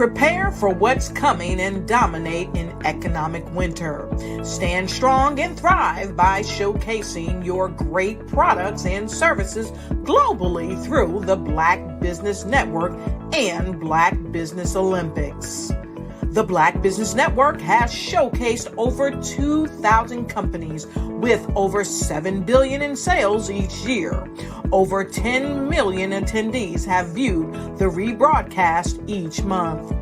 Prepare for what's coming and dominate in economic winter. Stand strong and thrive by showcasing your great products and services globally through the Black Business Network and Black Business Olympics. The Black Business Network has showcased over 2,000 companies with over $7 billion in sales each year. Over 10 million attendees have viewed the rebroadcast each month.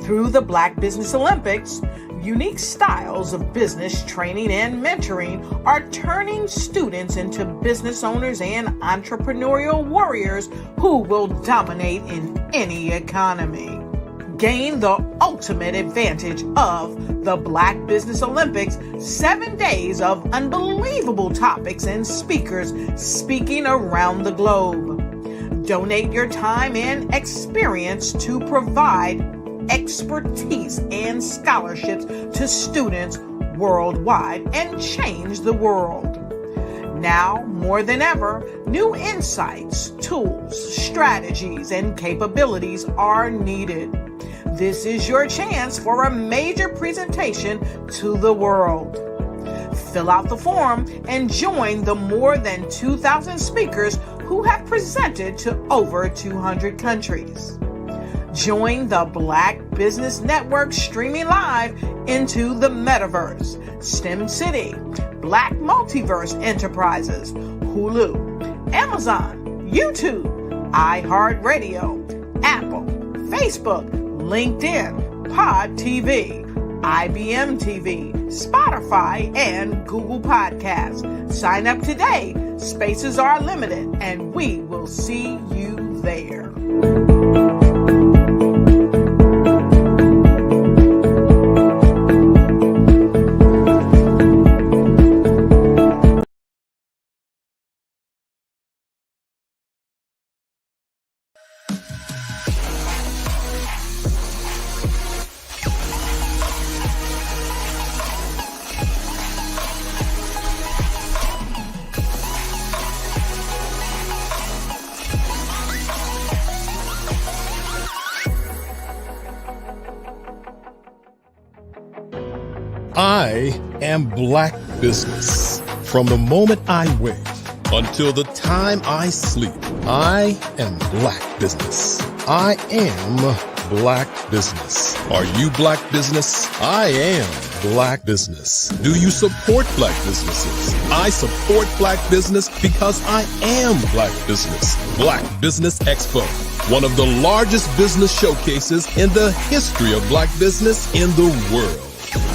Through the Black Business Olympics, unique styles of business training and mentoring are turning students into business owners and entrepreneurial warriors who will dominate in any economy. Gain the ultimate advantage of the Black Business Olympics, 7 days of unbelievable topics and speakers speaking around the globe. Donate your time and experience to provide expertise and scholarships to students worldwide and change the world. Now, more than ever, new insights, tools, strategies, and capabilities are needed. This is your chance for a major presentation to the world. Fill out the form and join the more than 2,000 speakers who have presented to over 200 countries. Join the Black Business Network streaming live into the Metaverse, STEM City, Black Multiverse Enterprises, Hulu, Amazon, YouTube, iHeartRadio, Apple, Facebook, LinkedIn, Pod TV, IBM TV, Spotify, and Google Podcasts. Sign up today. Spaces are limited, and we will see you there. I am Black business. From the moment I wake until the time I sleep, I am Black business. I am Black business. Are you Black business? I am Black business. Do you support Black businesses? I support Black business because I am Black business. Black Business Expo, one of the largest business showcases in the history of Black business in the world.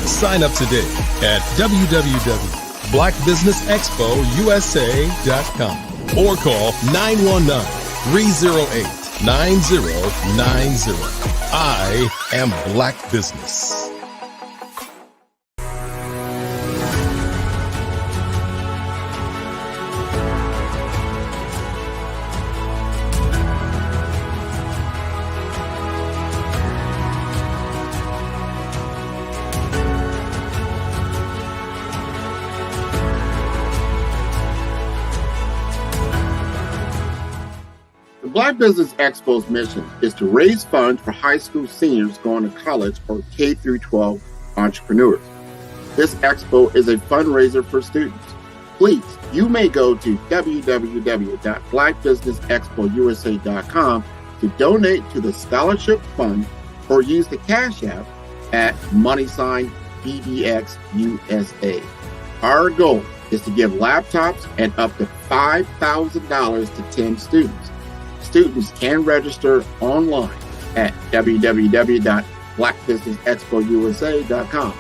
Sign up today at www.blackbusinessexpousa.com or call 919-308-9090. I am Black business. Black Business Expo's mission is to raise funds for high school seniors going to college or K through 12 entrepreneurs. This expo is a fundraiser for students. Please, you may go to www.blackbusinessexpousa.com to donate to the scholarship fund or use the Cash App at $BBXUSA. Our goal is to give laptops and up to $5,000 to 10 students. Students can register online at www.blackbusinessexpousa.com.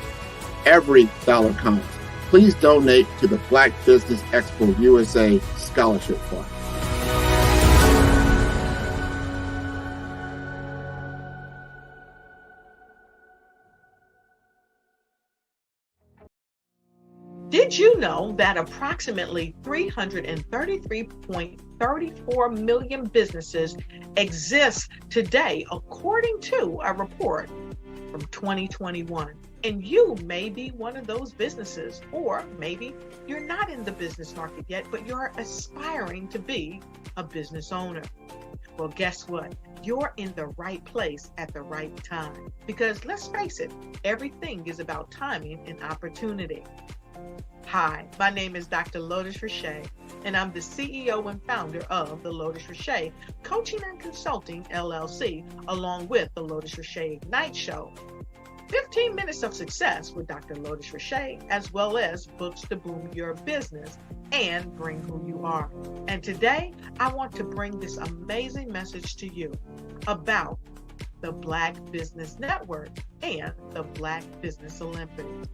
Every dollar counts. Please donate to the Black Business Expo USA Scholarship Fund. Did you know that approximately 333.34 million businesses exist today, according to a report from 2021? And you may be one of those businesses, or maybe you're not in the business market yet, but you're aspiring to be a business owner. Well, guess what? You're in the right place at the right time. Because let's face it, everything is about timing and opportunity. Hi, my name is Dr. Lotus Richey, and I'm the CEO and founder of the Lotus Richey Coaching and Consulting LLC, along with the Lotus Richey Ignite Show. 15 minutes of success with Dr. Lotus Richey, as well as books to boom your business and bring who you are. And today, I want to bring this amazing message to you about the Black Business Network and the Black Business Olympics.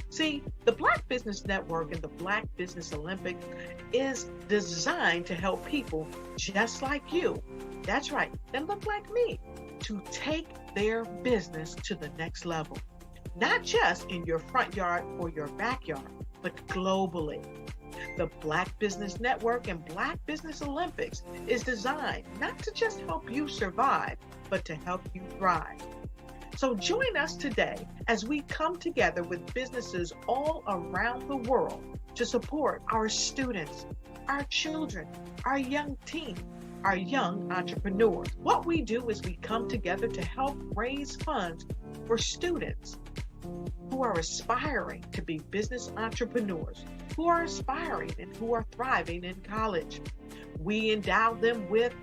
See, the Black Business Network and the Black Business Olympics is designed to help people just like you, that's right, that look like me, to take their business to the next level. Not just in your front yard or your backyard, but globally. The Black Business Network and Black Business Olympics is designed not to just help you survive, but to help you thrive. So join us today as we come together with businesses all around the world to support our students, our children, our young teens, our young entrepreneurs. What we do is we come together to help raise funds for students who are aspiring to be business entrepreneurs, who are aspiring and who are thriving in college. We endow them with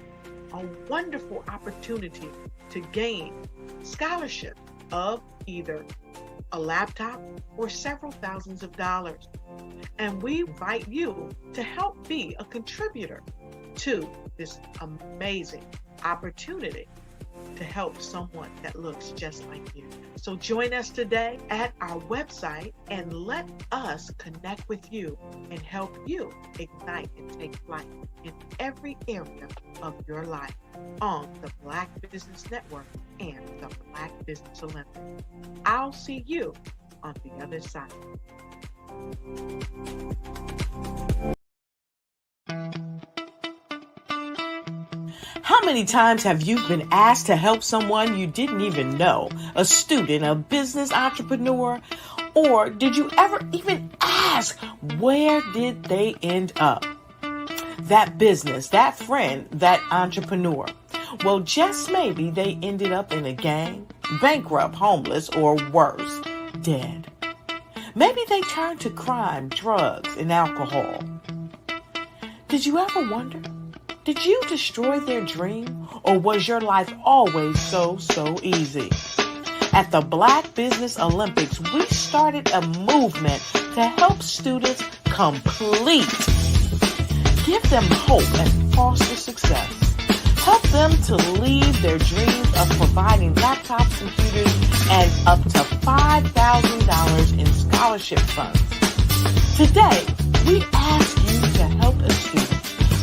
a wonderful opportunity to gain scholarship of either a laptop or several thousands of dollars. And we invite you to help be a contributor to this amazing opportunity to help someone that looks just like you. So join us today at our website and let us connect with you and help you ignite and take flight in every area of your life on the Black Business Network and the Black Business Olympics. I'll see you on the other side. How many times have you been asked to help someone you didn't even know, a student, a business entrepreneur, or did you ever even ask, where did they end up? That business, that friend, that entrepreneur. Well, just maybe they ended up in a gang, bankrupt, homeless, or worse, dead. Maybe they turned to crime, drugs, and alcohol. Did you ever wonder? Did you destroy their dream, or was your life always so easy? At the Black Business Olympics, we started a movement to help students complete. Give them hope and foster success. Help them to leave their dreams of providing laptops, computers, and up to $5,000 in scholarship funds. Today, we ask you to help a student,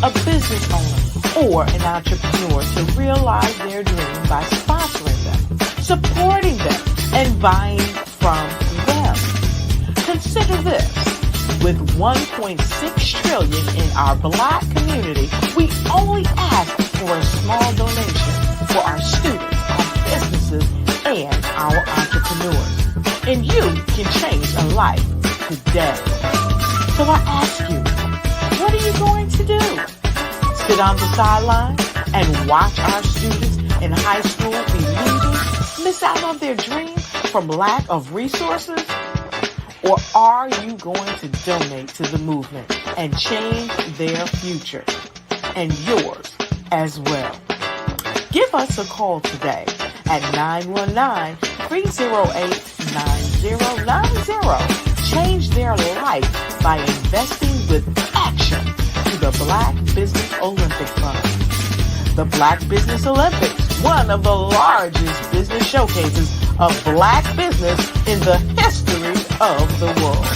a business owner, or an entrepreneur to realize their dream by sponsoring them, supporting them, and buying from them. Consider this. With $1.6 trillion in our Black community, we only ask for a small donation for our students, our businesses, and our entrepreneurs. And you can change a life today. So I ask you, what are you going to do? Sit on the sideline and watch our students in high school be leaving, miss out on their dream from lack of resources? Or are you going to donate to the movement and change their future and yours as well? Give us a call today at 919-308-9090. Change their life by investing with action to the Black Business Olympic Fund. The Black Business Olympics, one of the largest business showcases of Black business in the history of the world.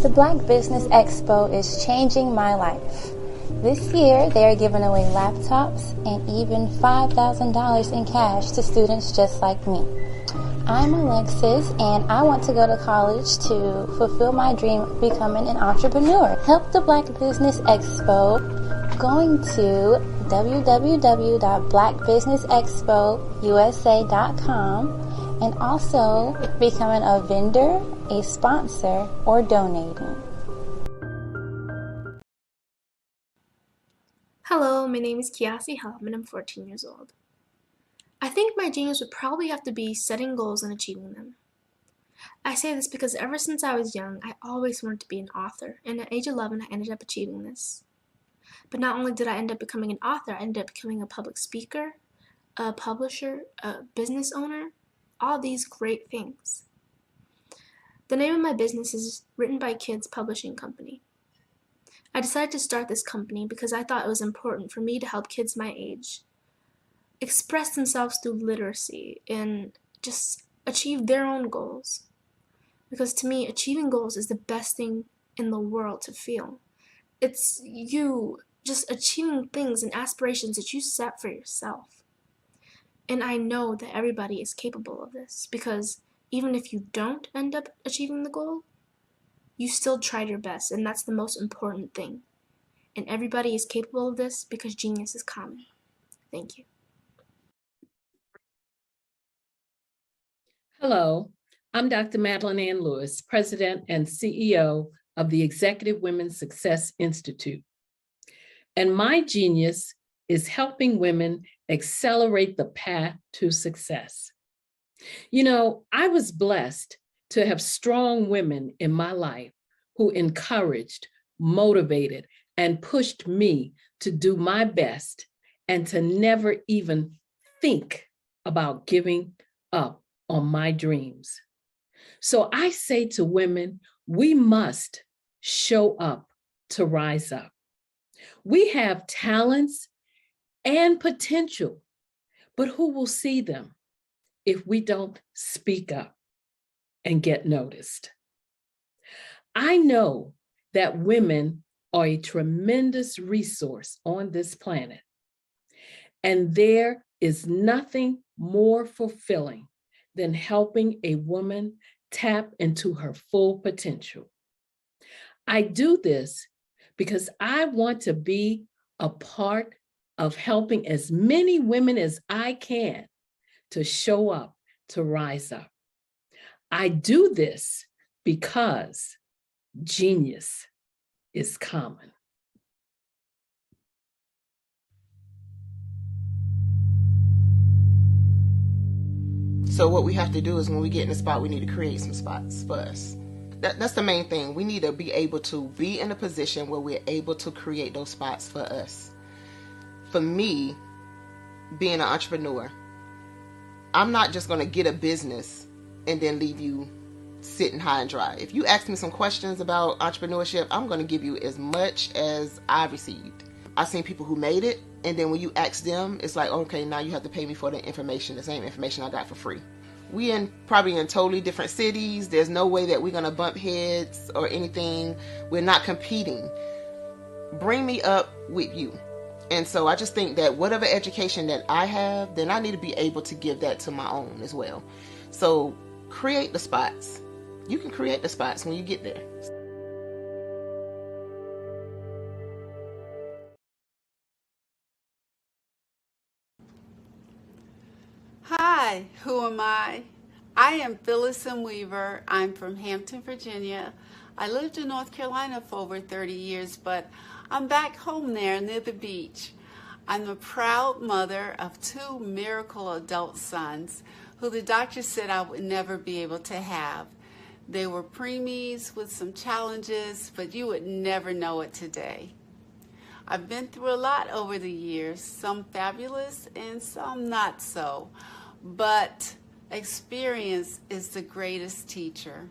The Black Business Expo is changing my life. This year, they are giving away laptops and even $5,000 in cash to students just like me. I'm Alexis, and I want to go to college to fulfill my dream of becoming an entrepreneur. Help the Black Business Expo going to www.blackbusinessexpousa.com and also becoming a vendor, a sponsor, or donating. Hello, my name is Kiasi Helm and I'm 14 years old. I think my genius would probably have to be setting goals and achieving them. I say this because ever since I was young, I always wanted to be an author, and at age 11 I ended up achieving this. But not only did I end up becoming an author, I ended up becoming a public speaker, a publisher, a business owner, all these great things. The name of my business is Written by Kids Publishing Company. I decided to start this company because I thought it was important for me to help kids my age express themselves through literacy and just achieve their own goals. Because to me, achieving goals is the best thing in the world to feel. It's you just achieving things and aspirations that you set for yourself. And I know that everybody is capable of this because even if you don't end up achieving the goal, you still tried your best, and that's the most important thing. And everybody is capable of this because genius is common. Thank you. Hello, I'm Dr. Madeline Ann Lewis, President and CEO of the Executive Women's Success Institute. And my genius is helping women accelerate the path to success. You know, I was blessed to have strong women in my life who encouraged, motivated, and pushed me to do my best and to never even think about giving up on my dreams. So I say to women, we must show up to rise up. We have talents and potential, but who will see them if we don't speak up and get noticed? I know that women are a tremendous resource on this planet, and there is nothing more fulfilling than helping a woman tap into her full potential. I do this because I want to be a part of helping as many women as I can to show up, to rise up. I do this because genius is common. So what we have to do is when we get in a spot, we need to create some spots for us. That's the main thing. We need to be able to be in a position where we're able to create those spots for us. For me, being an entrepreneur, I'm not just going to get a business and then leave you sitting high and dry. If you ask me some questions about entrepreneurship, I'm going to give you as much as I received. I've seen people who made it, and then when you ask them, it's like, okay, now you have to pay me for the information, the same information I got for free. We probably in totally different cities. There's no way that we're going to bump heads or anything. We're not competing. Bring me up with you. And so I just think that whatever education that I have, then I need to be able to give that to my own as well. So create the spots. You can create the spots when you get there. Hi, who am I? I am Phyllis M. Weaver. I'm from Hampton, Virginia. I lived in North Carolina for over 30 years, but I'm back home there near the beach. I'm a proud mother of 2 miracle adult sons who the doctor said I would never be able to have. They were preemies with some challenges, but you would never know it today. I've been through a lot over the years, some fabulous and some not so, but experience is the greatest teacher.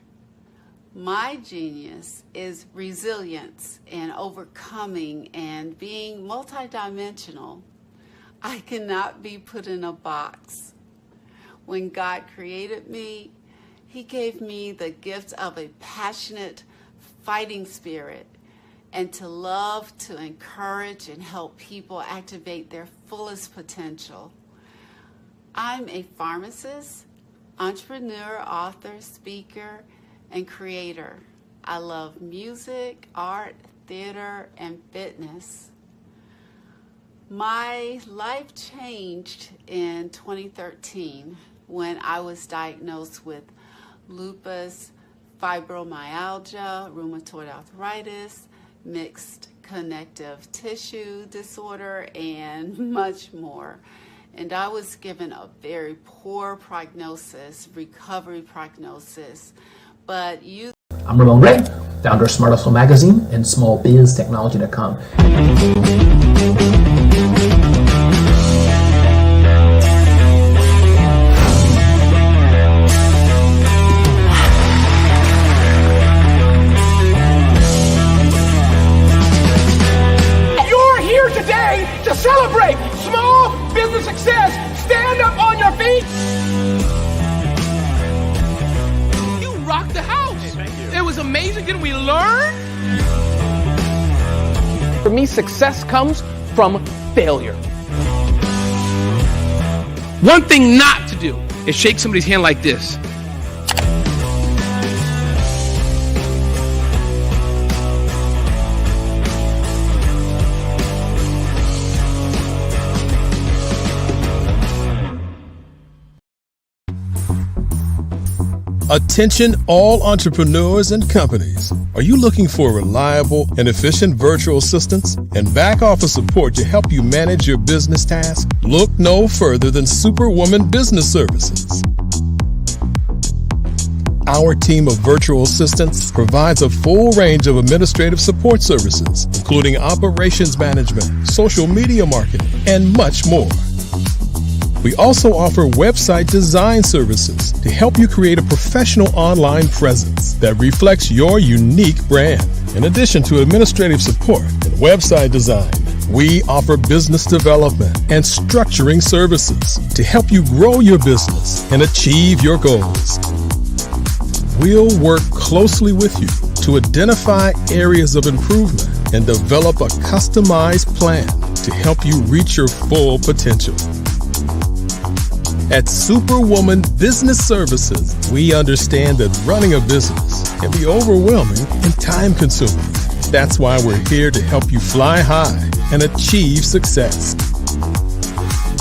My genius is resilience and overcoming and being multidimensional. I cannot be put in a box. When God created me, He gave me the gift of a passionate fighting spirit and to love, to encourage, and help people activate their fullest potential. I'm a pharmacist, entrepreneur, author, speaker, and creator. I love music, art, theater, and fitness. My life changed in 2013 when I was diagnosed with lupus, fibromyalgia, rheumatoid arthritis, mixed connective tissue disorder, and much more. And I was given a very poor prognosis, recovery prognosis, but I'm Ramon Ray, founder of Smart Hustle Magazine and smallbiztechnology.com. You're here today to celebrate small business success. Stand up on your feet. You rocked the house. It was amazing. Didn't we learn? For me, success comes from failure. One thing not to do is shake somebody's hand like this. Attention all entrepreneurs and companies. Are you looking for reliable and efficient virtual assistants and back office support to help you manage your business tasks? Look no further than Superwoman Business Services. Our team of virtual assistants provides a full range of administrative support services, including operations management, social media marketing, and much more. We also offer website design services to help you create a professional online presence that reflects your unique brand. In addition to administrative support and website design, we offer business development and structuring services to help you grow your business and achieve your goals. We'll work closely with you to identify areas of improvement and develop a customized plan to help you reach your full potential. At Superwoman Business Services, we understand that running a business can be overwhelming and time-consuming. That's why we're here to help you fly high and achieve success.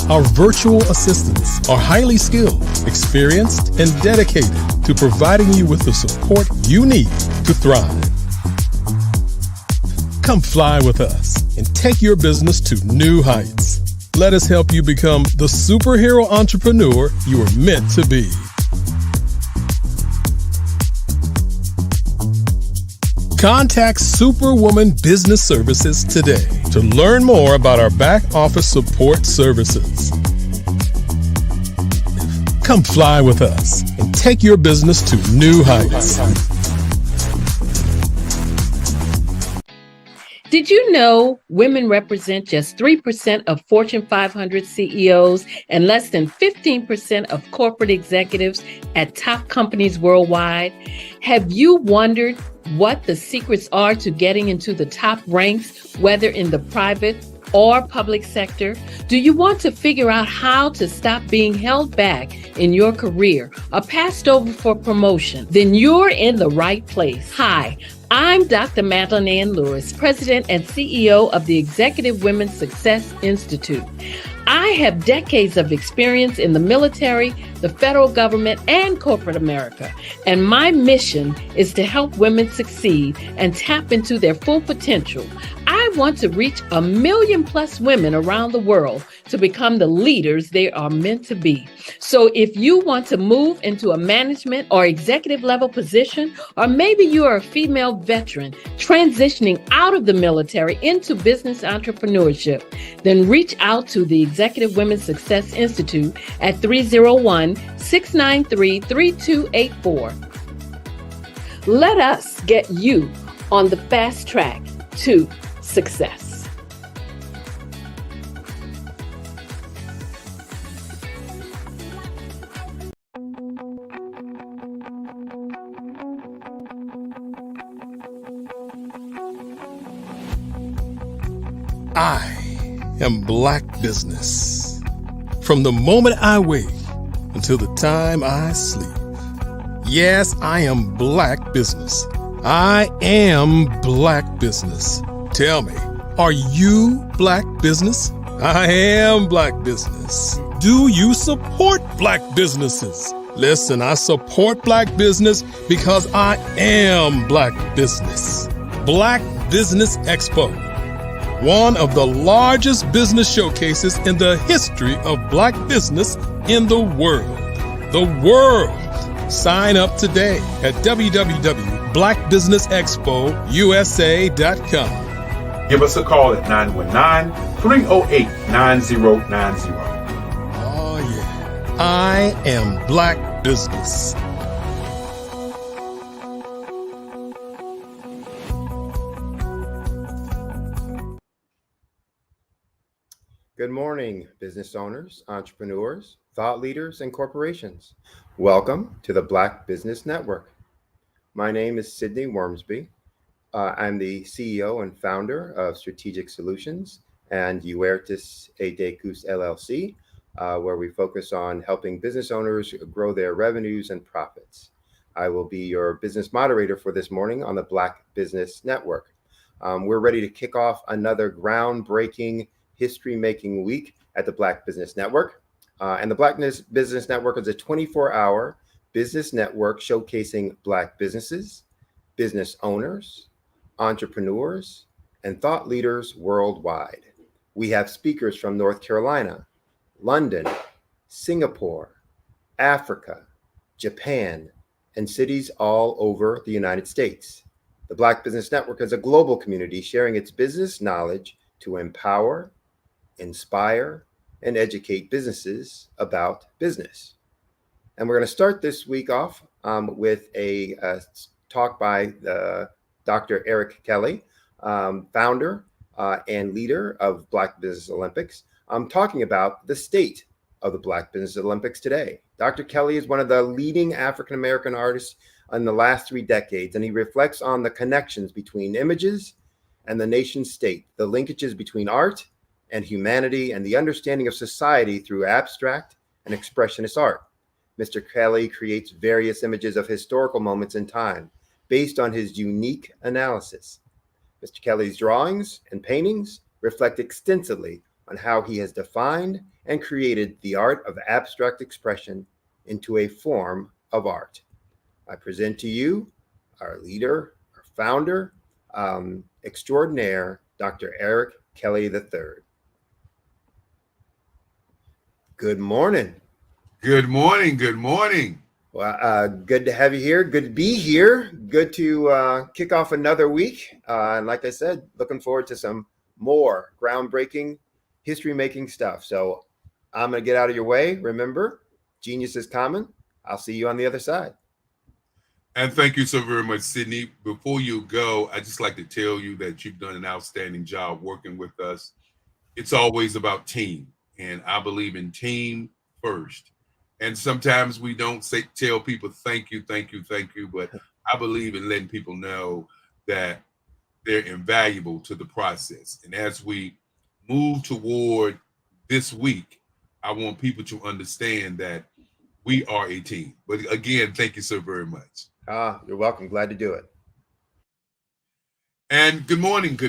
Our virtual assistants are highly skilled, experienced, and dedicated to providing you with the support you need to thrive. Come fly with us and take your business to new heights. Let us help you become the superhero entrepreneur you are meant to be. Contact Superwoman Business Services today to learn more about our back office support services. Come fly with us and take your business to new heights. Did you know women represent just 3% of Fortune 500 CEOs and less than 15% of corporate executives at top companies worldwide? Have you wondered what the secrets are to getting into the top ranks, whether in the private or public sector? Do you want to figure out how to stop being held back in your career or passed over for promotion? Then you're in the right place. Hi, I'm Dr. Madeline Ann Lewis, President and CEO of the Executive Women's Success Institute. I have decades of experience in the military, the federal government, and corporate America, and my mission is to help women succeed and tap into their full potential. I want to reach 1 million+ women around the world to become the leaders they are meant to be. So if you want to move into a management or executive level position, or maybe you are a female veteran transitioning out of the military into business entrepreneurship, then reach out to the Executive Women's Success Institute at 301-693-3284. Let us get you on the fast track to success. I am Black Business. From the moment I wake until the time I sleep. Yes, I am Black Business. I am Black Business. Tell me, are you Black Business? I am Black Business. do you support Black businesses? Listen, I support Black business because I am Black business. Black Business Expo, one of the largest business showcases in the history of Black business in the world. The world! Sign up today at www.blackbusinessexpousa.com. Give us a call at 919-308-9090. Oh, yeah. I am Black business. Good morning, business owners, entrepreneurs, thought leaders, and corporations. Welcome to the Black Business Network. My name is Sidney Wormsby. I'm the CEO and founder of Strategic Solutions and Huertis Edecus LLC, where we focus on helping business owners grow their revenues and profits. I will be your business moderator for this morning on the Black Business Network. We're ready to kick off another groundbreaking history-making week at the Black Business Network. And the Black Business Network is a 24-hour business network showcasing Black businesses, business owners, entrepreneurs, and thought leaders worldwide. We have speakers from North Carolina, London, Singapore, Africa, Japan, and cities all over the United States. The Black Business Network is a global community sharing its business knowledge to empower, inspire, and educate businesses about business. And we're going to start this week off with a talk by Dr. Eric Kelly, founder and leader of Black Business Olympics, talking about the state of the Black Business Olympics today. Dr. Kelly is one of the leading African-American artists in the last 3 decades, and he reflects on the connections between images and the nation state, the linkages between art and humanity, and the understanding of society through abstract and expressionist art. Mr. Kelly creates various images of historical moments in time based on his unique analysis. Mr. Kelly's drawings and paintings reflect extensively on how he has defined and created the art of abstract expression into a form of art. I present to you our leader, our founder, extraordinaire, Dr. Eric Kelly III. Good morning. Good morning. Good morning. Well, good to have you here. Good to be here. Good to kick off another week. And like I said, looking forward to some more groundbreaking, history-making stuff. So I'm going to get out of your way. Remember, genius is common. I'll see you on the other side. And thank you so very much, Sidney. Before you go, I'd just like to tell you that you've done an outstanding job working with us. It's always about team. And I believe in team first. And sometimes we don't tell people, thank you, but I believe in letting people know that they're invaluable to the process. And as we move toward this week, I want people to understand that we are a team. But again, thank you so very much. You're welcome. Glad to do it. And good morning.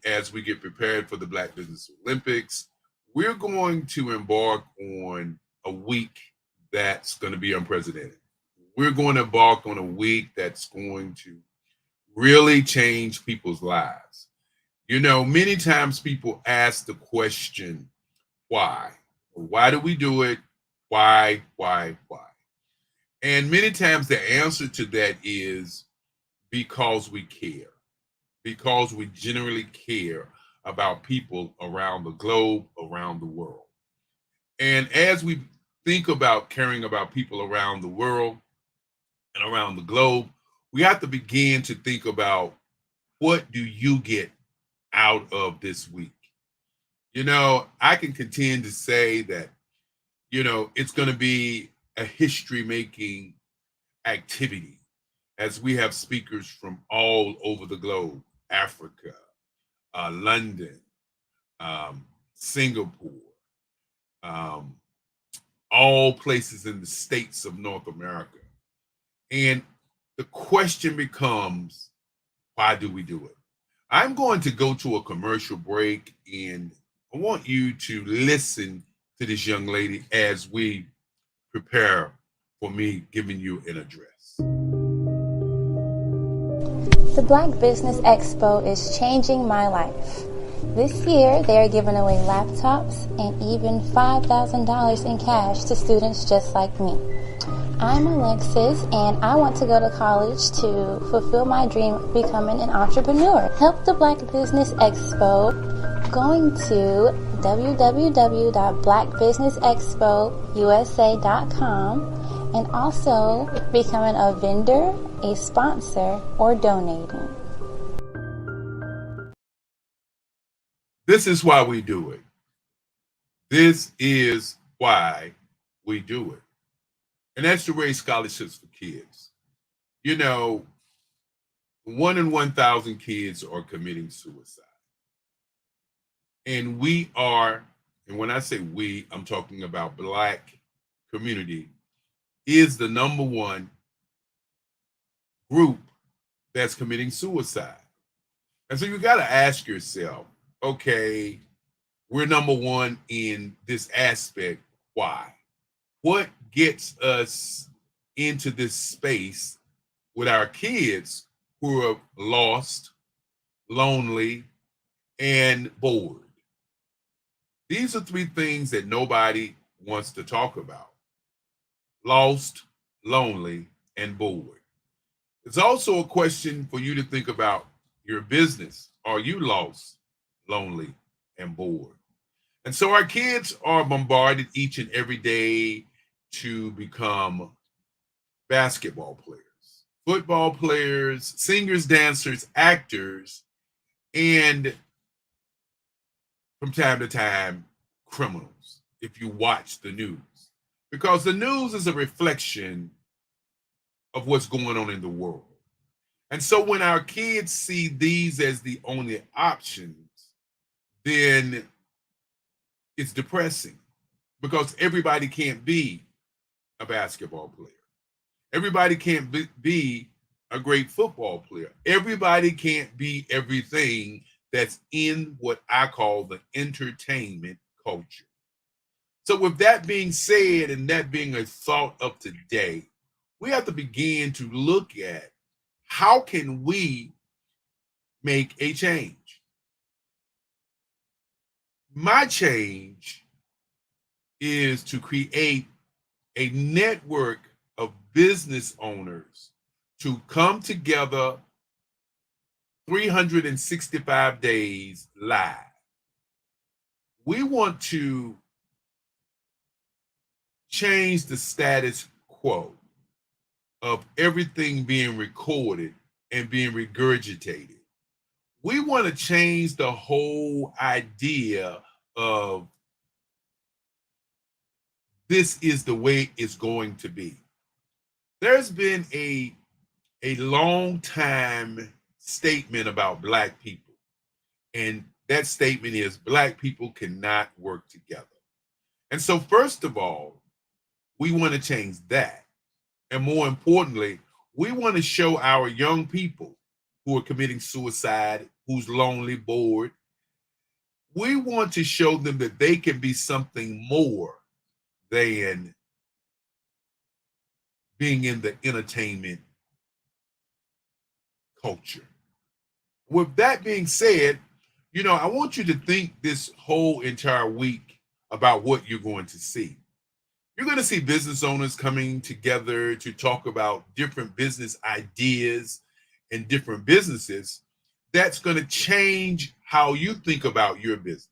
As we get prepared for the Black Business Olympics, we're going to embark on a week that's going to be unprecedented. We're going to embark on a week that's going to really change people's lives. You know, many times people ask the question, why? Why do we do it? Why? And many times the answer to that is because we care, because we generally care about people around the globe, around the world. And as we think about caring about people around the world and around the globe, we have to begin to think about, what do you get out of this week? You know, I can contend to say that, you know, it's going to be a history-making activity, as we have speakers from all over the globe, Africa, London, Singapore, all places in the states of North America. And the question becomes, why do we do it? I'm going to go to a commercial break, and I want you to listen to this young lady as we prepare for me giving you an address. The Black Business Expo is changing my life. This year, they are giving away laptops and even $5,000 in cash to students just like me. I'm Alexis, and I want to go to college to fulfill my dream of becoming an entrepreneur. Help the Black Business Expo going to www.blackbusinessexpousa.com and also becoming a vendor, a sponsor, or donating. This is why we do it. This is why we do it. And that's to raise scholarships for kids. You know, 1 in 1,000 kids are committing suicide. And we are, and when I say we, I'm talking about Black community, is the number one group that's committing suicide. And so you got to ask yourself, okay, we're number one in this aspect. Why? What gets us into this space with our kids who are lost, lonely, and bored? These are three things that nobody wants to talk about: lost, lonely, and bored. It's also a question for you to think about your business. Are you lost, lonely, and bored? And so our kids are bombarded each and every day to become basketball players, football players, singers, dancers, actors, and from time to time, criminals, if you watch the news. Because the news is a reflection of what's going on in the world. And so when our kids see these as the only options, then it's depressing, because everybody can't be a basketball player. Everybody can't be a great football player. Everybody can't be everything that's in what I call the entertainment culture. So with that being said, and that being a thought of today, we have to begin to look at how can we make a change. My change is to create a network of business owners to come together 365 days live. We want to change the status quo of everything being recorded and being regurgitated. We want to change the whole idea of this is the way it's going to be. There's been a long time statement about Black people, and that statement is Black people cannot work together. And so first of all, we want to change that. And more importantly, we want to show our young people who are committing suicide, who's lonely, bored, we want to show them that they can be something more than being in the entertainment culture. With that being said, you know, I want you to think this whole entire week about what you're going to see. You're going to see business owners coming together to talk about different business ideas and different businesses that's going to change how you think about your business.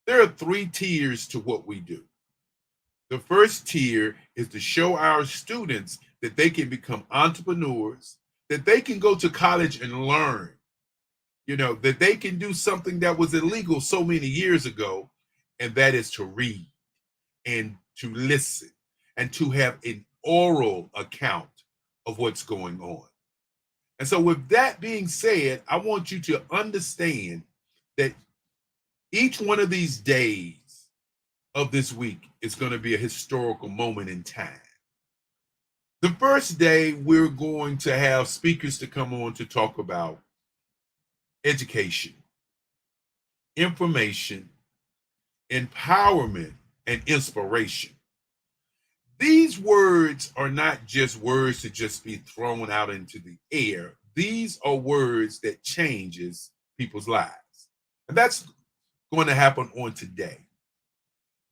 There are 3 tiers to what we do. The first tier is to show our students that they can become entrepreneurs, that they can go to college and learn, you know, that they can do something that was illegal so many years ago, and that is to read and to listen and to have an oral account of what's going on. And so with that being said, I want you to understand that each one of these days of this week is going to be a historical moment in time. The first day, we're going to have speakers to come on to talk about education, information, empowerment, and inspiration. These words are not just words to just be thrown out into the air. These are words that changes people's lives. And that's going to happen on today.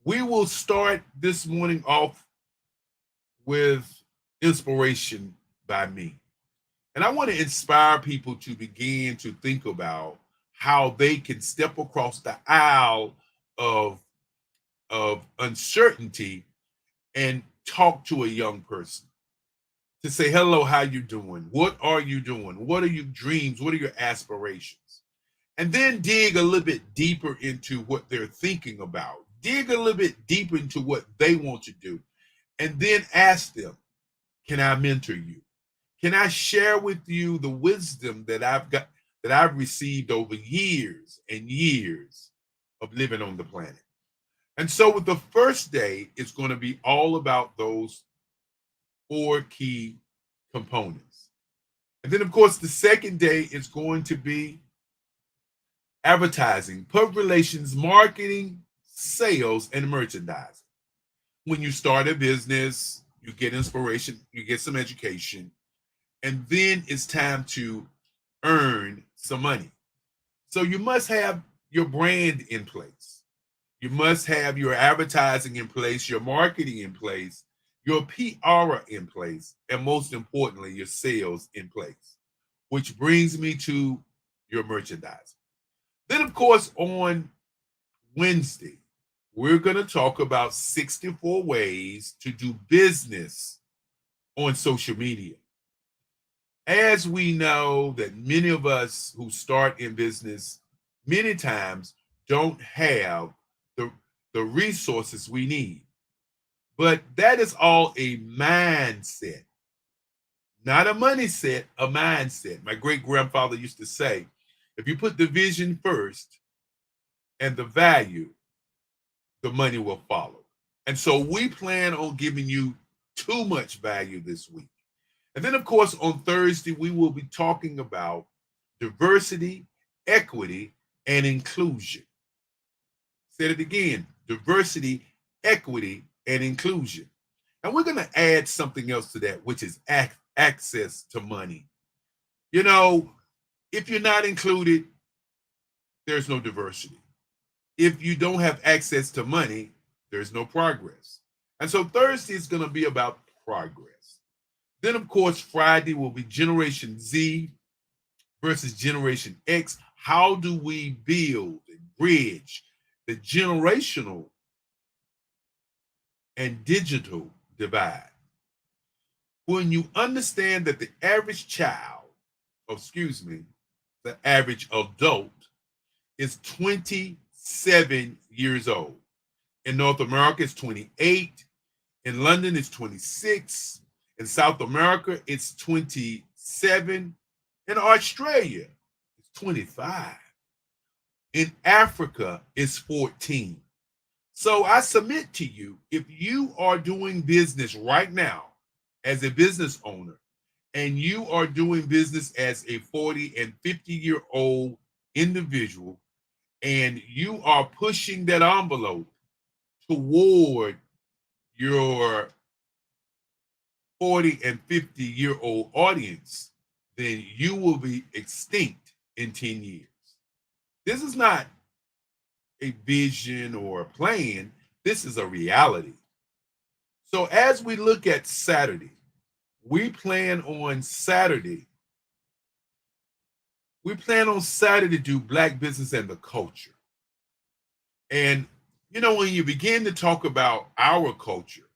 We will start this morning off with inspiration by me. And I want to inspire people to begin to think about how they can step across the aisle of uncertainty and talk to a young person to say, hello, how you doing? What are you doing? What are your dreams? What are your aspirations? And then dig a little bit deeper into what they're thinking about. Dig a little bit deeper into what they want to do. And then ask them, can I mentor you? Can I share with you the wisdom that I've received over years and years of living on the planet? And so with the first day, it's going to be all about those 4 key components. And then, of course, the second day is going to be advertising, public relations, marketing, sales, and merchandising. When you start a business, you get inspiration, you get some education, and then it's time to earn some money. So you must have your brand in place. You must have your advertising in place, your marketing in place, your PR in place, and most importantly, your sales in place, which brings me to your merchandising. Then, of course, on Wednesday, we're going to talk about 64 ways to do business on social media. As we know that many of us who start in business many times don't have the resources we need. But that is all a mindset, not a money set, a mindset. My great-grandfather used to say, if you put the vision first and the value, the money will follow. And so we plan on giving you too much value this week. And then, of course, on Thursday, we will be talking about diversity, equity, and inclusion. Said it again, diversity, equity, and inclusion. And we're going to add something else to that, which is access to money. You know, if you're not included, there's no diversity. If you don't have access to money, there's no progress. And so Thursday is going to be about progress. Then, of course, Friday will be Generation Z versus Generation X. How do we build and bridge the generational and digital divide? When you understand that the average the average adult is 27 years old. In North America, it's 28. In London, it's 26. In South America, it's 27. In Australia, it's 25. In Africa, it's 14. So I submit to you, if you are doing business right now as a business owner, and you are doing business as a 40 and 50-year-old individual, and you are pushing that envelope toward your 40 and 50-year-old audience, then you will be extinct in 10 years. This is not a vision or a plan. This is a reality. So as we look at Saturday, we plan on Saturday to do Black business and the culture. And, you know, when you begin to talk about our culture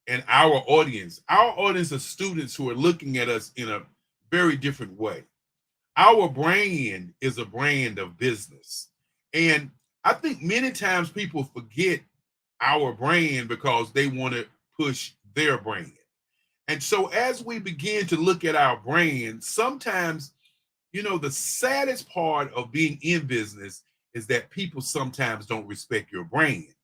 and our audience are students who are looking at us in a very different way. Our brand is a brand of business. And I think many times people forget our brand because they want to push their brand. And so as we begin to look at our brand, sometimes, you know, the saddest part of being in business is that people sometimes don't respect your brand.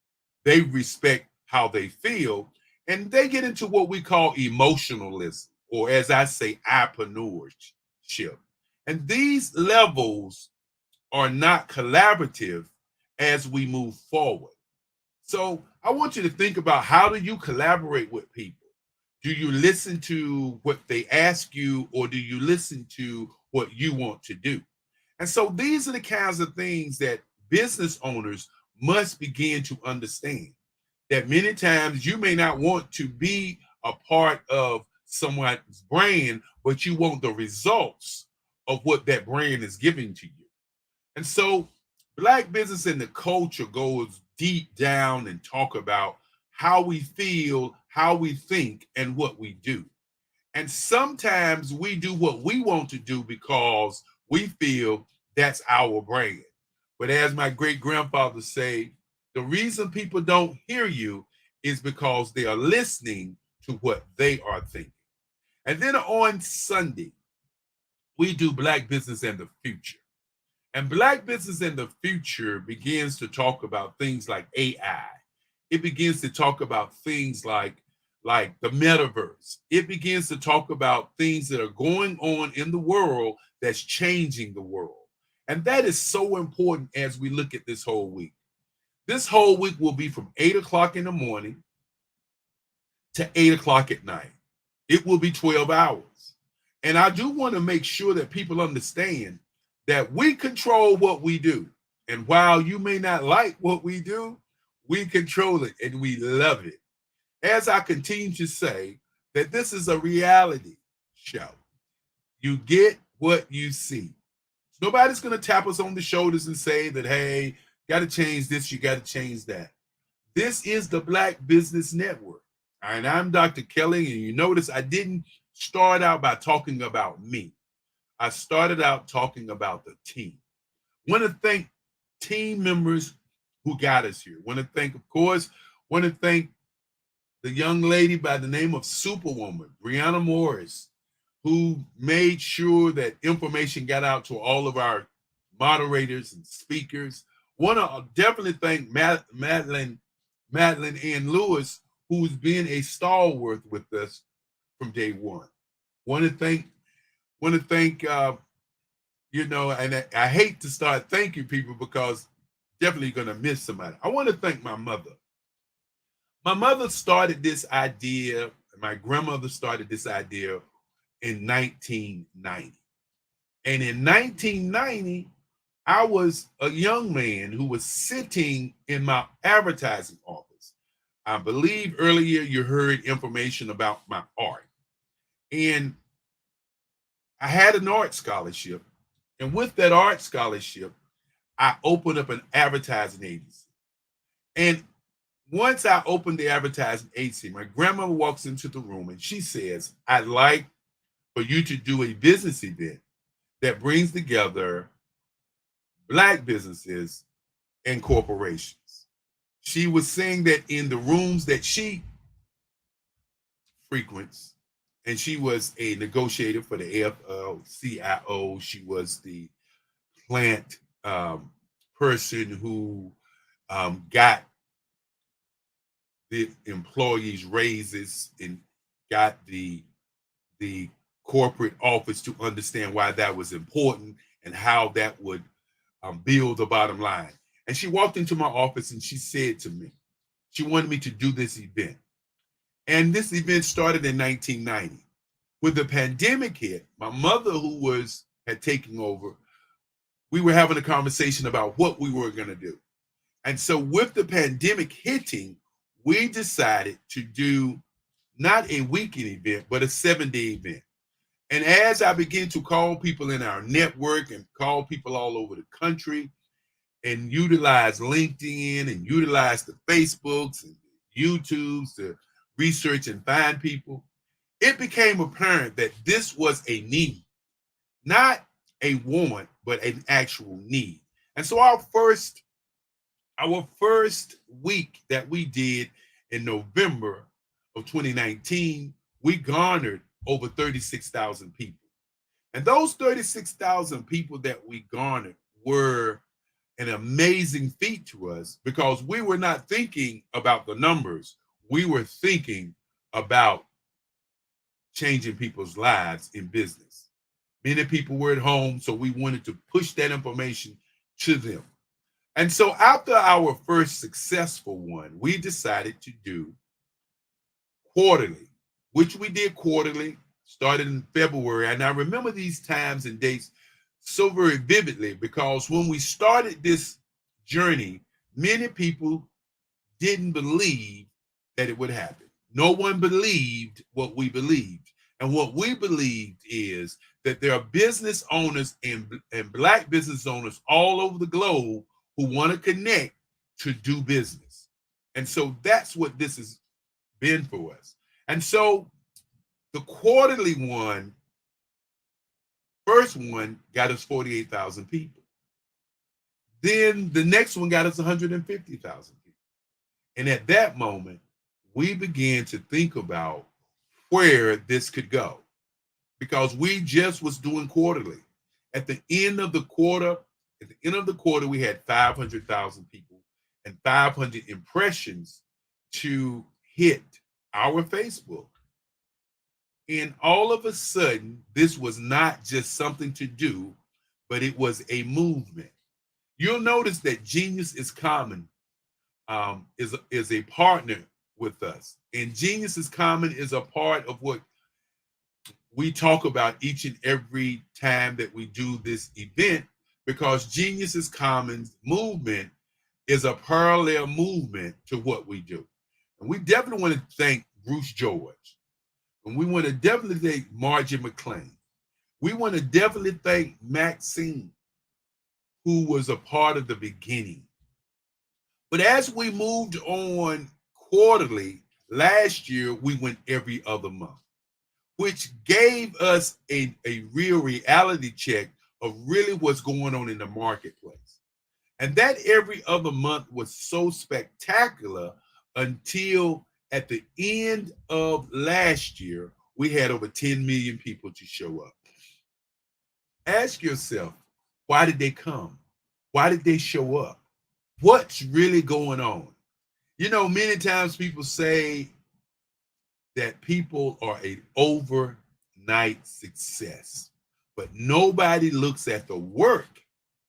They respect how they feel, and they get into what we call emotionalism, or as I say, entrepreneurship. And these levels are not collaborative as we move forward. So I want you to think about, how do you collaborate with people? Do you listen to what they ask you, or do you listen to what you want to do? And so these are the kinds of things that business owners must begin to understand, that many times you may not want to be a part of someone's brand, but you want the results of what that brand is giving to you. And so Black business and the culture goes deep down and talk about how we feel, how we think, and what we do. And sometimes we do what we want to do because we feel that's our brand. But as my great grandfather say, the reason people don't hear you is because they are listening to what they are thinking. And then on Sunday, we do Black business and the future. And Black business in the future begins to talk about things like AI. It begins to talk about things like the metaverse. It begins to talk about things that are going on in the world that's changing the world. And that is so important as we look at this whole week. This whole week will be from 8 o'clock in the morning to 8 o'clock at night. It will be 12 hours. And I do want to make sure that people understand that we control what we do. And while you may not like what we do, we control it and we love it. As I continue to say, that this is a reality show. You get what you see. Nobody's going to tap us on the shoulders and say that, hey, got to change this, you got to change that. This is the Black Business Network. And I'm Dr. Kelly, and you notice I didn't start out by talking about me. I started out talking about the team. Want to thank team members who got us here. Want to thank the young lady by the name of Superwoman, Brianna Morris, who made sure that information got out to all of our moderators and speakers. Want to definitely thank Madeline Ann Lewis, who's been a stalwart with us from day one. Want to thank, and I hate to start thanking people because definitely going to miss somebody. I want to thank my mother. My mother started this idea, my grandmother started this idea in 1990. And in 1990, I was a young man who was sitting in my advertising office. I believe earlier you heard information about my art. And I had an art scholarship. And with that art scholarship, I opened up an advertising agency. And once I opened the advertising agency, my grandmother walks into the room and she says, I'd like for you to do a business event that brings together Black businesses and corporations. She was saying that in the rooms that she frequents, and she was a negotiator for the AFL-CIO. She was the plant person who got the employees raises and got the corporate office to understand why that was important and how that would build the bottom line. And she walked into my office and she said to me, she wanted me to do this event. And this event started in 1990. When the pandemic hit, my mother, who had taken over, we were having a conversation about what we were going to do. And so with the pandemic hitting, we decided to do not a weekend event, but a 7-day event. And as I began to call people in our network and call people all over the country and utilize LinkedIn and utilize the Facebooks and YouTubes to research and find people, it became apparent that this was a need, not a want, but an actual need. And so our first week that we did in November of 2019, we garnered over 36,000 people. And those 36,000 people that we garnered were an amazing feat to us because we were not thinking about the numbers. We were thinking about changing people's lives in business. Many people were at home, so we wanted to push that information to them. And so after our first successful one, we decided to do quarterly, which we did quarterly, started in February. And I remember these times and dates so very vividly because when we started this journey, many people didn't believe that it would happen. No one believed what we believed. And what we believed is that there are business owners and Black business owners all over the globe who want to connect to do business. And so that's what this has been for us. And so the quarterly one, first one got us 48,000 people. Then the next one got us 150,000 people. And at that moment, we began to think about where this could go because we just was doing quarterly. At the end of the quarter, we had 500,000 people and 500 impressions to hit our Facebook. And all of a sudden, this was not just something to do, but it was a movement. You'll notice that Genius is Common is a partner with us. And Genius is Common is a part of what we talk about each and every time that we do this event, because Genius is Common's movement is a parallel movement to what we do. And we definitely want to thank Bruce George. And we want to definitely thank Margie McLean. We want to definitely thank Maxine, who was a part of the beginning. But as we moved on quarterly, last year we went every other month, which gave us a real reality check of really what's going on in the marketplace. And that every other month was so spectacular until at the end of last year, we had over 10 million people to show up. Ask yourself, why did they come? Why did they show up? What's really going on? You know, many times people say that people are an overnight success, but nobody looks at the work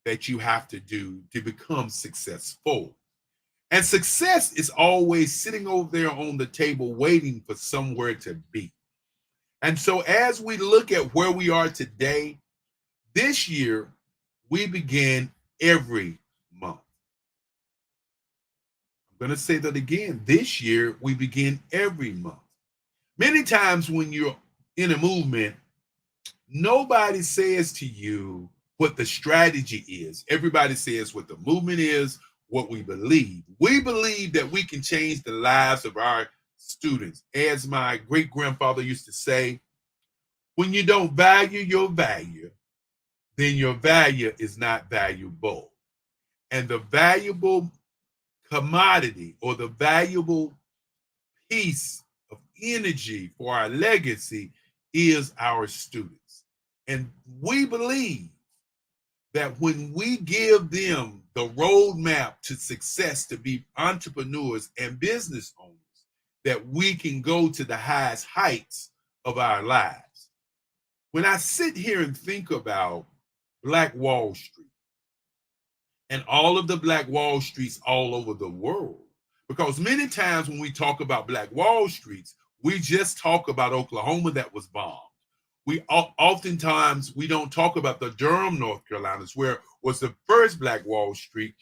that you have to do to become successful. And success is always sitting over there on the table waiting for somewhere to be. And so as we look at where we are today, this year, we began every month. I'm going to say that again. This year, we begin every month. Many times when you're in a movement, nobody says to you what the strategy is. Everybody says what the movement is, what we believe. We believe that we can change the lives of our students. As my great-grandfather used to say, when you don't value your value, then your value is not valuable. And the valuable commodity or the valuable piece of energy for our legacy is our students. And we believe that when we give them the roadmap to success to be entrepreneurs and business owners, that we can go to the highest heights of our lives. When I sit here and think about Black Wall Street and all of the Black Wall Streets all over the world, because many times when we talk about Black Wall Streets, we just talk about Oklahoma that was bombed. Oftentimes we don't talk about the Durham, North Carolina, where was the first Black Wall Street,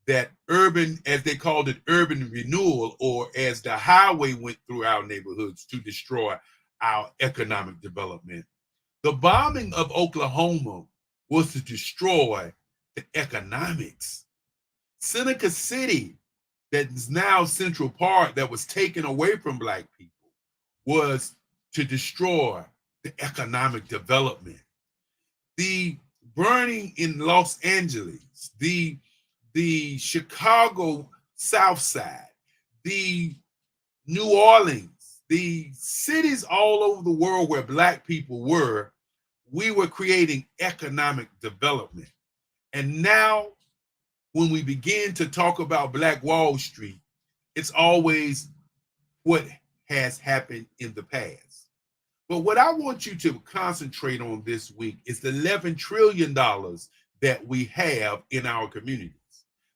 that urban, as they called it, urban renewal, or as the highway went through our neighborhoods to destroy our economic development. The bombing of Oklahoma was to destroy the economics. Seneca City, that is now Central Park, that was taken away from Black people, was to destroy the economic development. The burning in Los Angeles, the Chicago South Side, the New Orleans, the cities all over the world where Black people were, we were creating economic development. And now when we begin to talk about Black Wall Street, it's always what has happened in the past. But what I want you to concentrate on this week is the $11 trillion that we have in our communities.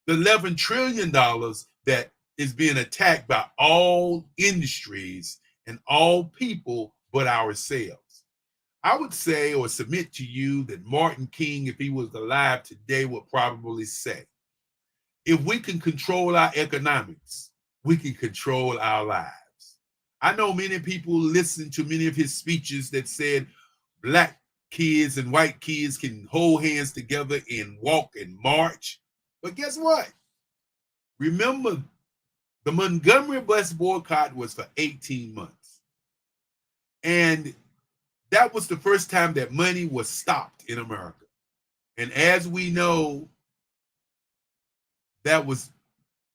the $11 trillion that is being attacked by all industries and all people but ourselves. I would say or submit to you that Martin King, if he was alive today, would probably say, if we can control our economics, we can control our lives. I know many people listen to many of his speeches that said black kids and white kids can hold hands together and walk and march. But guess what? Remember, the Montgomery bus boycott was for 18 months. And that was the first time that money was stopped in America. And as we know, that was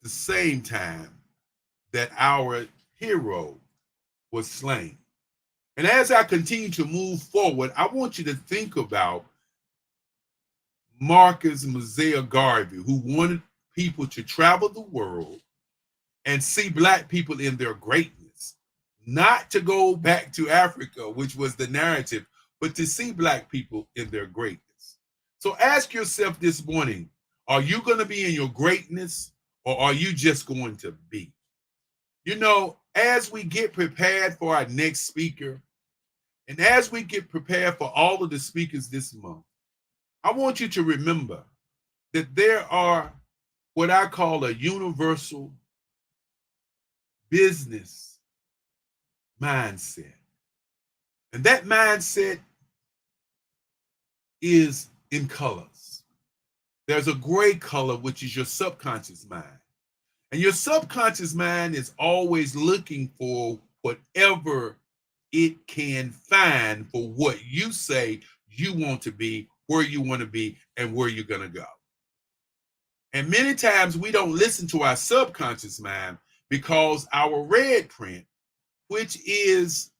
the same time that our hero was slain. And as I continue to move forward, I want you to think about Marcus Mosiah Garvey, who wanted people to travel the world and see black people in their greatness, not to go back to Africa, which was the narrative, but to see black people in their greatness. So ask yourself this morning, are you going to be in your greatness or are you just going to be? You know, as we get prepared for our next speaker, and as we get prepared for all of the speakers this month, I want you to remember that there are what I call a universal business mindset. And that mindset is in colors. There's a gray color, which is your subconscious mind. And your subconscious mind is always looking for whatever it can find for what you say you want to be, where you want to be, and where you're going to go. And many times we don't listen to our subconscious mind because our red print, which is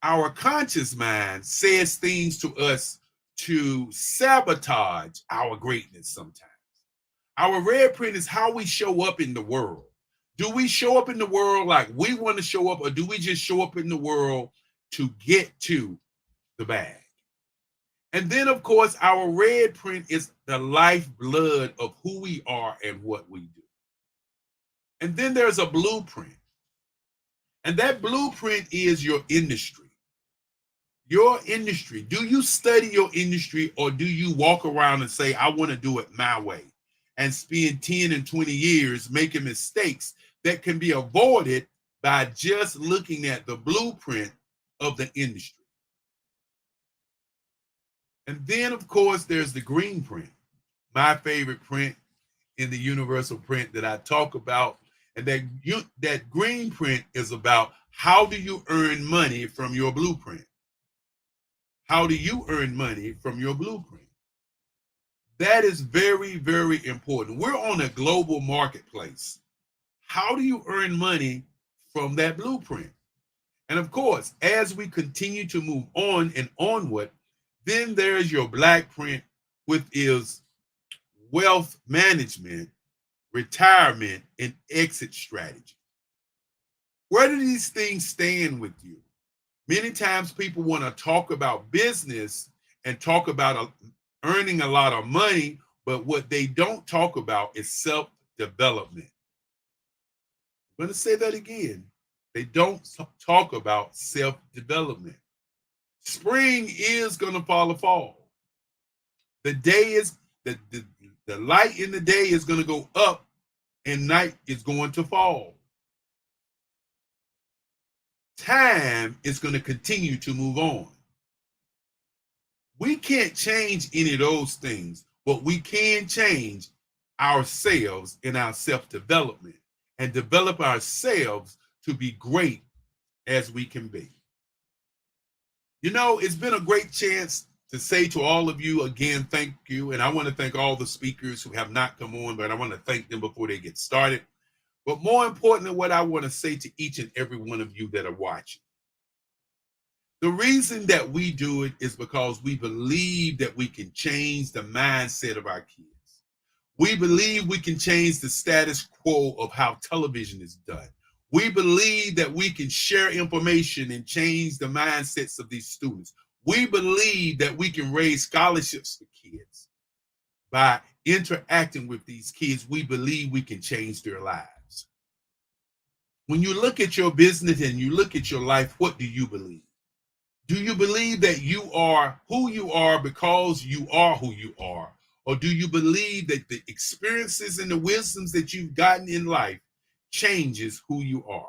our conscious mind, says things to us to sabotage our greatness sometimes. Our red print is how we show up in the world. Do we show up in the world like we want to show up, or do we just show up in the world to get to the bag? And then, of course, our red print is the lifeblood of who we are and what we do. And then there's a blueprint. And that blueprint is your industry. Your industry. Do you study your industry, or do you walk around and say, I want to do it my way, and spend 10 and 20 years making mistakes that can be avoided by just looking at the blueprint of the industry? And then, of course, there's the green print, my favorite print in the universal print that I talk about. And that green print is about how do you earn money from your blueprint? How do you earn money from your blueprint? That is very, very important. We're on a global marketplace. How do you earn money from that blueprint? And of course, as we continue to move on and onward, then there's your black print, which is wealth management, retirement, and exit strategy. Where do these things stand with you? Many times people want to talk about business and talk about earning a lot of money, but what they don't talk about is self-development. I'm going to say that again. They don't talk about self-development. Spring is going to follow fall. The day is the light in the day is going to go up, and night is going to fall. Time is going to continue to move on. We can't change any of those things, but we can change ourselves in our self-development and develop ourselves to be great as we can be. You know, it's been a great chance to say to all of you again, thank you. And I want to thank all the speakers who have not come on, but I want to thank them before they get started. But more importantly, what I want to say to each and every one of you that are watching, the reason that we do it is because we believe that we can change the mindset of our kids. We believe we can change the status quo of how television is done. We believe that we can share information and change the mindsets of these students. We believe that we can raise scholarships for kids by interacting with these kids, we believe we can change their lives. When you look at your business and you look at your life, what do you believe? Do you believe that you are who you are because you are who you are? Or do you believe that the experiences and the wisdoms that you've gotten in life changes who you are?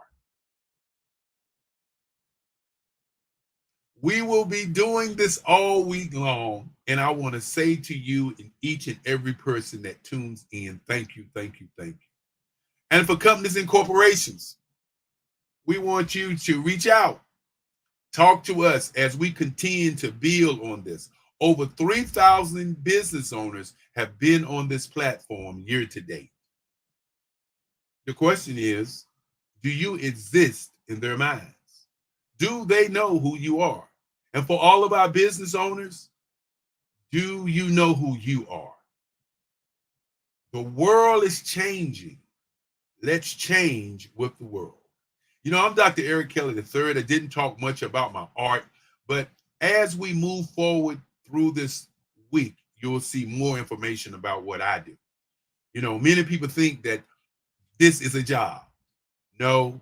We will be doing this all week long. And I want to say to you and each and every person that tunes in, thank you, thank you, thank you. And for companies and corporations, we want you to reach out, talk to us as we continue to build on this. Over 3,000 business owners have been on this platform year to date. The question is, do you exist in their minds? Do they know who you are? And for all of our business owners, do you know who you are? The world is changing. Let's change with the world. You know, I'm Dr. Eric Kelly III. I didn't talk much about my art, but as we move forward through this week, you'll see more information about what I do. You know, many people think that this is a job. No,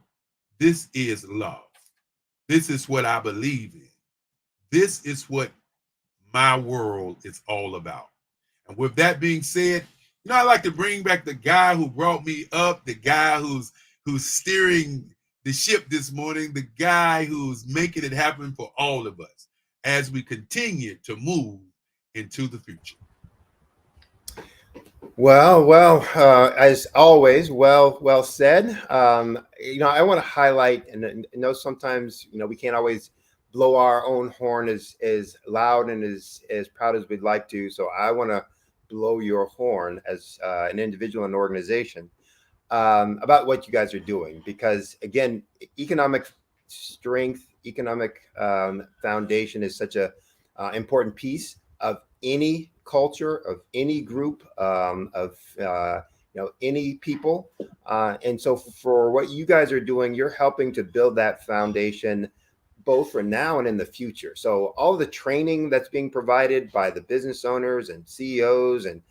this is love. This is what I believe in. This is what my world is all about. And with that being said, you know, I like to bring back the guy who brought me up, the guy who's steering the ship this morning, the guy who's making it happen for all of us as we continue to move into the future. Well, as always, well said. You know, I want to highlight, and I know sometimes, you know, we can't always blow our own horn as loud and as proud as we'd like to. So I want to blow your horn as an individual and organization about what you guys are doing, because again, economic strength, economic foundation is such a important piece of any culture, of any group, of you know, any people, and so for what you guys are doing, you're helping to build that foundation both for now and in the future. So all the training that's being provided by the business owners and CEOs and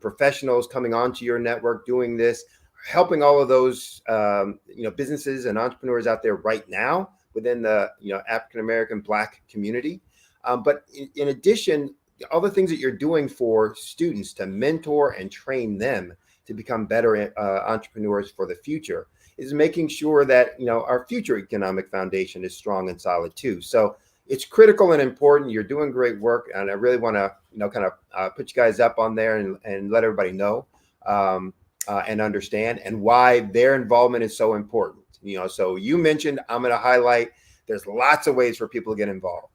professionals coming onto your network doing this, helping all of those you know, businesses and entrepreneurs out there right now within the, you know, African American Black community. But in addition, all the things that you're doing for students to mentor and train them to become better entrepreneurs for the future is making sure that, you know, our future economic foundation is strong and solid too. So it's critical and important. You're doing great work, and I really want to, you know, kind of put you guys up on there and let everybody know and understand and why their involvement is so important. You know, so you mentioned, I'm going to highlight, there's lots of ways for people to get involved.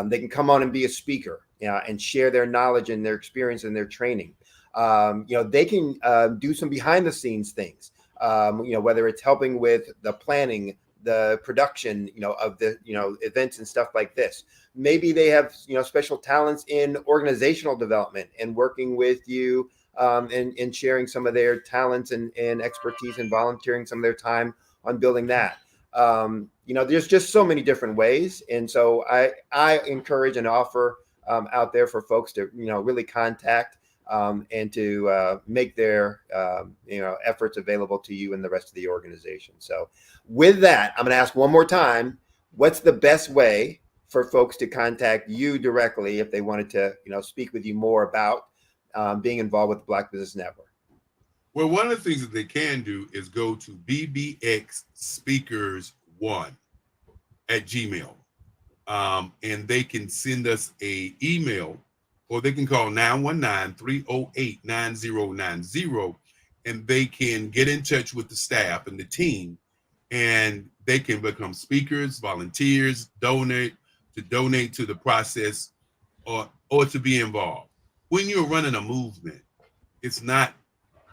They can come on and be a speaker, you know, and share their knowledge and their experience and their training. You know, they can do some behind the scenes things, you know, whether it's helping with the planning, the production, you know, of the, you know, events and stuff like this. Maybe they have, you know, special talents in organizational development and working with you and sharing some of their talents and expertise and volunteering some of their time on building that. You know, there's just so many different ways. And so I encourage and offer out there for folks to, you know, really contact and to make their, you know, efforts available to you and the rest of the organization. So with that, I'm going to ask one more time, what's the best way for folks to contact you directly if they wanted to, you know, speak with you more about being involved with the Black Business Network? Well, one of the things that they can do is go to bbxspeakers1@gmail. And they can send us a email, or they can call 919-308-9090, and they can get in touch with the staff and the team, and they can become speakers, volunteers, donate to the process, or to be involved. When you're running a movement, it's not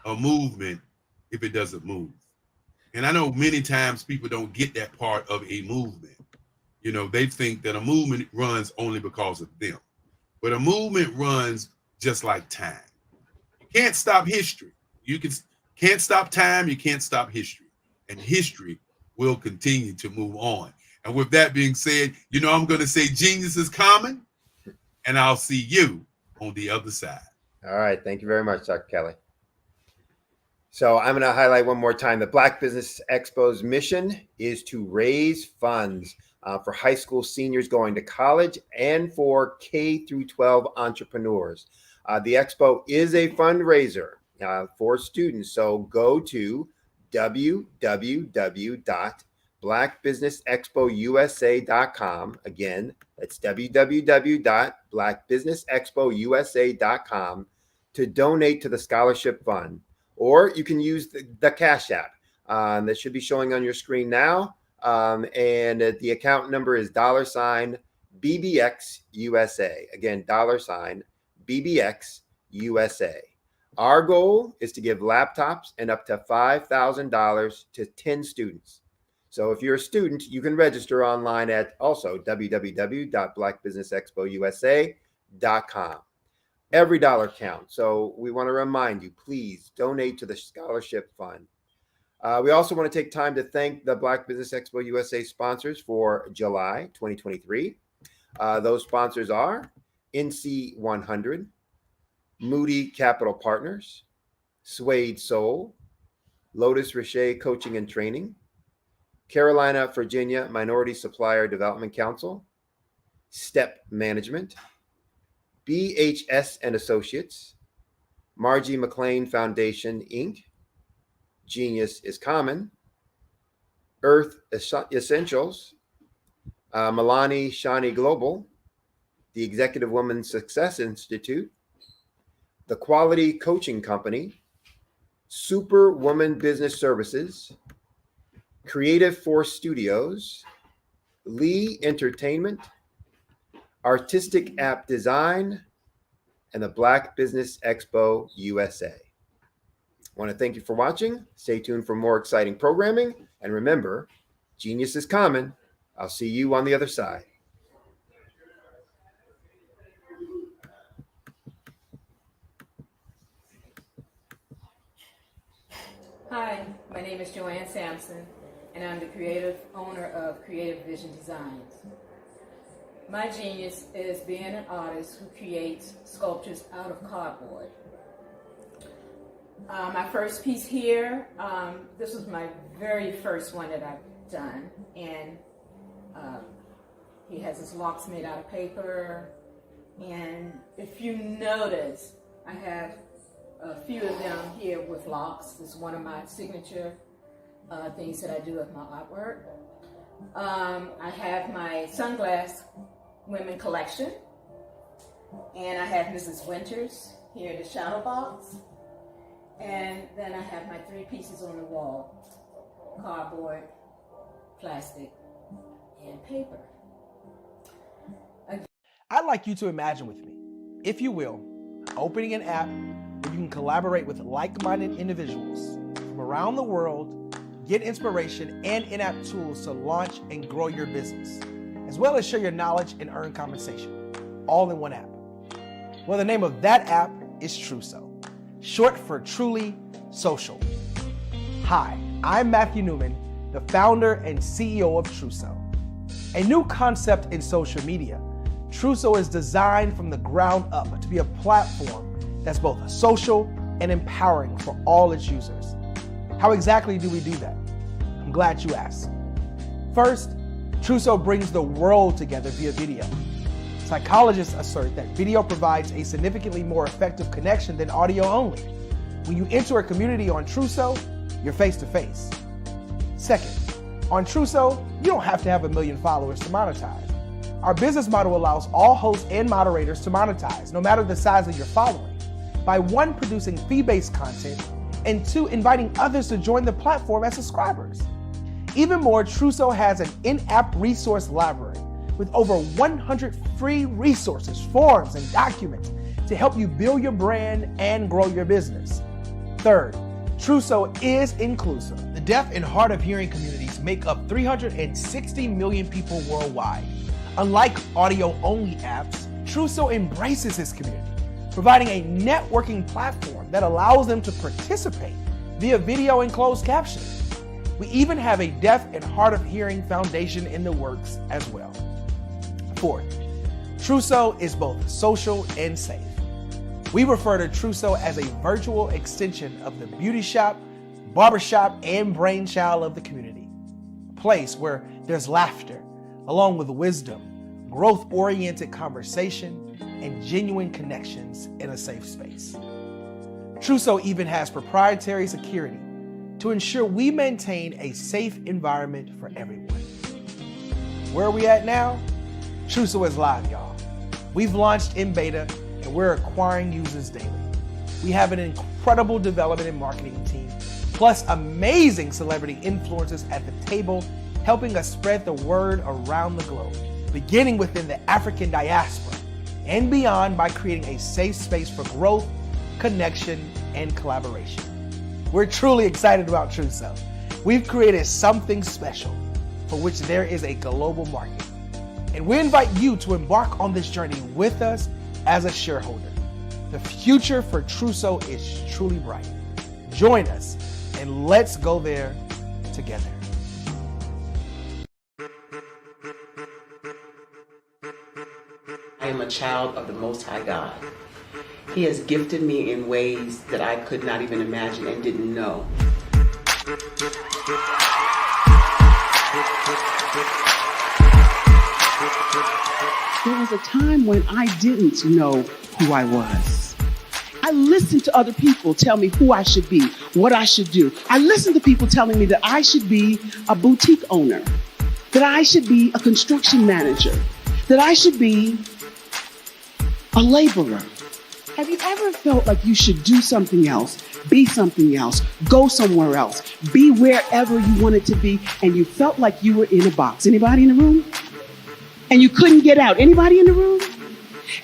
a movement if it doesn't move. And I know many times people don't get that part of a movement. You know, they think that a movement runs only because of them. But a movement runs just like time. You can't stop history. Can't stop time, you can't stop history. And history will continue to move on. And with that being said, you know, I'm going to say genius is common, and I'll see you on the other side. All right. Thank you very much, Dr. Kelly. So I'm going to highlight one more time. The Black Business Expo's mission is to raise funds for high school seniors going to college and for K through 12 entrepreneurs. The Expo is a fundraiser for students. So go to www.blackbusinessexpousa.com. Again, that's www.blackbusinessexpousa.com to donate to the scholarship fund. Or you can use the Cash App that should be showing on your screen now. And the account number is $BBXUSA. Again, $BBXUSA. Our goal is to give laptops and up to $5,000 to 10 students. So if you're a student, you can register online at also www.blackbusinessexpousa.com. Every dollar counts. So we want to remind you, please donate to the scholarship fund. We also want to take time to thank the Black Business Expo USA sponsors for July 2023. Those sponsors are NC 100, Moody Capital Partners, Suede Soul, Lotus Richer Coaching and Training, Carolina, Virginia Minority Supplier Development Council, Step Management, BHS and Associates, Margie McLean Foundation, Inc., Genius is Common, Earth Essentials, Milani Shani Global, the Executive Women's Success Institute, the Quality Coaching Company, Superwoman Business Services, Creative Force Studios, Lee Entertainment, Artistic App Design, and the Black Business Expo USA. I want to thank you for watching. Stay tuned for more exciting programming. And remember, genius is common. I'll see you on the other side. Hi, my name is Joanne Sampson, and I'm the creative owner of Creative Vision Designs. My genius is being an artist who creates sculptures out of cardboard. My first piece here, this was my very first one that I've done, and he has his locks made out of paper, and if you notice, I have a few of them here with locks. This is one of my signature things that I do with my artwork. I have my sunglass women collection, and I have Mrs. Winters here in the shadow box. And then I have my 3 pieces on the wall: cardboard, plastic, and paper. I'd like you to imagine with me, if you will, opening an app where you can collaborate with like-minded individuals from around the world, get inspiration and in-app tools to launch and grow your business, as well as share your knowledge and earn compensation, all in one app. Well, the name of that app is Truso, short for Truly Social. Hi, I'm Matthew Newman, the founder and CEO of Truso. A new concept in social media, Truso is designed from the ground up to be a platform that's both social and empowering for all its users. How exactly do we do that? I'm glad you asked. First, Truso brings the world together via video. Psychologists assert that video provides a significantly more effective connection than audio only. When you enter a community on Truso, you're face to face. Second, on Truso, you don't have to have 1 million followers to monetize. Our business model allows all hosts and moderators to monetize, no matter the size of your following, by 1, producing fee-based content, and 2, inviting others to join the platform as subscribers. Even more, Truso has an in-app resource library with over 100 free resources, forms, and documents to help you build your brand and grow your business. Third, Truso is inclusive. The deaf and hard of hearing communities make up 360 million people worldwide. Unlike audio-only apps, Truso embraces its community, providing a networking platform that allows them to participate via video and closed captioning. We even have a deaf and hard of hearing foundation in the works as well. Fourth, Truso is both social and safe. We refer to Trousseau as a virtual extension of the beauty shop, barbershop, and brainchild of the community. A place where there's laughter, along with wisdom, growth-oriented conversation, and genuine connections in a safe space. Trousseau even has proprietary security to ensure we maintain a safe environment for everyone. Where are we at now? Trousseau is live, y'all. We've launched in beta and we're acquiring users daily. We have an incredible development and marketing team, plus amazing celebrity influencers at the table, helping us spread the word around the globe, beginning within the African diaspora and beyond by creating a safe space for growth, connection, and collaboration. We're truly excited about Trousseau. We've created something special for which there is a global market. And we invite you to embark on this journey with us as a shareholder. The future for Trousseau is truly bright. Join us and let's go there together. I am a child of the Most High God. He has gifted me in ways that I could not even imagine and didn't know. There was a time when I didn't know who I was. I listened to other people tell me who I should be, what I should do. I listened to people telling me that I should be a boutique owner, that I should be a construction manager, that I should be a laborer. Have you ever felt like you should do something else, be something else, go somewhere else, be wherever you wanted to be, and you felt like you were in a box? Anybody in the room? And you couldn't get out. Anybody in the room?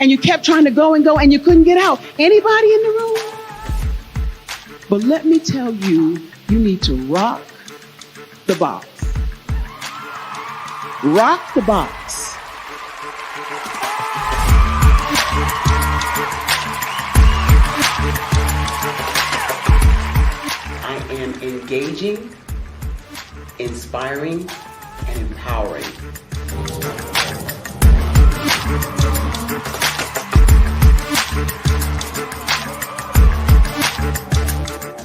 And you kept trying to go and you couldn't get out. Anybody in the room? But let me tell you, you need to rock the box. Rock the box. I am engaging, inspiring, and empowering.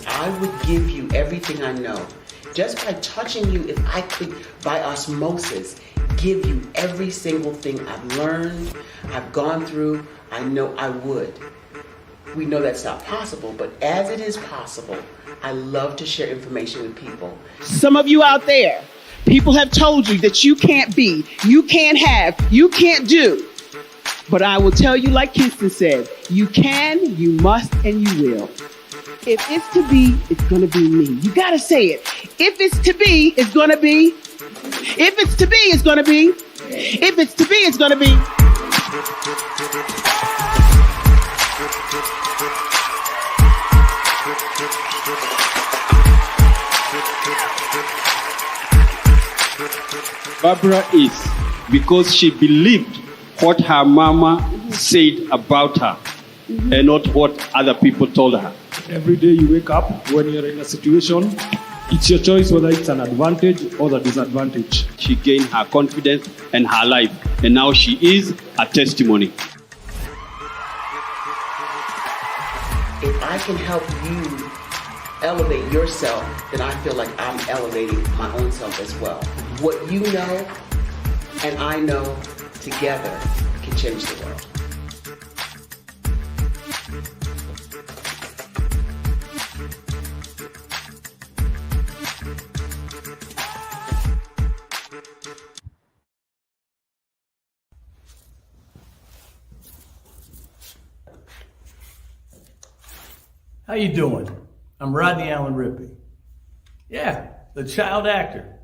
I would give you everything I know. Just by touching you, if I could, by osmosis, give you every single thing I've learned, I've gone through, I know I would. We know that's not possible, but as it is possible, I love to share information with people. Some of you out there, people have told you that you can't be, you can't have, you can't do. But I will tell you, like Kingston said, you can, you must, and you will. If it's to be, it's going to be me. You got to say it. If it's to be, it's going to be. If it's to be, it's going to be. If it's to be, it's going to be. Barbara is because she believed what her mama said about her and not what other people told her. Every day you wake up, when you're in a situation, it's your choice whether it's an advantage or the disadvantage. She gained her confidence and her life, and now she is a testimony. If I can help you elevate yourself, then I feel like I'm elevating my own self as well. What you know and I know together can change the world. How you doing? I'm Rodney Allen Rippey. Yeah, the child actor.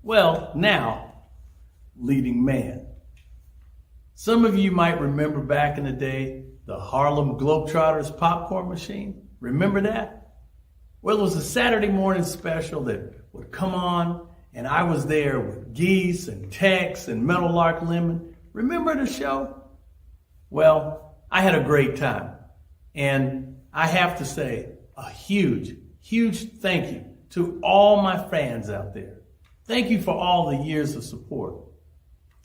Well, now, leading man. Some of you might remember back in the day, the Harlem Globetrotters popcorn machine. Remember that? Well, it was a Saturday morning special that would come on, and I was there with Geese and Tex and Meadowlark Lemon. Remember the show? Well, I had a great time. And I have to say a huge, huge thank you to all my fans out there. Thank you for all the years of support.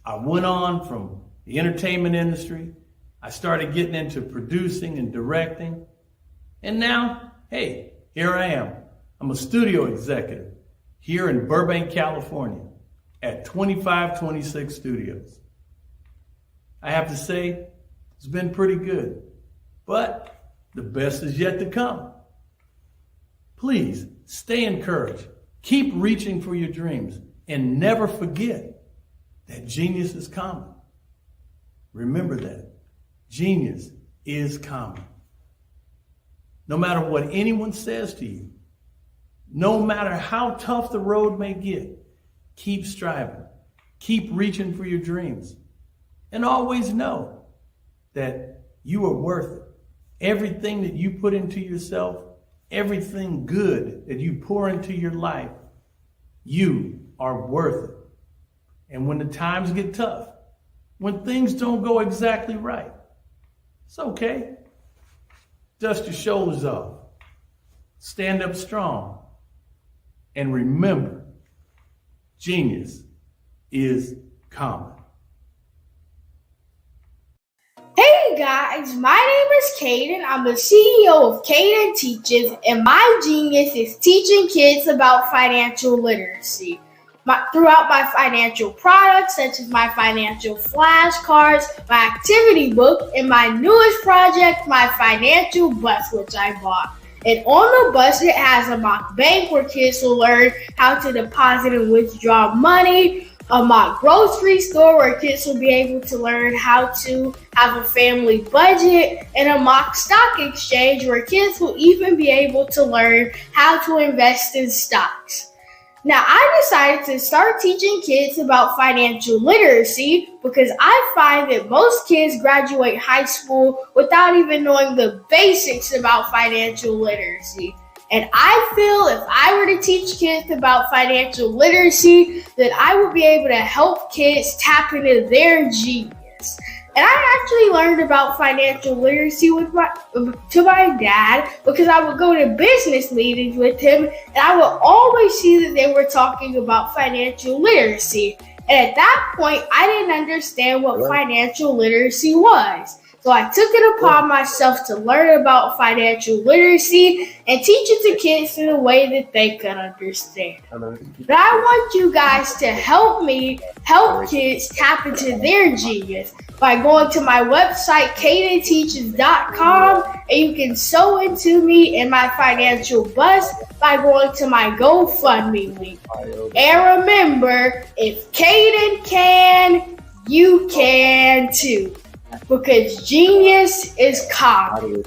I went on from the entertainment industry. I started getting into producing and directing. And now, hey, here I am. I'm a studio executive here in Burbank, California at 2526 Studios. I have to say, it's been pretty good, but the best is yet to come. Please stay encouraged. Keep reaching for your dreams and never forget that genius is common. Remember that. Genius is common. No matter what anyone says to you, no matter how tough the road may get, keep striving. Keep reaching for your dreams. And always know that you are worth it. Everything that you put into yourself, everything good that you pour into your life, you are worth it. And when the times get tough, when things don't go exactly right, it's okay. Dust your shoulders off. Stand up strong. And remember, genius is common. Hey guys, my name is Caden. I'm the CEO of Caden Teaches, and my genius is teaching kids about financial literacy. Throughout my financial products, such as my financial flashcards, my activity book, and my newest project, my financial bus, which I bought. And on the bus, it has a mock bank where kids will learn how to deposit and withdraw money, a mock grocery store where kids will be able to learn how to have a family budget, and a mock stock exchange where kids will even be able to learn how to invest in stocks. Now, I decided to start teaching kids about financial literacy because I find that most kids graduate high school without even knowing the basics about financial literacy. And I feel if I were to teach kids about financial literacy, that I would be able to help kids tap into their genius. And I actually learned about financial literacy to my dad because I would go to business meetings with him and I would always see that they were talking about financial literacy. And at that point, I didn't understand what financial literacy was. So I took it upon myself to learn about financial literacy and teach it to kids in a way that they could understand. But I want you guys to help me help kids tap into their genius by going to my website, cadenteaches.com, and you can sew into me in my financial bus by going to my GoFundMe link. And remember, if Caden can, you can too. Because genius is common.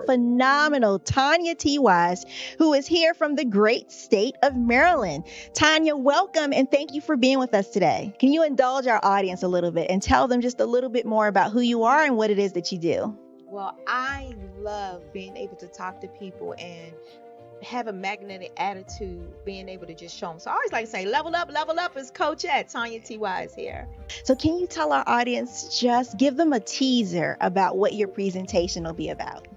Phenomenal Tanya T. Wise, who is here from the great state of Maryland. Tanya, welcome and thank you for being with us today. Can you indulge our audience a little bit and tell them just a little bit more about who you are and what it is that you do? Well, I love being able to talk to people and have a magnetic attitude, being able to just show them. So I always like to say, level up is Coach at Tanya T. Wise here. So can you tell our audience, just give them a teaser about what your presentation will be about?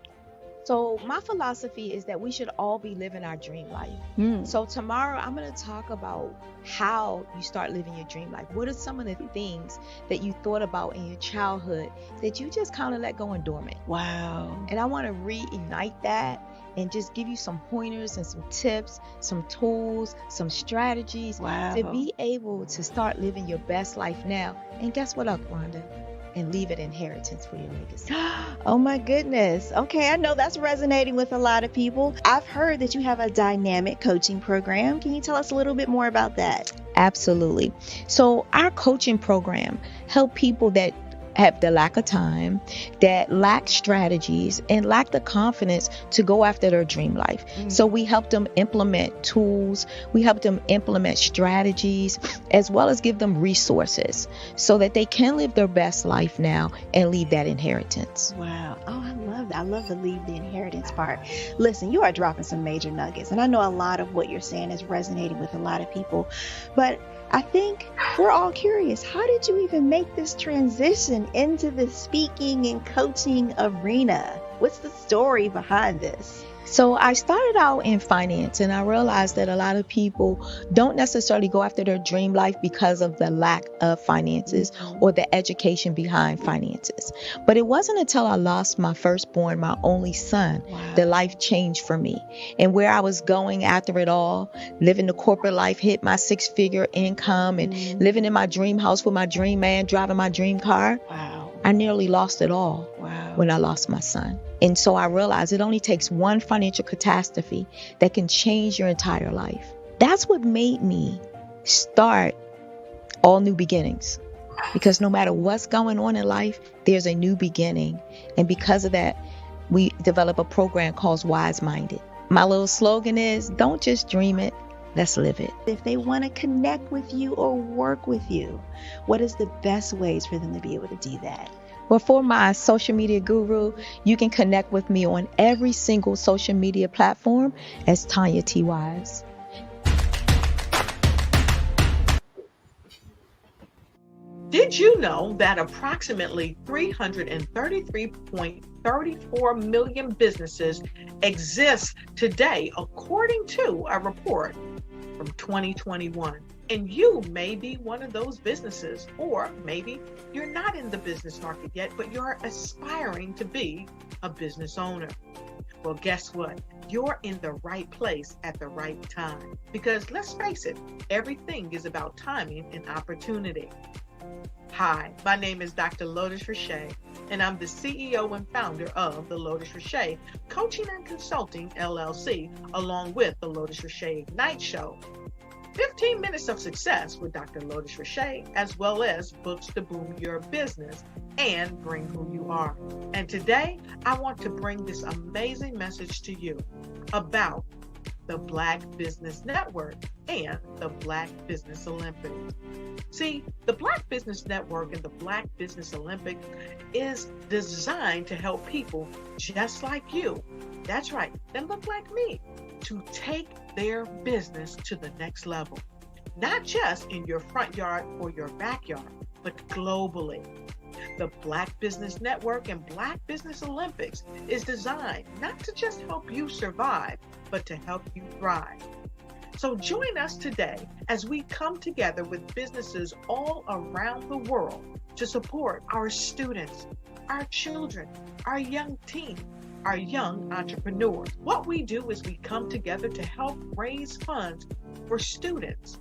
So my philosophy is that we should all be living our dream life. So tomorrow I'm going to talk about how you start living your dream life. What are some of the things that you thought about in your childhood that you just kind of let go and dormant? Wow. And I want to reignite that and just give you some pointers and some tips, some tools, some strategies to be able to start living your best life now. And guess what, Rhonda? And leave it inheritance for your legacy. Oh my goodness. Okay, I know that's resonating with a lot of people. I've heard that you have a dynamic coaching program. Can you tell us a little bit more about that? Absolutely. So our coaching program help people that have the lack of time, that lack strategies, and lack the confidence to go after their dream life. So we help them implement tools, we help them implement strategies, as well as give them resources so that they can live their best life now and leave that inheritance. Wow. Oh, I love that. I love the leave the inheritance part. Listen, you are dropping some major nuggets, and I know a lot of what you're saying is resonating with a lot of people, but I think we're all curious. How did you even make this transition into the speaking and coaching arena? What's the story behind this? So I started out in finance, and I realized that a lot of people don't necessarily go after their dream life because of the lack of finances or the education behind finances. But it wasn't until I lost my firstborn, my only son, that life changed for me. And where I was going after it all, living the corporate life, hit my 6-figure income, and living in my dream house with my dream man, driving my dream car, I nearly lost it all when I lost my son. And so I realized it only takes one financial catastrophe that can change your entire life. That's what made me start All New Beginnings. Because no matter what's going on in life, there's a new beginning. And because of that, we develop a program called Wise Minded. My little slogan is, don't just dream it, let's live it. If they want to connect with you or work with you, what is the best ways for them to be able to do that? Well, for my social media guru, you can connect with me on every single social media platform as Tanya T. Wise. Did you know that approximately 333.34 million businesses exist today, according to a report from 2021? And you may be one of those businesses, or maybe you're not in the business market yet, but you're aspiring to be a business owner. Well, guess what? You're in the right place at the right time. Because let's face it, everything is about timing and opportunity. Hi, my name is Dr. Lotus Richey, and I'm the CEO and founder of the Lotus Richey Coaching and Consulting LLC, along with the Lotus Richey Ignite Show. 15 minutes of success with Dr. Lotus Richey, as well as books to boom your business and bring who you are. And today, I want to bring this amazing message to you about the Black Business Network and the Black Business Olympics. See, the Black Business Network and the Black Business Olympics is designed to help people just like you, that's right, that look like me, to take their business to the next level. Not just in your front yard or your backyard, but globally. The Black Business Network and Black Business Olympics is designed not to just help you survive, but to help you thrive. So join us today as we come together with businesses all around the world to support our students, our children, our young teens, our young entrepreneurs. What we do is we come together to help raise funds for students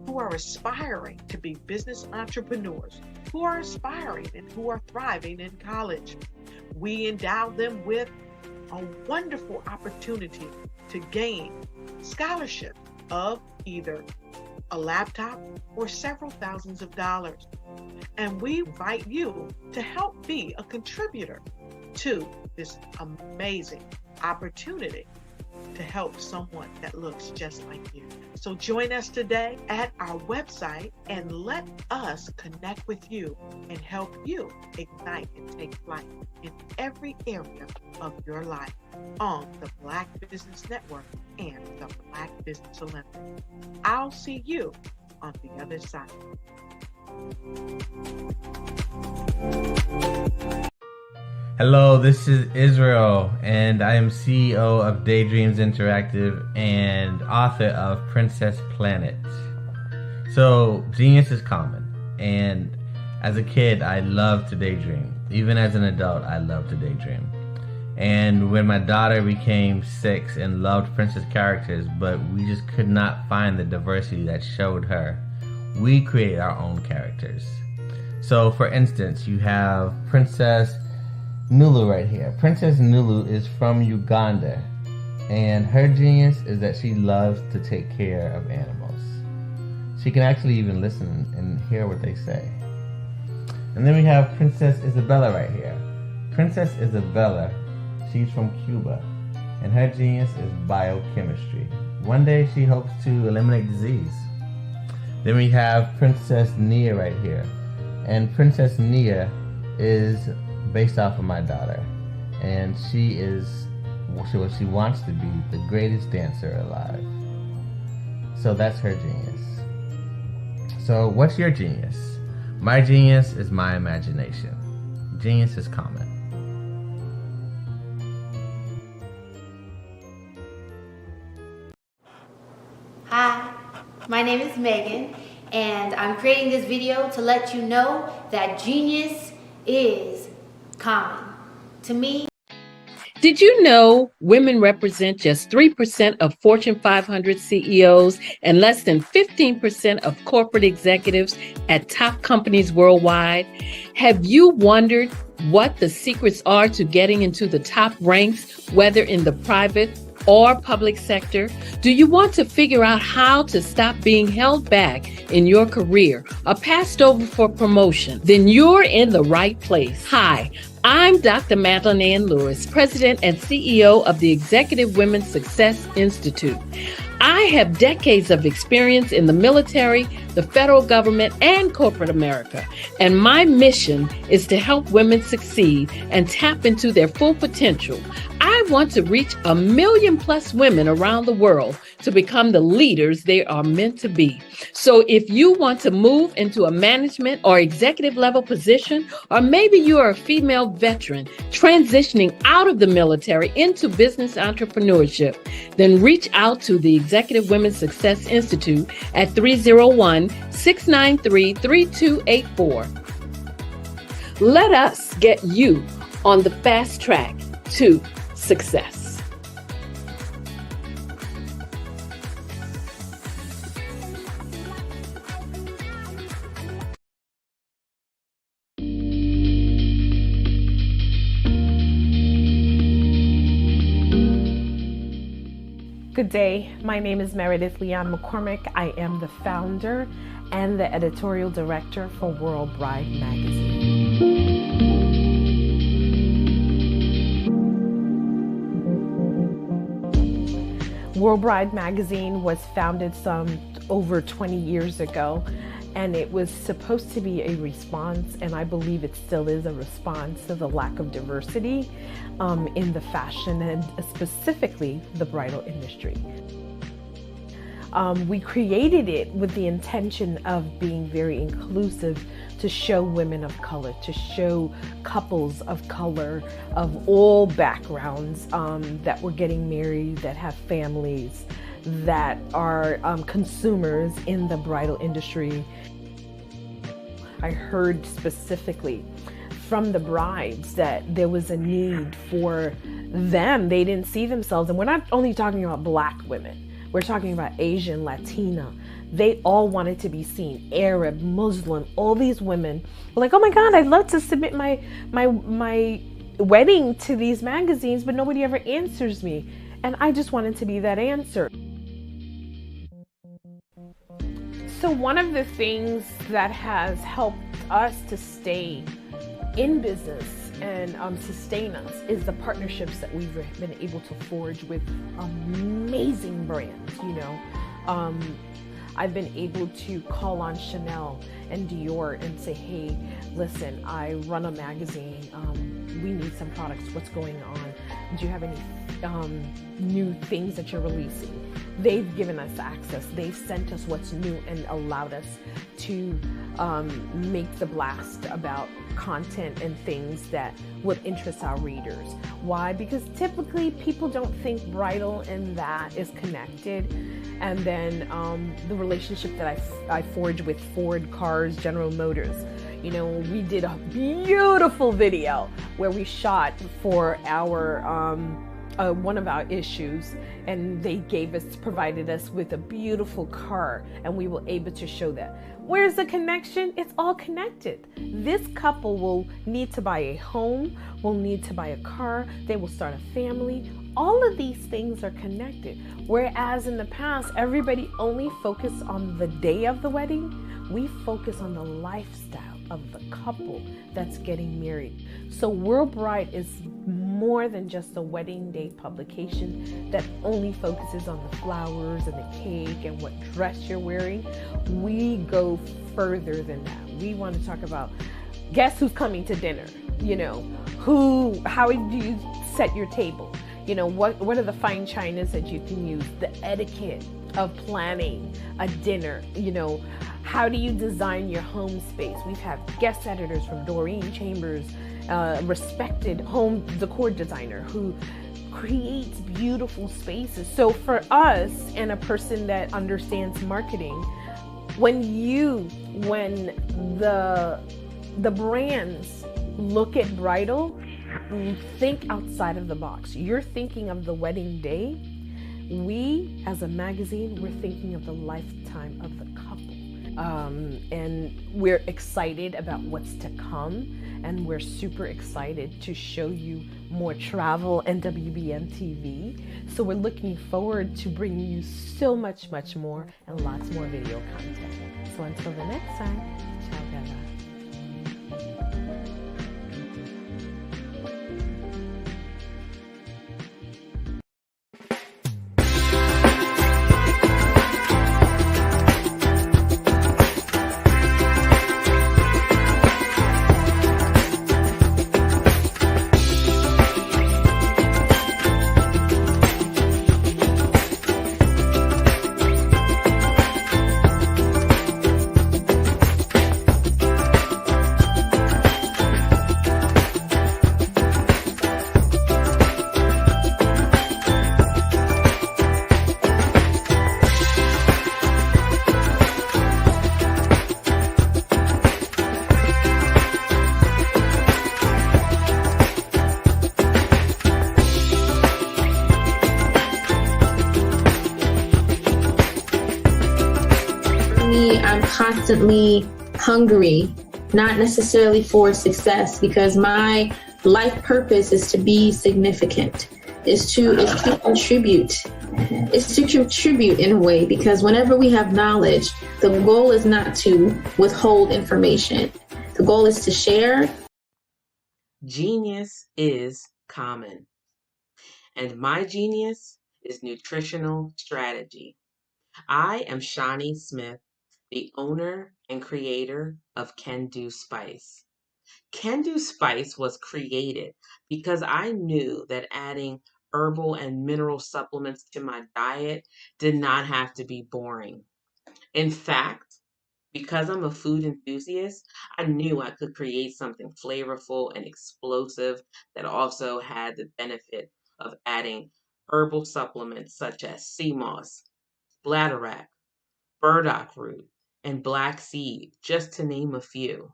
who are aspiring to be business entrepreneurs, who are aspiring and who are thriving in college. We endow them with a wonderful opportunity to gain scholarship of either a laptop or several thousands of dollars. And we invite you to help be a contributor to this amazing opportunity to help someone that looks just like you. So join us today at our website and let us connect with you and help you ignite and take flight in every area of your life on the Black Business Network and the Black Business Olympics. I'll see you on the other side. Hello, this is Israel, and I am CEO of Daydreams Interactive and author of Princess Planet. So, genius is common, and as a kid, I loved to daydream. Even as an adult, I loved to daydream. And when my daughter became 6 and loved princess characters, but we just could not find the diversity that showed her, we created our own characters. So, for instance, you have Princess Nulu right here. Princess Nulu is from Uganda, and her genius is that she loves to take care of animals. She can actually even listen and hear what they say. And then we have Princess Isabella right here. Princess Isabella, she's from Cuba, and her genius is biochemistry. One day she hopes to eliminate disease. Then we have Princess Nia right here, and Princess Nia is based off of my daughter, and she is what she wants to be, the greatest dancer alive. So that's her genius. So what's your genius? My genius is my imagination. Genius is common. my name is Megan, and I'm creating this video to let you know that genius is common. To me, did you know women represent just 3% of Fortune 500 CEOs and less than 15% of corporate executives at top companies worldwide? Have you wondered what the secrets are to getting into the top ranks, whether in the private or public sector? Do you want to figure out how to stop being held back in your career or passed over for promotion? Then you're in the right place. Hi, I'm Dr. Madeline Ann Lewis, President and CEO of the Executive Women's Success Institute. I have decades of experience in the military, the federal government, and corporate America, and my mission is to help women succeed and tap into their full potential. I want to reach 1 million plus women around the world to become the leaders they are meant to be. So if you want to move into a management or executive level position, or maybe you are a female veteran transitioning out of the military into business entrepreneurship, then reach out to the Executive Women's Success Institute at 301-693-3284. Let us get you on the fast track to success. Good day, my name is Meredith Leon McCormick. I am the founder and the editorial director for World Bride magazine. World Bride magazine was founded some over 20 years ago, and it was supposed to be a response, and I believe it still is a response to the lack of diversity in the fashion and specifically the bridal industry. We created it with the intention of being very inclusive, to show women of color, to show couples of color of all backgrounds that were getting married, that have families, that are consumers in the bridal industry. I heard specifically from the brides that there was a need for them. They didn't see themselves, and we're not only talking about Black women, we're talking about Asian, Latina. They all wanted to be seen. Arab, Muslim, all these women were like, oh my God, I'd love to submit my wedding to these magazines, but nobody ever answers me. And I just wanted to be that answer. So one of the things that has helped us to stay in business and sustain us is the partnerships that we've been able to forge with amazing brands. You know, I've been able to call on Chanel and Dior and say, hey, listen, I run a magazine. We need some products. What's going on? Do you have any new things that you're releasing? They've given us access. They've sent us what's new and allowed us to make the blast about content and things that would interest our readers. Why? Because typically people don't think bridal and that is connected. And then the relationship that I forged with Ford Cars, General Motors. You know, we did a beautiful video where we shot for our one of our issues, and they provided us with a beautiful car, and we were able to show that. Where's the connection? It's all connected. This couple will need to buy a home, will need to buy a car, they will start a family. All of these things are connected. Whereas in the past, everybody only focused on the day of the wedding, we focus on the lifestyle of the couple that's getting married. So World Bride is more than just a wedding day publication that only focuses on the flowers and the cake and what dress you're wearing. We go further than that. We want to talk about, guess who's coming to dinner? You know, how do you set your table? You know, what are the fine chinas that you can use? The etiquette of planning a dinner, you know, how do you design your home space? We've had guest editors from Doreen Chambers, respected home decor designer who creates beautiful spaces. So for us, and a person that understands marketing, when the brands look at bridal, think outside of the box. You're thinking of the wedding day. We, as a magazine, we're thinking of the lifetime of the couple. And we're excited about what's to come. And we're super excited to show you more travel and WBN TV. So we're looking forward to bringing you so much, much more and lots more video content. So until the next time, ciao, Bella. I'm constantly hungry, not necessarily for success, because my life purpose is to be significant, is to contribute. It's to contribute in a way, because whenever we have knowledge, the goal is not to withhold information. The goal is to share. Genius is common, and my genius is nutritional strategy. I am Shawnee Smith, the owner and creator of Can Do Spice. Can Do Spice was created because I knew that adding herbal and mineral supplements to my diet did not have to be boring. In fact, because I'm a food enthusiast, I knew I could create something flavorful and explosive that also had the benefit of adding herbal supplements such as sea moss, bladderwrack, burdock root, and black seed, just to name a few.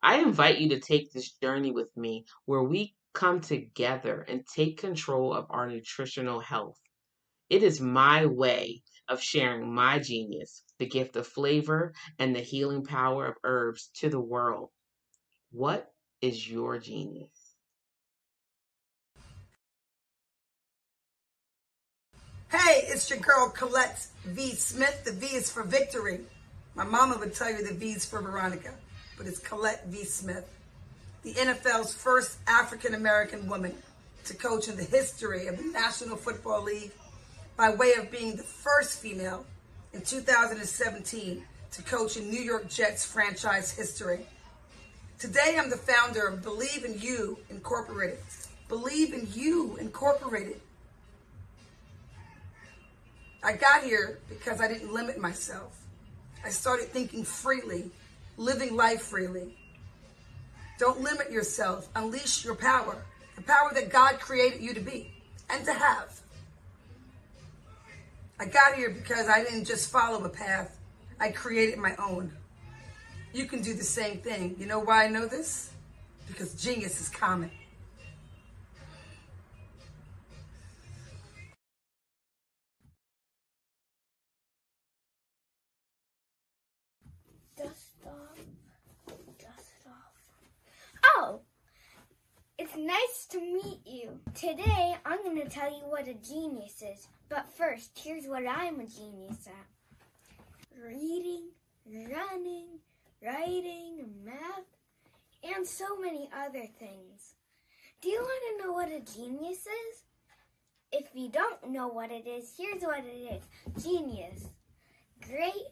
I invite you to take this journey with me where we come together and take control of our nutritional health. It is my way of sharing my genius, the gift of flavor and the healing power of herbs to the world. What is your genius? Hey, it's your girl Colette V. Smith. The V is for victory. My mama would tell you the V is for Veronica, but it's Colette V. Smith, the NFL's first African-American woman to coach in the history of the National Football League, by way of being the first female in 2017 to coach in New York Jets franchise history. Today, I'm the founder of Believe in You Incorporated. Believe in You Incorporated. I got here because I didn't limit myself. I started thinking freely, living life freely. Don't limit yourself. Unleash your power, the power that God created you to be and to have. I got here because I didn't just follow a path. I created my own. You can do the same thing. You know why I know this? Because genius is common. Oh, it's nice to meet you. Today, I'm going to tell you what a genius is. But first, here's what I'm a genius at. Reading, running, writing, math, and so many other things. Do you want to know what a genius is? If you don't know what it is, here's what it is. Genius. Great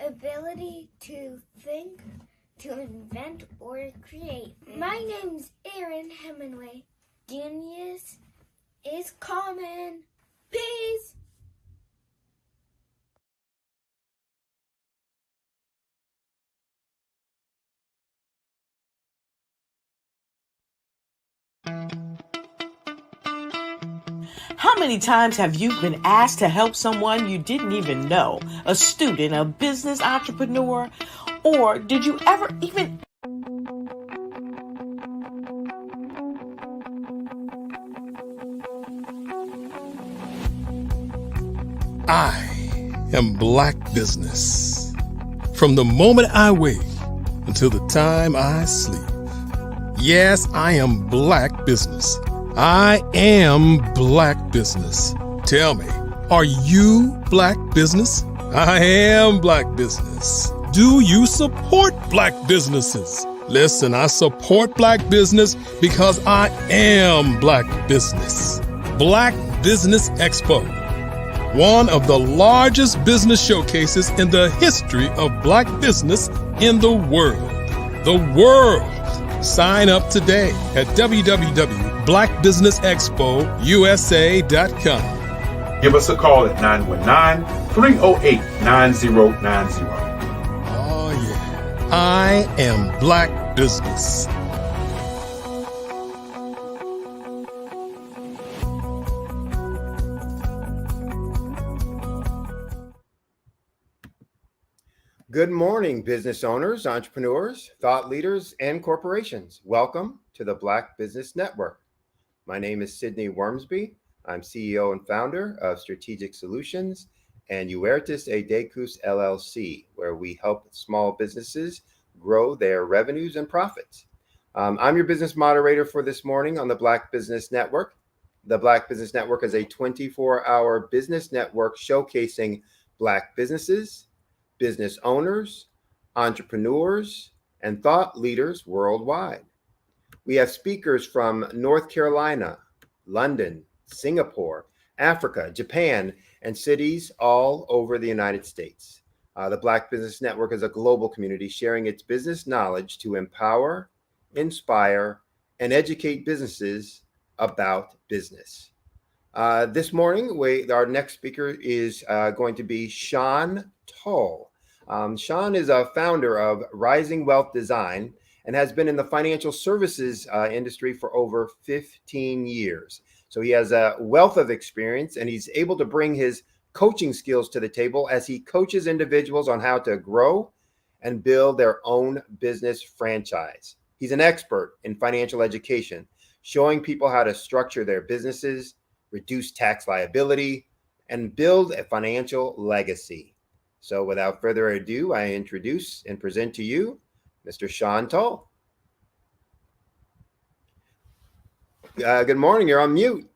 ability to think, to invent, or create things. My name's Aaron Hemingway. Genius is common. Peace. How many times have you been asked to help someone you didn't even know, a student, a business entrepreneur? Or did you ever even... I am Black business. From the moment I wake until the time I sleep. Yes, I am Black business. I am Black business. Tell me, are you Black business? I am Black business. Do you support Black businesses? Listen, I support Black business because I am Black business. Black Business Expo, one of the largest business showcases in the history of Black business in the world. The world. Sign up today at www.blackbusinessexpousa.com. Give us a call at 919-308-9090. Oh, yeah. I am Black business. Good morning, business owners, entrepreneurs, thought leaders, and corporations. Welcome to the Black Business Network. My name is Sidney Wormsby. I'm CEO and founder of Strategic Solutions and Huertas e Decus LLC, where we help small businesses grow their revenues and profits. I'm your business moderator for this morning on the Black Business Network. The Black Business Network is a 24-hour business network showcasing Black businesses, business owners, entrepreneurs, and thought leaders worldwide. We have speakers from North Carolina, London, Singapore, Africa, Japan, and cities all over the United States. The Black Business Network is a global community sharing its business knowledge to empower, inspire, and educate businesses about business. This morning, our next speaker is going to be Sean Tull. Sean is a founder of Rising Wealth Design and has been in the financial services industry for over 15 years. So he has a wealth of experience and he's able to bring his coaching skills to the table as he coaches individuals on how to grow and build their own business franchise. He's an expert in financial education, showing people how to structure their businesses, reduce tax liability, and build a financial legacy. So without further ado, I introduce and present to you Mr. Sean Tull. Good morning. You're on mute.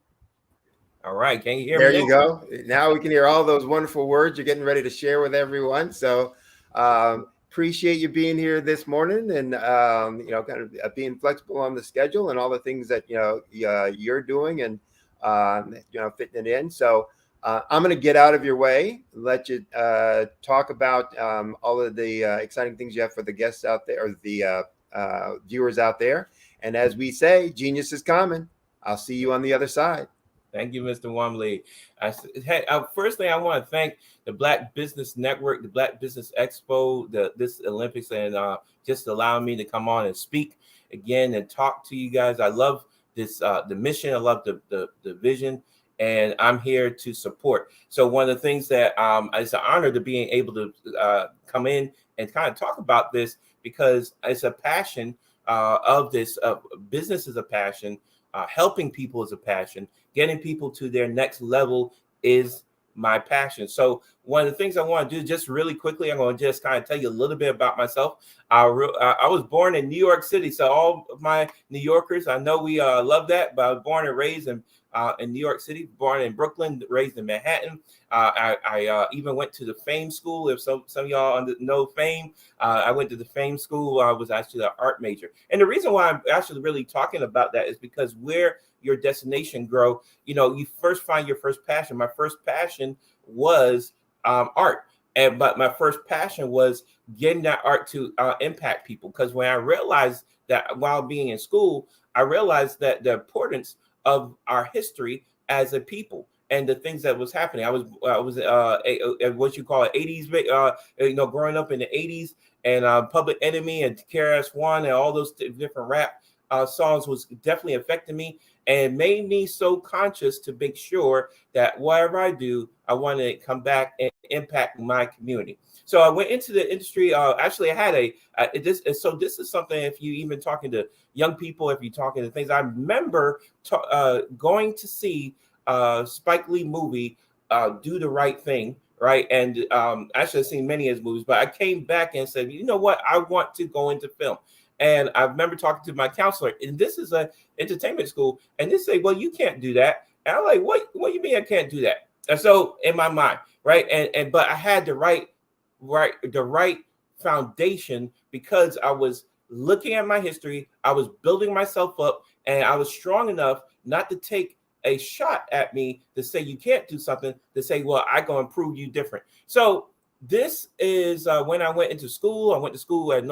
All right. Can you hear me? There you go. Now we can hear all those wonderful words you're getting ready to share with everyone. So appreciate you being here this morning and, kind of being flexible on the schedule and all the things that, you're doing and, fitting it in. So I'm going to get out of your way, let you talk about all of the exciting things you have for the guests out there, or the viewers out there. And as we say, genius is common. I'll see you on the other side. Thank you, Mr. Wormley. Firstly, I want to thank the Black Business Network, the Black Business Expo, this Olympics, and just allowing me to come on and speak again and talk to you guys. I love this, the mission. I love the vision. And I'm here to support. So one of the things that it's an honor to being able to come in and kind of talk about this because it's a passion of this. Business is a passion. Helping people is a passion. Getting people to their next level is my passion. So one of the things I want to do just really quickly, I'm going to just kind of tell you a little bit about myself. I was born in New York City. So all of my New Yorkers, I know we love that, but I was born and raised in New York City, born in Brooklyn, raised in Manhattan. I even went to the Fame School. If some of y'all know Fame, I went to the Fame School. I was actually an art major. And the reason why I'm actually really talking about that is because where your destination grow, you first find your first passion. My first passion was art. But my first passion was getting that art to impact people. Because when I realized that while being in school, I realized that the importance of our history as a people and the things that was happening. I was what you call an 80s, growing up in the 80s and Public Enemy and KRS-One and all those different rap songs was definitely affecting me and made me so conscious to make sure that whatever I do, I want to come back and impact my community. So I went into the industry. Actually, I had this. So this is something. If you even talking to young people, if you're talking to things, I remember going to see Spike Lee movie, Do the Right Thing, right? And actually, I've seen many of his movies, but I came back and said, you know what, I want to go into film. And I remember talking to my counselor, and this is a entertainment school, and they say, well, you can't do that. And I'm like, what do you mean I can't do that? And so in my mind, right, but I had the right foundation because I was looking at my history, I was building myself up, and I was strong enough not to take a shot at me to say you can't do something, to say, well, I gonna prove you different. So this is when I went into school. I went to school at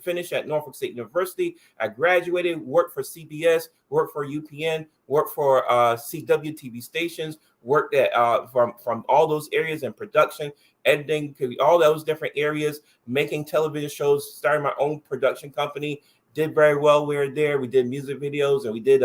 finished at Norfolk State University. I graduated, worked for CBS, worked for UPN, worked for CW TV stations, worked at from all those areas in production, editing, all those different areas, making television shows, starting my own production company. Did very well. We were there. We did music videos and we did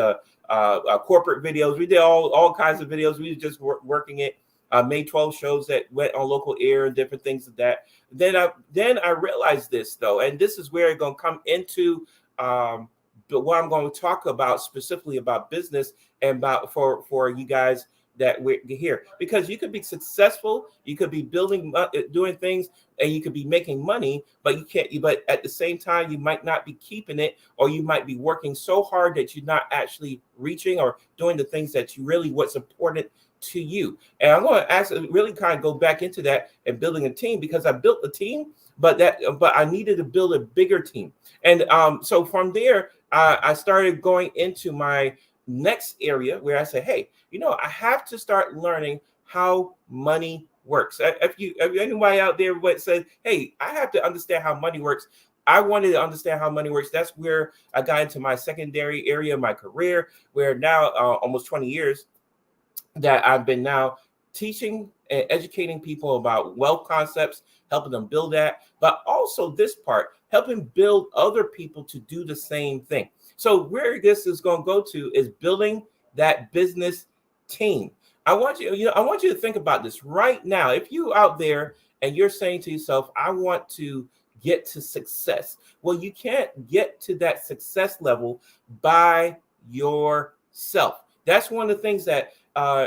corporate videos. We did all kinds of videos. We were just working it. Made 12 shows that went on local air and different things like that. Then I realized this though, and this is where it's going to come into what I'm going to talk about specifically about business and about for you guys that we're here, because you could be successful, you could be building, doing things, and you could be making money, but you can't. But at the same time, you might not be keeping it, or you might be working so hard that you're not actually reaching or doing the things that you really what's important to you. And I'm going to really kind of go back into that and building a team, because I built a team, but I needed to build a bigger team. And so from there, I started going into my next area where I say, hey, I have to start learning how money works. If anybody out there what says, hey, I have to understand how money works, I wanted to understand how money works. That's where I got into my secondary area of my career, where now almost 20 years that I've been now teaching and educating people about wealth concepts, helping them build that, but also this part, helping build other people to do the same thing. So where this is going to go to is building that business team. I want you to think about this right now. If you out there and you're saying to yourself, I want to get to success. Well, you can't get to that success level by yourself. That's one of the things that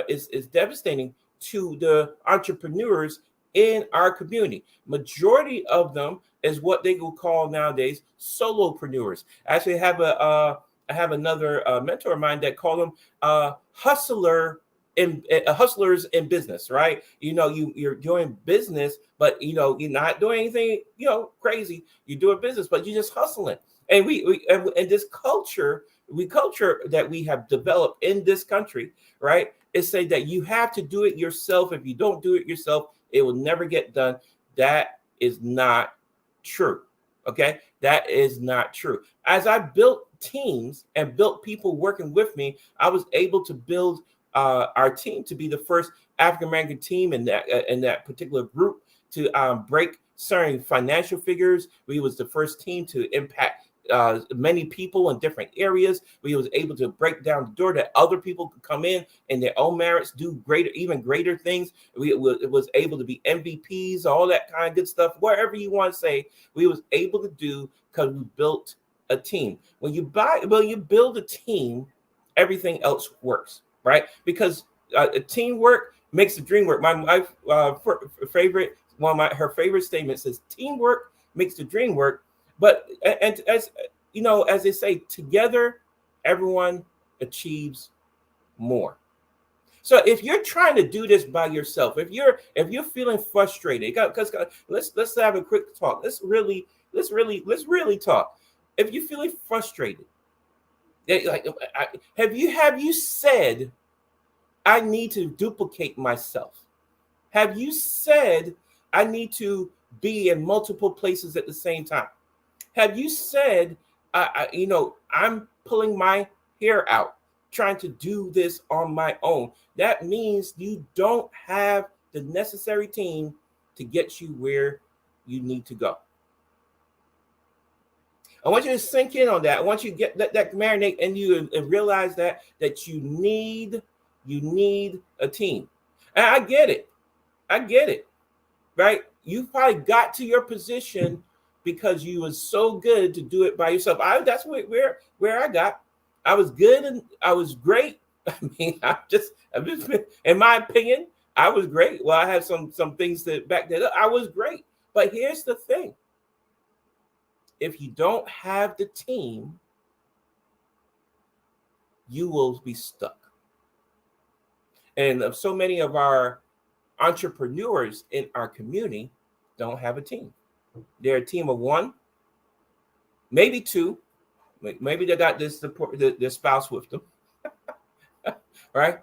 is devastating to the entrepreneurs in our community. Majority of them is what they will call nowadays solopreneurs. Actually, I have another mentor of mine that call them hustlers in business, right? You're doing business, but you're not doing anything crazy. You're doing business, but you're just hustling. And and this culture that we have developed in this country, right, is say that you have to do it yourself. If you don't do it yourself, it will never get done. That is not true. Okay, that is not true. As I built teams and built people working with me, I was able to build our team to be the first African American team in that particular group to break certain financial figures. We was the first team to impact many people in different areas. We was able to break down the door that other people could come in their own merits, do even greater things. It was able to be MVPs, all that kind of good stuff. Whatever you want to say, we was able to do because we built a team. When you build a team, everything else works, right? Because teamwork makes the dream work. My wife, her favorite statement says, "Teamwork makes the dream work." But and as as they say, together, everyone achieves more. So if you're trying to do this by yourself, if you're feeling frustrated, because let's have a quick talk. Let's really talk. If you're feeling frustrated, have you said, I need to duplicate myself? Have you said, I need to be in multiple places at the same time? Have you said, I'm pulling my hair out, trying to do this on my own? That means you don't have the necessary team to get you where you need to go. I want you to sink in on that. I want you to get that marinate in you and realize that you need a team. And I get it. Right? You probably got to your position because you was so good to do it by yourself. That's where I got. I was good and I was great. I mean, I'm just in my opinion, I was great. Well, I had some things that back that up. I was great. But here's the thing. If you don't have the team, you will be stuck. And so many of our entrepreneurs in our community don't have a team. They're a team of one, maybe two. Maybe they got this support, their spouse with them, right?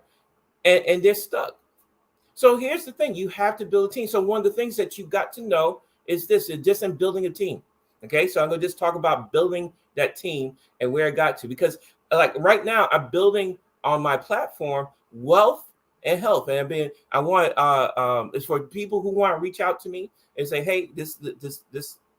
And they're stuck. So here's the thing: you have to build a team. So one of the things that you got to know is this: is just in building a team. Okay, so I'm gonna just talk about building that team and where it got to, because like right now I'm building on my platform wealth and health, and I want it's for people who want to reach out to me and say, hey, this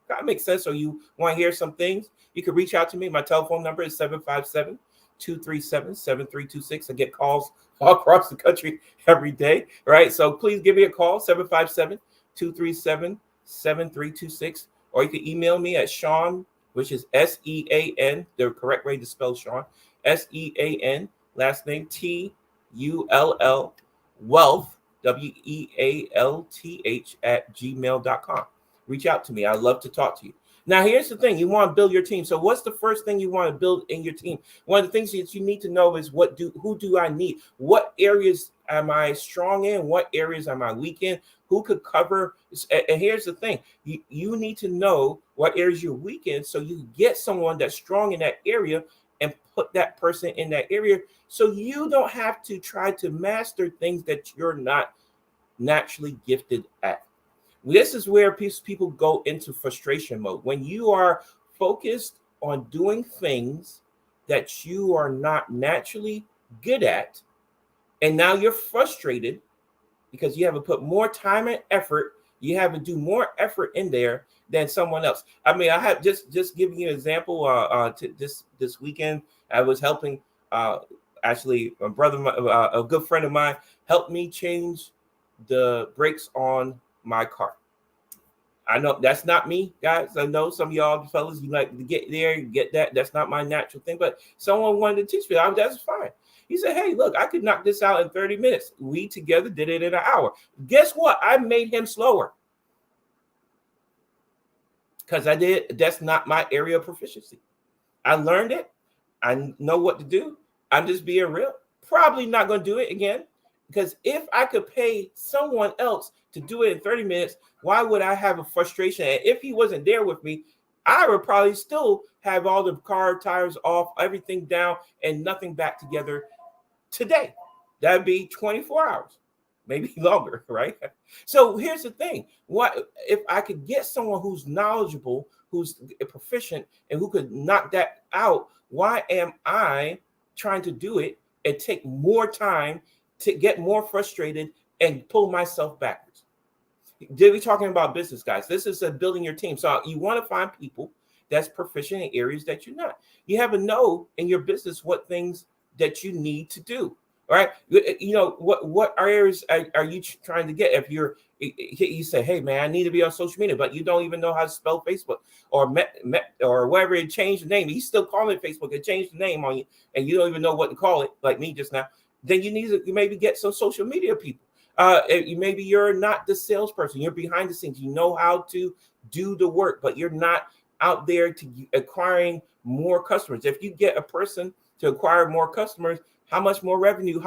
kind of makes sense, or you want to hear some things. You can reach out to me. My telephone number is 757-237-7326. I get calls all across the country every day, right? So please give me a call, 757-237-7326. Or you can email me at Sean, which is SEAN, the correct way to spell Sean, SEAN, last name TULL, wealth, WEALTH @gmail.com. Reach out to me. I'd love to talk to you. Now, here's the thing. You want to build your team. So what's the first thing you want to build in your team? One of the things that you need to know is who do I need? What areas am I strong in? What areas am I weak in? Who could cover? And here's the thing. You need to know what areas you're weak in so you can get someone that's strong in that area and put that person in that area so you don't have to try to master things that you're not naturally gifted at. This is where people go into frustration mode. When you are focused on doing things that you are not naturally good at, and now you're frustrated because you have to put more time and effort, you have to do more effort in there than someone else. I mean, I have just giving you an example. This weekend, I was helping actually a good friend of mine helped me change the brakes on my car. I know that's not me, guys. I know some of y'all fellas, you like to get there and get that. That's not my natural thing, but someone wanted to teach me. That's fine. He said, hey, look, I could knock this out in 30 minutes. We together did it in an hour. Guess what? I made him slower. Because that's not my area of proficiency. I learned it. I know what to do. I'm just being real. Probably not going to do it again. Because if I could pay someone else to do it in 30 minutes, why would I have a frustration? And if he wasn't there with me, I would probably still have all the car tires off, everything down, and nothing back together today. That'd be 24 hours, maybe longer, right? So here's the thing. What if I could get someone who's knowledgeable, who's proficient, and who could knock that out? Why am I trying to do it and take more time to get more frustrated and pull myself backwards? Did we talking about business, guys? This is building your team. So you want to find people that's proficient in areas that you're not. You have to know in your business what things that you need to do. All right. You know, what areas are you trying to get? If you say, hey, man, I need to be on social media, but you don't even know how to spell Facebook or or whatever, it changed the name. He's still calling it Facebook. It changed the name on you and you don't even know what to call it, like me just now. Then you need to maybe get some social media people. Maybe you're not the salesperson. You're behind the scenes. You know how to do the work, but you're not out there to acquiring more customers. If you get a person to acquire more customers, how much more revenue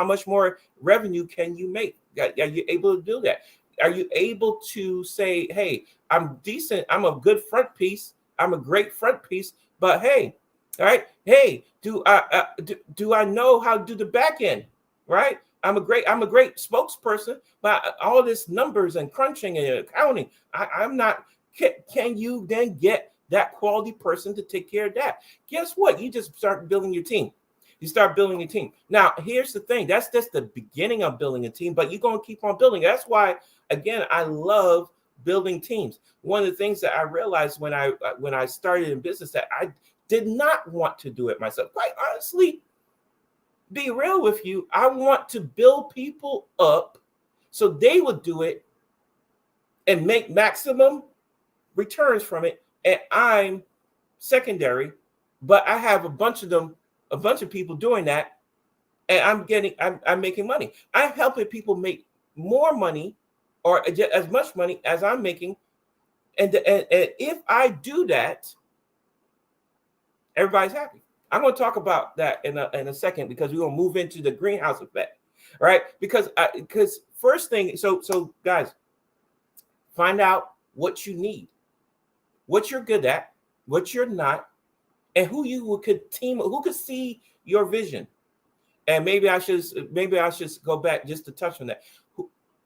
can you make? Are you able to do that? Are you able to say, hey, I'm decent. I'm a good front piece. I'm a great front piece, but hey, all right. Hey, do I know how to do the back end? Right. I'm a great spokesperson, but all this numbers and crunching and accounting, I'm not. Can you then get that quality person to take care of that? Guess what? You just start building your team. You start building your team. Now, here's the thing. That's just the beginning of building a team, but you're going to keep on building. That's why, again, I love building teams. One of the things that I realized when I started in business that I did not want to do it myself. Quite honestly, be real with you, I want to build people up so they would do it and make maximum returns from it. And I'm secondary, but I have a bunch of people doing that, and I'm making money. I'm helping people make more money or as much money as I'm making. And if I do that, everybody's happy. I'm going to talk about that in a second, because we're going to move into the greenhouse effect, right? Because first thing, so guys, find out what you need, what you're good at, what you're not, and who could see your vision. And maybe I should go back just to touch on that.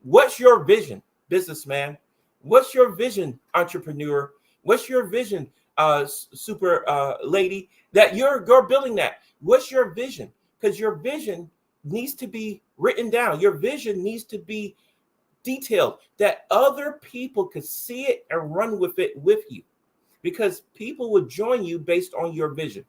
What's your vision, businessman? What's your vision, entrepreneur? What's your vision, super lady, that you're building that? What's your vision? Because your vision needs to be written down. Your vision needs to be detailed, that other people could see it and run with it with you. Because people will join you based on your vision.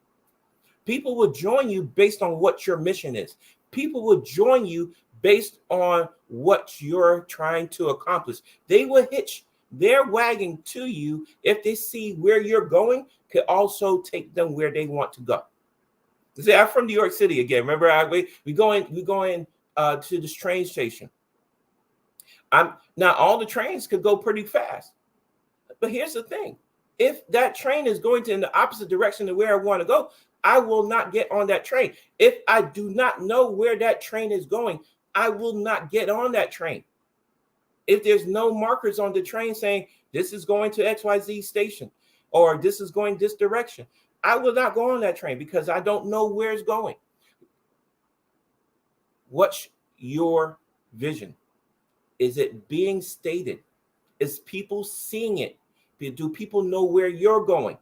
People will join you based on what your mission is. People will join you based on what you're trying to accomplish. They will hitch their wagon to you if they see where you're going could also take them where they want to go. See, I'm from New York City again. Remember, we going to this train station. Now all the trains could go pretty fast, but here's the thing: if that train is going in the opposite direction to where I want to go, I will not get on that train. If I do not know where that train is going, I will not get on that train. If there's no markers on the train saying this is going to XYZ station or this is going this direction, I will not go on that train because I don't know where it's going. What's your vision? Is it being stated? Is people seeing it? Do people know where you're going?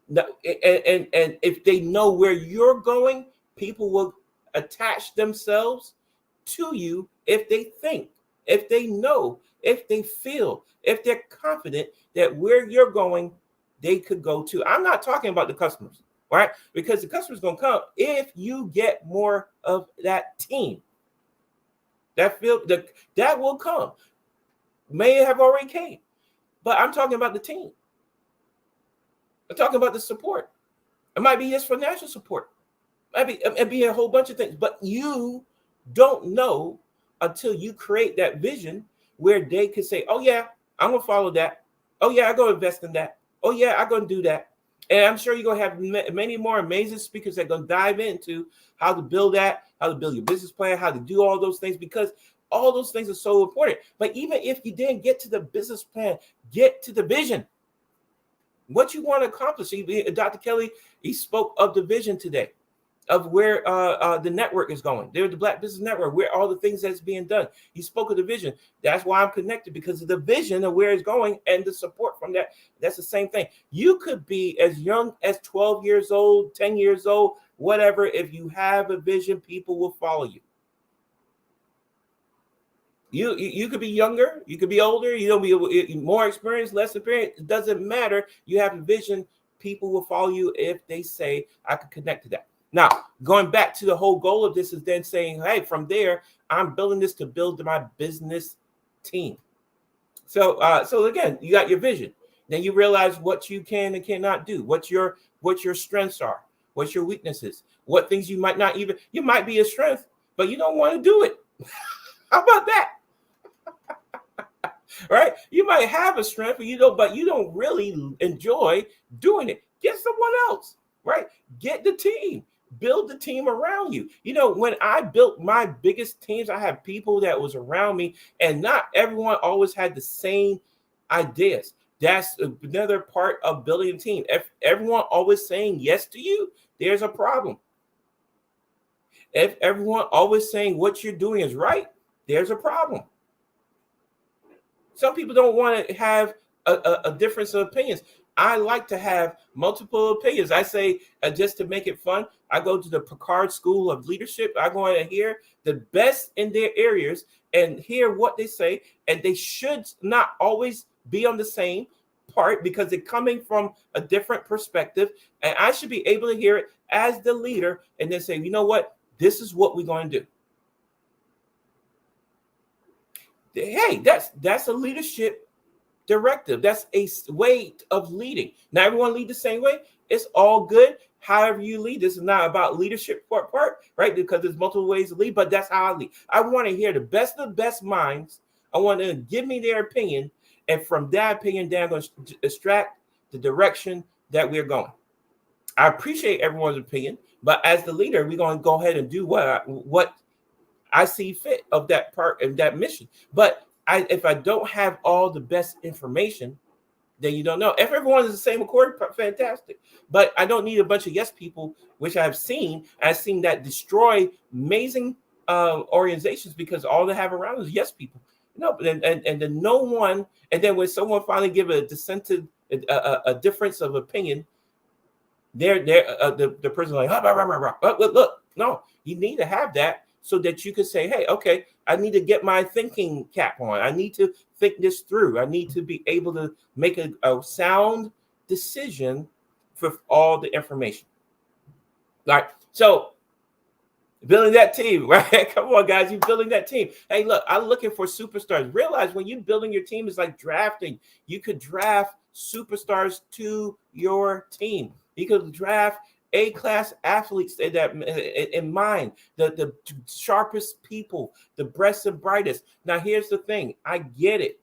And if they know where you're going, people will attach themselves to you if they think, if they know, if they feel, if they're confident that where you're going, they could go to. I'm not talking about the customers, right? Because the customer's going to come if you get more of that team. That will come. May have already came, but I'm talking about the team. I'm talking about the support. It might be just financial support. It be a whole bunch of things, but you don't know until you create that vision where they could say, oh yeah, I'm going to follow that. Oh yeah, I'm going to invest in that. Oh yeah, I'm going to do that. And I'm sure you're going to have many more amazing speakers that are going to dive into how to build that, how to build your business plan, how to do all those things, because all those things are so important. But even if you didn't get to the business plan, get to the vision. What you want to accomplish. Dr. Kelly, he spoke of the vision today, of where the network is going. There's the Black Business Network, where all the things that's being done. He spoke of the vision. That's why I'm connected, because of the vision of where it's going and the support from that. That's the same thing. You could be as young as 12 years old, 10 years old, whatever. If you have a vision, people will follow you. You could be younger, you could be older, you don't be more experienced, less experienced. It doesn't matter. You have a vision. People will follow you if they say, I can connect to that. Now, going back to the whole goal of this is then saying, hey, from there, I'm building this to build my business team. So again, you got your vision. Then you realize what you can and cannot do, what your strengths are, what your weaknesses, what things you might not even, you might be a strength, but you don't want to do it. How about that? Right? You might have a strength, but you don't really enjoy doing it. Get someone else, right? Get the team. Build the team around you. You know, when I built my biggest teams, I had people that was around me, and not everyone always had the same ideas. That's another part of building a team. If everyone always saying yes to you, there's a problem. If everyone always saying what you're doing is right, there's a problem. Some people don't want to have a difference of opinions. I like to have multiple opinions. I say, just to make it fun, I go to the Picard School of Leadership. I go in and hear the best in their areas and hear what they say. And they should not always be on the same part because they're coming from a different perspective. And I should be able to hear it as the leader and then say, you know what? This is what we're going to do. Hey, that's a leadership directive. That's a way of leading. Not everyone lead the same way. It's all good. However you lead, this is not about leadership part, right? Because there's multiple ways to lead, but that's how I lead. I want to hear the best of the best minds. I want them to give me their opinion. And from that opinion, then I'm going to extract the direction that we're going. I appreciate everyone's opinion, but as the leader, we're going to go ahead and do what I see fit of that part and that mission. But if I don't have all the best information, then you don't know. If everyone is the same accord, fantastic. But I don't need a bunch of yes people, which I've seen. I've seen that destroy amazing organizations because all they have around is yes people. No, and then no one. And then when someone finally give a dissented a difference of opinion, the person like, look, no, you need to have that so that you can say, hey, okay, I need to get my thinking cap on. I need to think this through. I need to be able to make a sound decision for all the information. All right, so building that team, right? Come on, guys, you're building that team. Hey, look, I'm looking for superstars. Realize when you're building your team, it's like drafting. You could draft superstars to your team. You could draft A-class athletes in mind, the sharpest people, the best and brightest. Now, here's the thing. I get it.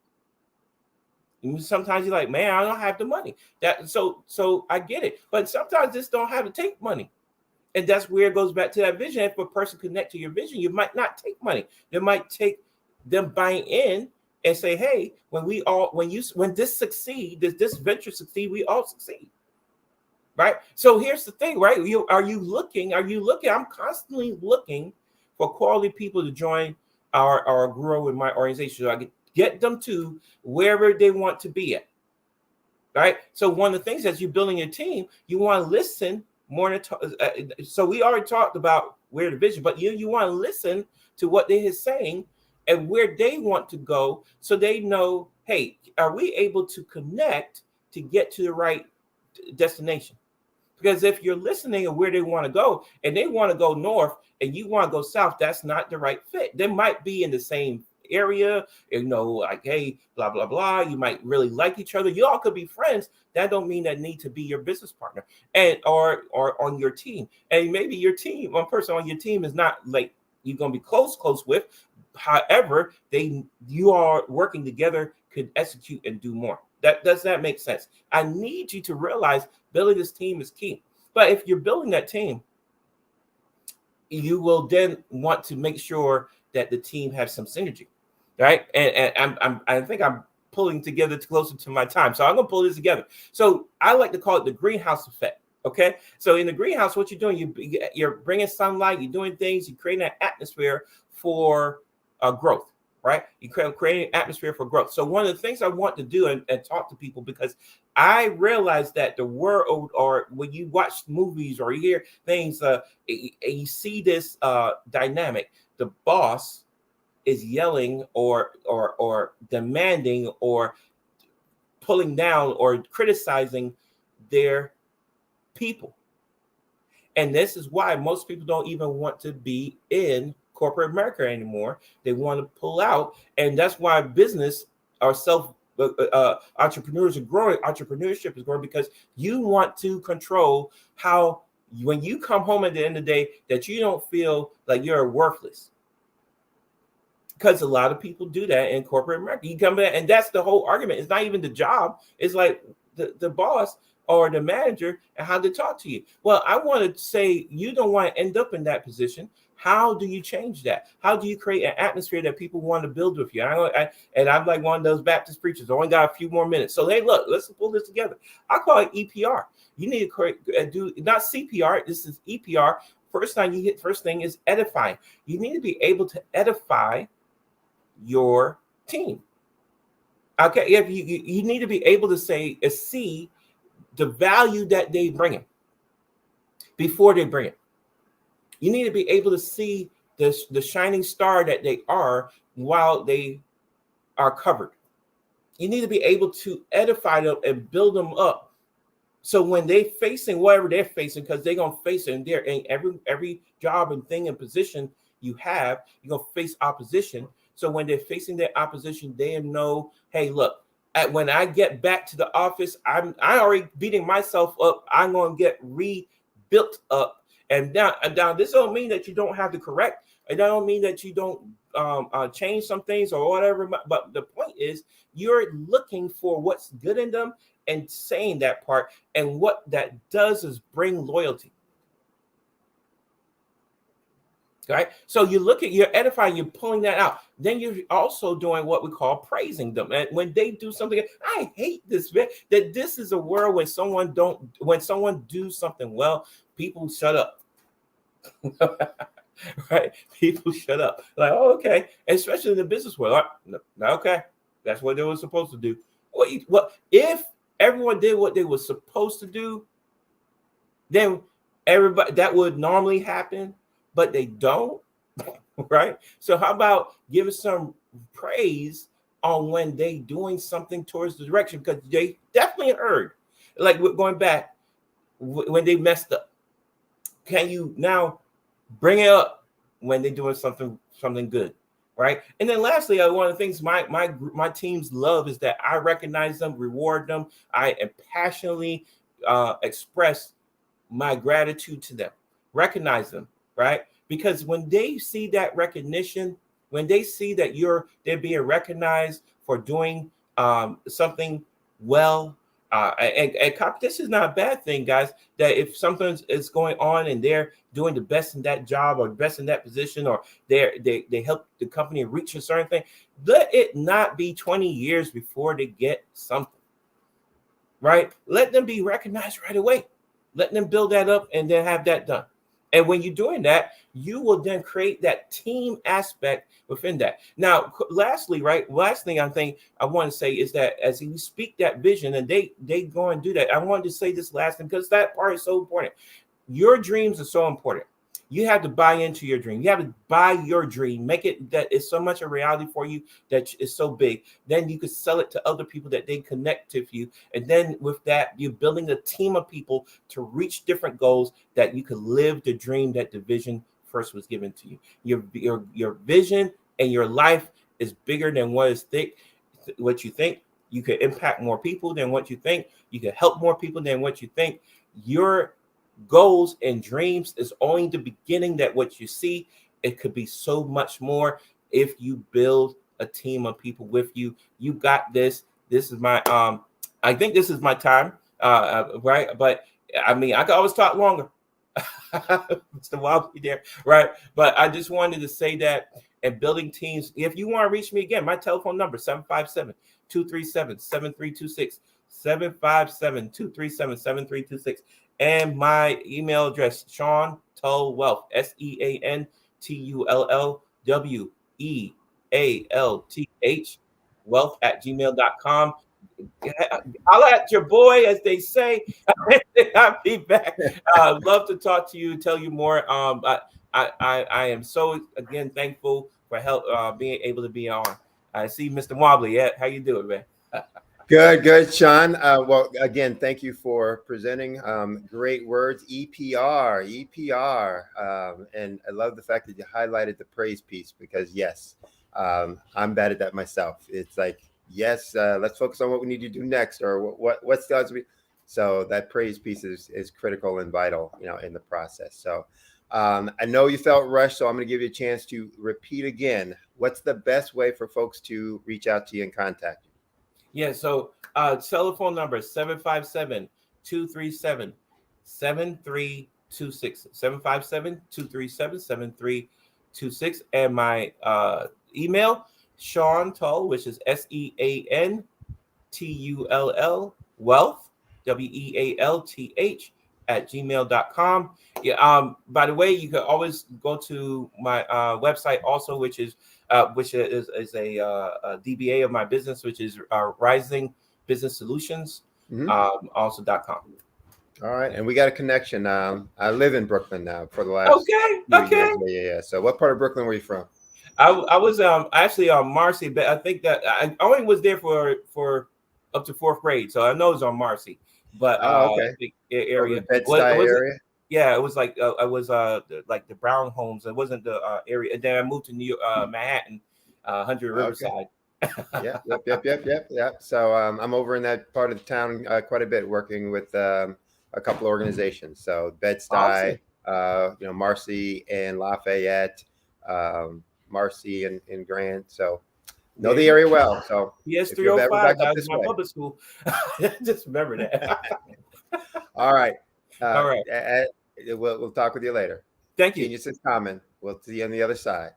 Sometimes you're like, man, I don't have the money. So I get it. But sometimes this don't have to take money. And that's where it goes back to that vision. If a person connect to your vision, you might not take money. They might take them buying in and say, hey, when this succeed, this venture succeed, we all succeed. Right. So here's the thing, right? Are you looking? I'm constantly looking for quality people to join or grow in my organization. So I can get them to wherever they want to be at. Right. So one of the things as you're building your team, you want to listen more than so we already talked about where the vision, but you want to listen to what they are saying and where they want to go so they know, hey, are we able to connect to get to the right destination? Because if you're listening to where they want to go and they want to go north and you want to go south, that's not the right fit. They might be in the same area, like, hey, blah, blah, blah. You might really like each other. You all could be friends. That don't mean that need to be your business partner or on your team. And maybe your team, one person on your team is not like you're going to be close with. However, you are working together could execute and do more. Does that make sense? I need you to realize building this team is key. But if you're building that team, you will then want to make sure that the team has some synergy, right? And I think I'm pulling together closer to my time. So I'm going to pull this together. So I like to call it the greenhouse effect. Okay. So in the greenhouse, what you're doing, you're bringing sunlight, you're doing things, you're creating an atmosphere for growth. Right? You create an atmosphere for growth. So one of the things I want to do and talk to people, because I realize that the world, or when you watch movies or you hear things, you see this dynamic. The boss is yelling or demanding or pulling down or criticizing their people. And this is why most people don't even want to be in corporate America anymore. They want to pull out, and that's why business or entrepreneurs are growing. Entrepreneurship is growing because you want to control how, when you come home at the end of the day, that you don't feel like you're worthless. Because a lot of people do that in corporate America. You come in, and that's the whole argument. It's not even the job. It's like the boss or the manager and how they talk to you. Well, I want to say you don't want to end up in that position. How do you change that? How do you create an atmosphere that people want to build with you? And I'm like one of those Baptist preachers. I only got a few more minutes. So, hey, look, let's pull this together. I call it EPR. You need to do not CPR. This is EPR. First thing is edifying. You need to be able to edify your team. Okay, if you need to be able to say see the value that they bring in before they bring it. You need to be able to see the shining star that they are while they are covered. You need to be able to edify them and build them up. So when they're facing whatever they're facing, because they're gonna face it in every job and thing and position you have, you're gonna face opposition. So when they're facing their opposition, they know, hey, look, when I get back to the office, I already beating myself up. I'm gonna get rebuilt up. And down. This don't mean that you don't have to correct. It don't mean that you don't change some things or whatever. But the point is, you're looking for what's good in them and saying that part. And what that does is bring loyalty. Right? So you're edifying, you're pulling that out. Then you're also doing what we call praising them. And when they do something, I hate this, man. That this is a world when someone do something well, people shut up. Right? People shut up. Like, oh, okay. Especially in the business world. Okay. That's what they were supposed to do. What if everyone did what they were supposed to do, then everybody that would normally happen, but they don't, right? So how about giving some praise on when they doing something towards the direction, because they definitely heard, like going back when they messed up. Can you now bring it up when they're doing something good, right? And then lastly, one of the things my teams love is that I recognize them, reward them. I passionately express my gratitude to them, recognize them, right? Because when they see that recognition, when they see that they're being recognized for doing something well, and competition is not a bad thing, guys. That if something is going on and they're doing the best in that job or best in that position, or they help the company reach a certain thing, let it not be 20 years before they get something, right? Let them be recognized right away. Let them build that up and then have that done. And when you're doing that, you will then create that team aspect within that. Now, lastly, right? Last thing I think I want to say is that as you speak that vision and they go and do that, I wanted to say this last thing because that part is so important. Your dreams are so important. You have to buy into your dream. You have to buy your dream, make it that it's so much a reality for you that it's so big. Then you could sell it to other people that they connect to you. And then with that, you're building a team of people to reach different goals that you could live the dream that the vision first was given to you. Your vision and your life is bigger than what you think. You could impact more people than what you think. You could help more people than what you think. Your goals and dreams is only the beginning. That what you see, it could be so much more if you build a team of people with you. You got this. This is my I think this is my time, right? But I mean, I could always talk longer. Mr. Wobbly there, right? But I just wanted to say that, and building teams, if you want to reach me again, my telephone number 757-237-7326, 757-237-7326. And my email address, Sean Tull Wealth, SeanTullWealth, wealth @gmail.com. I'll at your boy, as they say. I'll be back. Love to talk to you, tell you more. I am so again thankful for help being able to be on. I see Mr. Wobbly. Yeah, how you doing, man? Good, Sean. Well, again, thank you for presenting. Great words, EPR. And I love the fact that you highlighted the praise piece, because yes, I'm bad at that myself. It's like, yes, let's focus on what we need to do next, or what's the odds. So that praise piece is critical and vital, in the process. So I know you felt rushed, so I'm going to give you a chance to repeat again. What's the best way for folks to reach out to you and contact you? Yeah, so telephone number 757-237-7326. 757-237-7326. And my email, Sean Tull, which is SeanTull, wealth, WEALTH @gmail.com. Yeah. By the way, you can always go to my website also, which is a DBA of my business, which is Rising Business Solutions. also.com. All right, and we got a connection. I live in Brooklyn now for the last Okay. few years. Yeah. So what part of Brooklyn were you from? I was actually on Marcy, but I think that I only was there for up to 4th grade, so I know it's on Marcy. But the area, Bed-Stuy area. Yeah, it was like I was like the Brown homes. It wasn't the area. And then I moved to New York, Manhattan, 100 Riverside. Yep. So I'm over in that part of the town quite a bit, working with a couple of organizations. So Bed-Stuy, Marcy and Lafayette, Marcy and Grant. So know the area well. So yes, 305. That was my public school. Just remember that. All right. All right. We'll talk with you later. Thank you. Genius is common. We'll see you on the other side.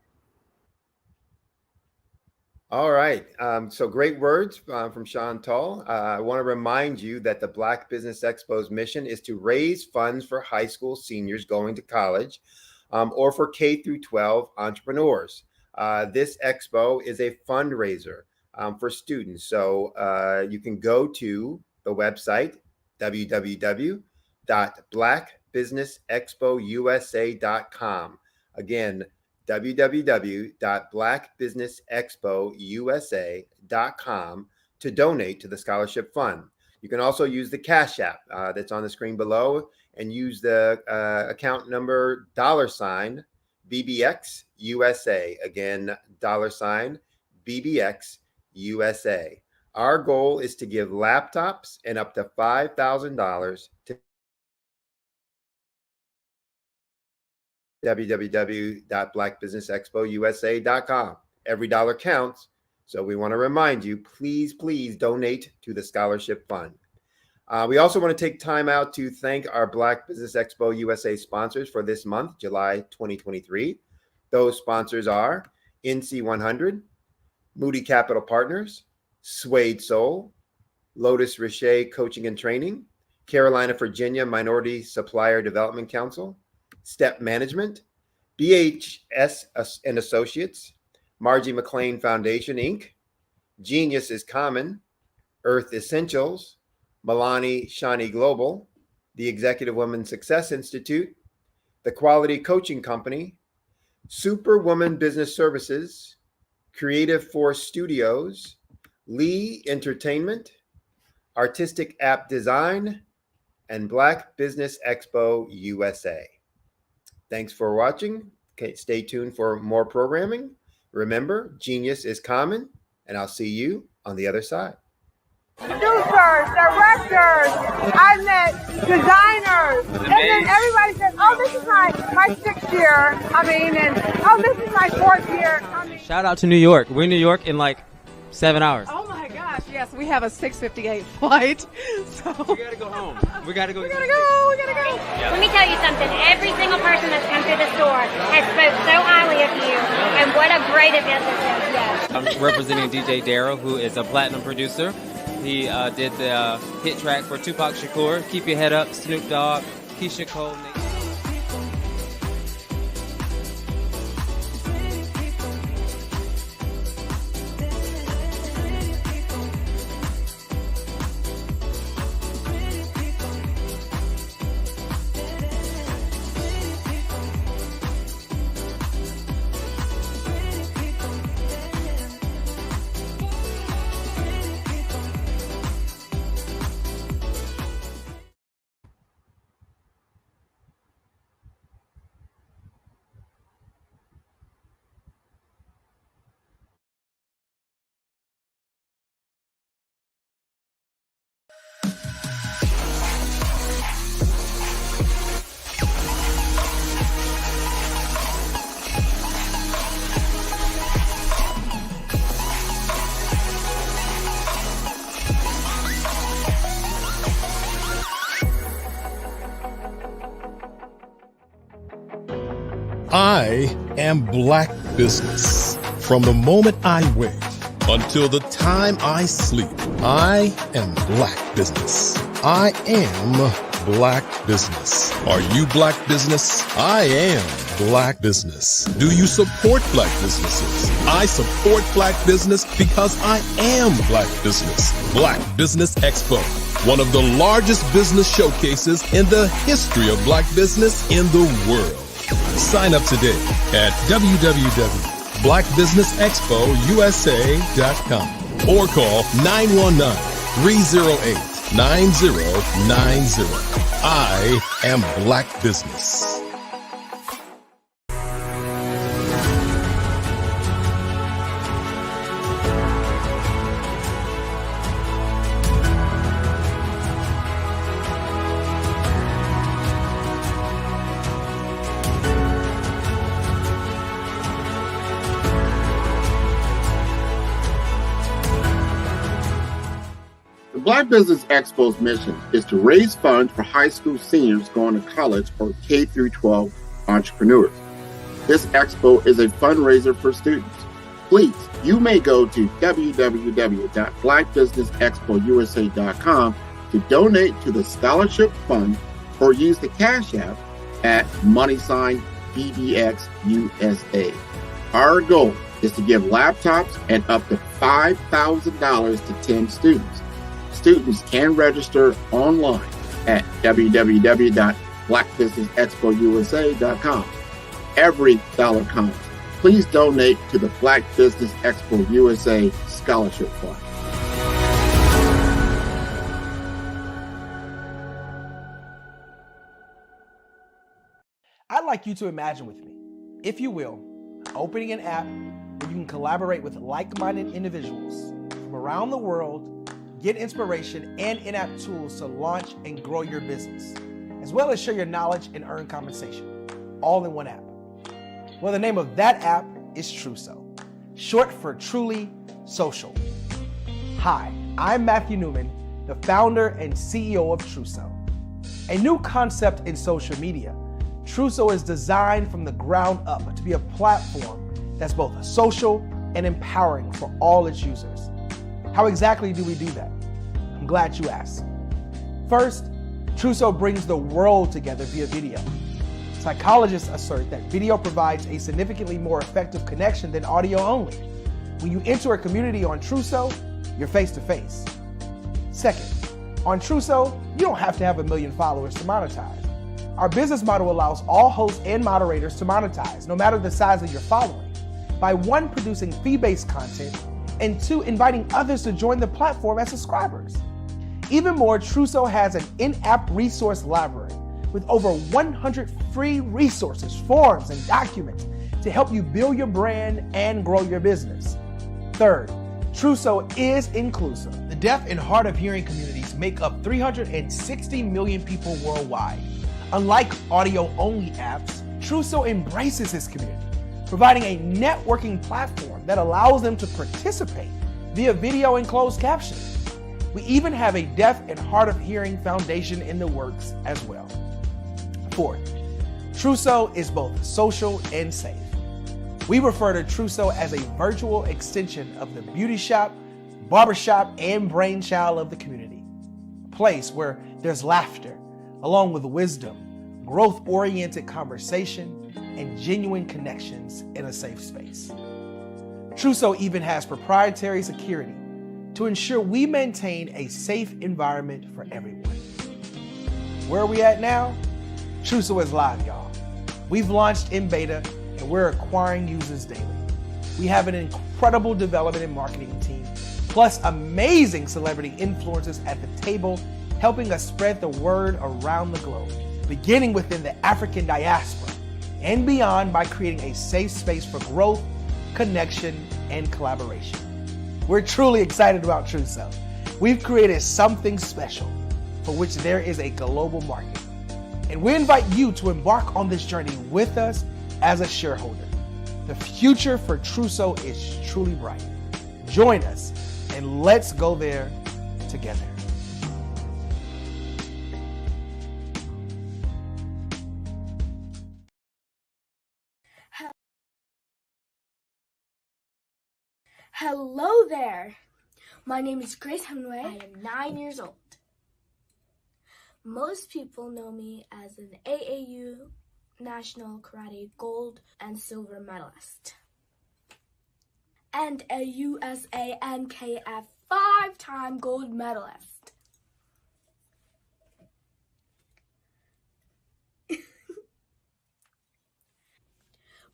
All right. So great words from Sean Tull. I want to remind you that the Black Business Expo's mission is to raise funds for high school seniors going to college or for K through 12 entrepreneurs. This expo is a fundraiser for students. So you can go to the website, www.blackbusinessexpousa.com. Again, www.blackbusinessexpousa.com to donate to the scholarship fund. You can also use the Cash App that's on the screen below and use the account number $BBX USA. Again, $BBX USA. Our goal is to give laptops and up to $5,000 to www.blackbusinessexpousa.com. Every dollar counts. So we want to remind you, please donate to the scholarship fund. We also want to take time out to thank our Black Business Expo USA sponsors for this month, July 2023. Those sponsors are NC100, Moody Capital Partners, Suede Soul, Lotus Richer Coaching and Training, Carolina, Virginia Minority Supplier Development Council, Step Management, BHS and Associates, Margie McLean Foundation, Inc., Genius is Common, Earth Essentials, Milani Shani Global, the Executive Women Success Institute, the Quality Coaching Company, Superwoman Business Services, Creative Force Studios, Lee Entertainment, Artistic App Design, and Black Business Expo USA. Thanks for watching. Okay, stay tuned for more programming. Remember, genius is common, and I'll see you on the other side. Producers, directors, I met designers, and then everybody says, oh, this is my 6th year, and oh, this is my 4th year. Shout out to New York. We're in New York in like 7 hours. Oh my gosh, yes, we have a 6:58 flight, so. We gotta go home. We gotta go. Yeah. Let me tell you something. Every single person that's come through the store has spoke so highly of you, and what a great event this is. Yes. I'm representing DJ Darryl, who is a platinum producer. He did the hit track for Tupac Shakur, Keep Your Head Up, Snoop Dogg, Keisha Cole. I am Black Business. From the moment I wake until the time I sleep, I am Black Business. I am Black Business. Are you Black Business? I am Black Business. Do you support Black businesses? I support Black business because I am Black Business. Black Business Expo. one of the largest business showcases in the history of black business in the world. Sign up today at www.blackbusinessexpousa.com or call 919-308-9090. I am Black Business. The Black Business Expo's mission is to raise funds for high school seniors going to college or K through 12 entrepreneurs. This expo is a fundraiser for students. Please, you may go to www.blackbusinessexpousa.com to donate to the scholarship fund or use the Cash App at $BBXUSA. Our goal is to give laptops and up to $5,000 to 10 students. Students can register online at www.blackbusinessexpousa.com. Every dollar counts. Please donate to the Black Business Expo USA Scholarship Fund. I'd like you to imagine with me, if you will, opening an app where you can collaborate with like-minded individuals from around the world, get inspiration and in-app tools to launch and grow your business, as well as share your knowledge and earn compensation, all in one app. Well, the name of that app is Truso, short for Truly Social. Hi, I'm Matthew Newman, the founder and CEO of Truso. A new concept in social media, Truso is designed from the ground up to be a platform that's both social and empowering for all its users. How exactly do we do that? I'm glad you asked. First, Truso brings the world together via video. Psychologists assert that video provides a significantly more effective connection than audio only. When you enter a community on Truso, you're face to face. Second, on Truso, you don't have to have 1 million followers to monetize. Our business model allows all hosts and moderators to monetize, no matter the size of your following, by 1, producing fee-based content, and 2, inviting others to join the platform as subscribers. Even more, Truso has an in-app resource library with over 100 free resources, forms, and documents to help you build your brand and grow your business. Third, Truso is inclusive. The deaf and hard of hearing communities make up 360 million people worldwide. Unlike audio-only apps, Truso embraces this community, providing a networking platform that allows them to participate via video and closed captioning. We even have a deaf and hard of hearing foundation in the works as well. Fourth, Truso is both social and safe. We refer to Truso as a virtual extension of the beauty shop, barbershop, and brainchild of the community. A place where there's laughter, along with wisdom, growth-oriented conversation, and genuine connections in a safe space. Truso even has proprietary security to ensure we maintain a safe environment for everyone. Where are we at now? Truso is live, y'all. We've launched in beta and we're acquiring users daily. We have an incredible development and marketing team, plus amazing celebrity influencers at the table, helping us spread the word around the globe, beginning within the African diaspora and beyond by creating a safe space for growth, connection, and collaboration. We're truly excited about Truso. We've created something special for which there is a global market. And we invite you to embark on this journey with us as a shareholder. The future for Truso is truly bright. Join us and let's go there together. Hello there. My name is Grace Hemingway. I am 9 years old. Most people know me as an AAU National Karate Gold and Silver medalist and a USA NKF 5-time gold medalist.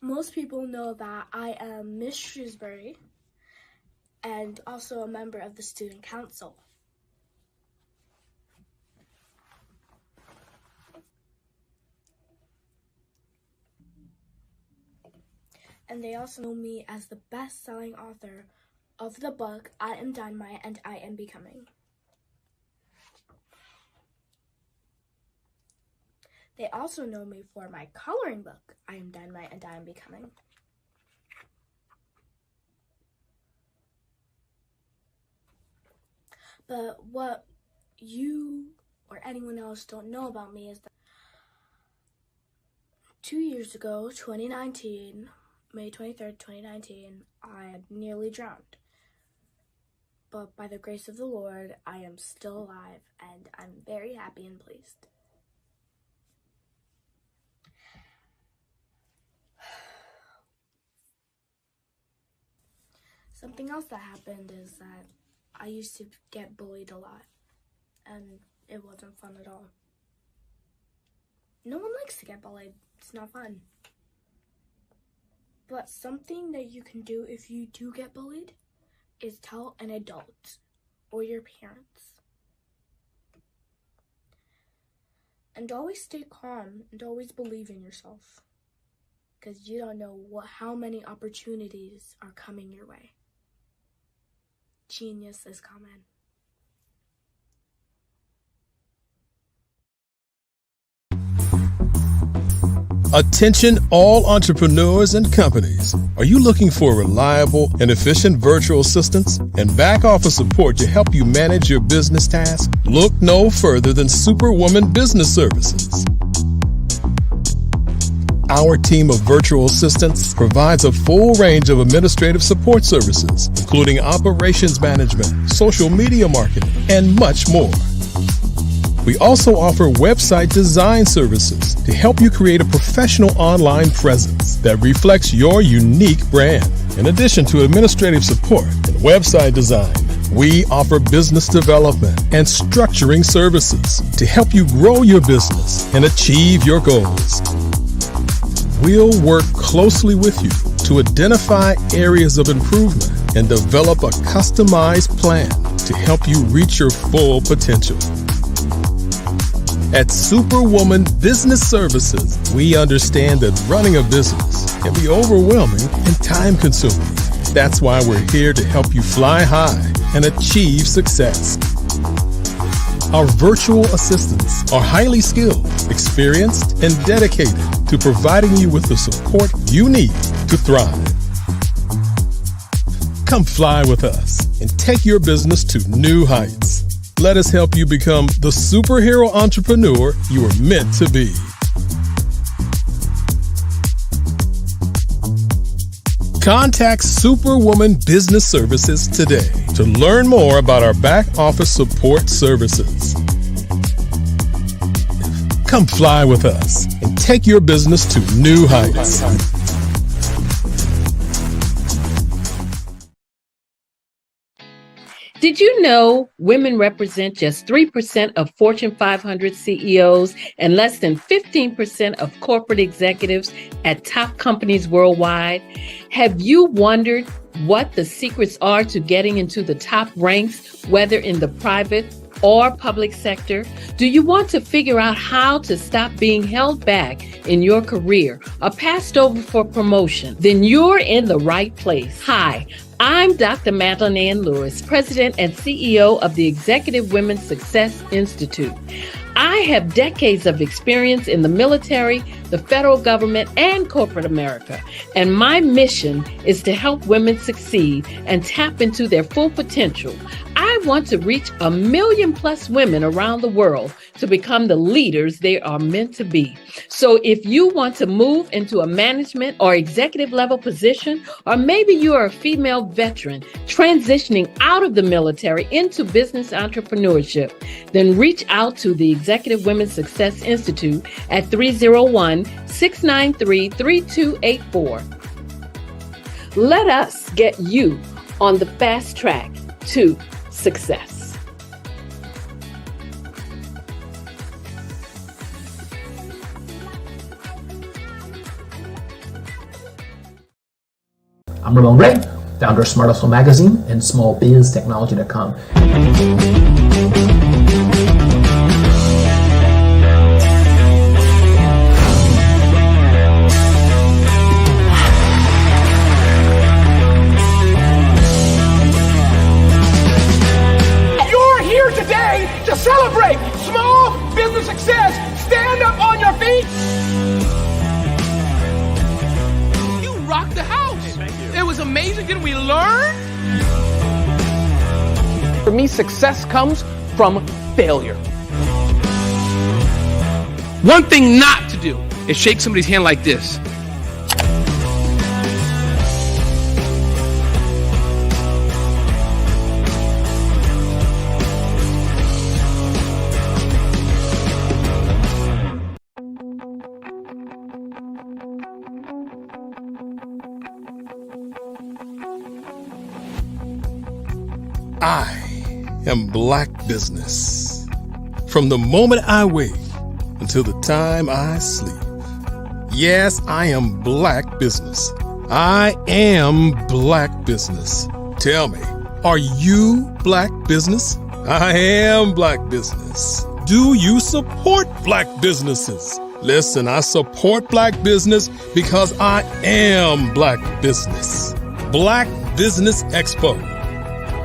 Most people know that I am Miss Shrewsbury and also a member of the Student Council. And they also know me as the best-selling author of the book, I Am Dynamite and I Am Becoming. They also know me for my coloring book, I Am Dynamite and I Am Becoming. But what you or anyone else don't know about me is that 2 years ago, 2019, May 23rd, 2019, I had nearly drowned. But by the grace of the Lord, I am still alive, and I'm very happy and pleased. Something else that happened is that I used to get bullied a lot, and it wasn't fun at all. No one likes to get bullied. It's not fun. But something that you can do if you do get bullied is tell an adult or your parents. And always stay calm and always believe in yourself, because you don't know how many opportunities are coming your way. Genius is coming. Attention all entrepreneurs and companies. Are you looking for reliable and efficient virtual assistants and back office support to help you manage your business tasks? Look no further than Superwoman Business Services. Our team of virtual assistants provides a full range of administrative support services, including operations management, social media marketing, and much more. We also offer website design services to help you create a professional online presence that reflects your unique brand. In addition to administrative support and website design, we offer business development and structuring services to help you grow your business and achieve your goals. We'll work closely with you to identify areas of improvement and develop a customized plan to help you reach your full potential. At Superwoman Business Services, we understand that running a business can be overwhelming and time-consuming. That's why we're here to help you fly high and achieve success. Our virtual assistants are highly skilled, experienced, and dedicated to providing you with the support you need to thrive. Come fly with us and take your business to new heights. Let us help you become the superhero entrepreneur you are meant to be. Contact Superwoman Business Services today to learn more about our back office support services. Come fly with us and take your business to new heights. Did you know women represent just 3% of Fortune 500 CEOs and less than 15% of corporate executives at top companies worldwide? Have you wondered what the secrets are to getting into the top ranks, whether in the private or public sector? Do you want to figure out how to stop being held back in your career or passed over for promotion? Then you're in the right place. Hi, I'm Dr. Madeline Ann Lewis, President and CEO of the Executive Women's Success Institute. I have decades of experience in the military, the federal government, and corporate America, and my mission is to help women succeed and tap into their full potential. I want to reach 1 million plus women around the world to become the leaders they are meant to be. So if you want to move into a management or executive level position, or maybe you are a female veteran transitioning out of the military into business entrepreneurship, then reach out to the Executive Women's Success Institute at 301-693-3284. Let us get you on the fast track to success. I'm Ramon Ray, founder of Smart Hustle Magazine and smallbiztechnology.com. You're here today to celebrate small business success. Stand up on your feet. You rocked the house. Hey, thank you. It was amazing. Didn't we learn? For me, success comes from failure. One thing not to do is shake somebody's hand like this. I am Black business. From the moment I wake until the time I sleep. Yes, I am Black business. I am Black business. Tell me, are you Black business? I am Black business. Do you support Black businesses? Listen, I support Black business because I am Black business. Black Business Expo,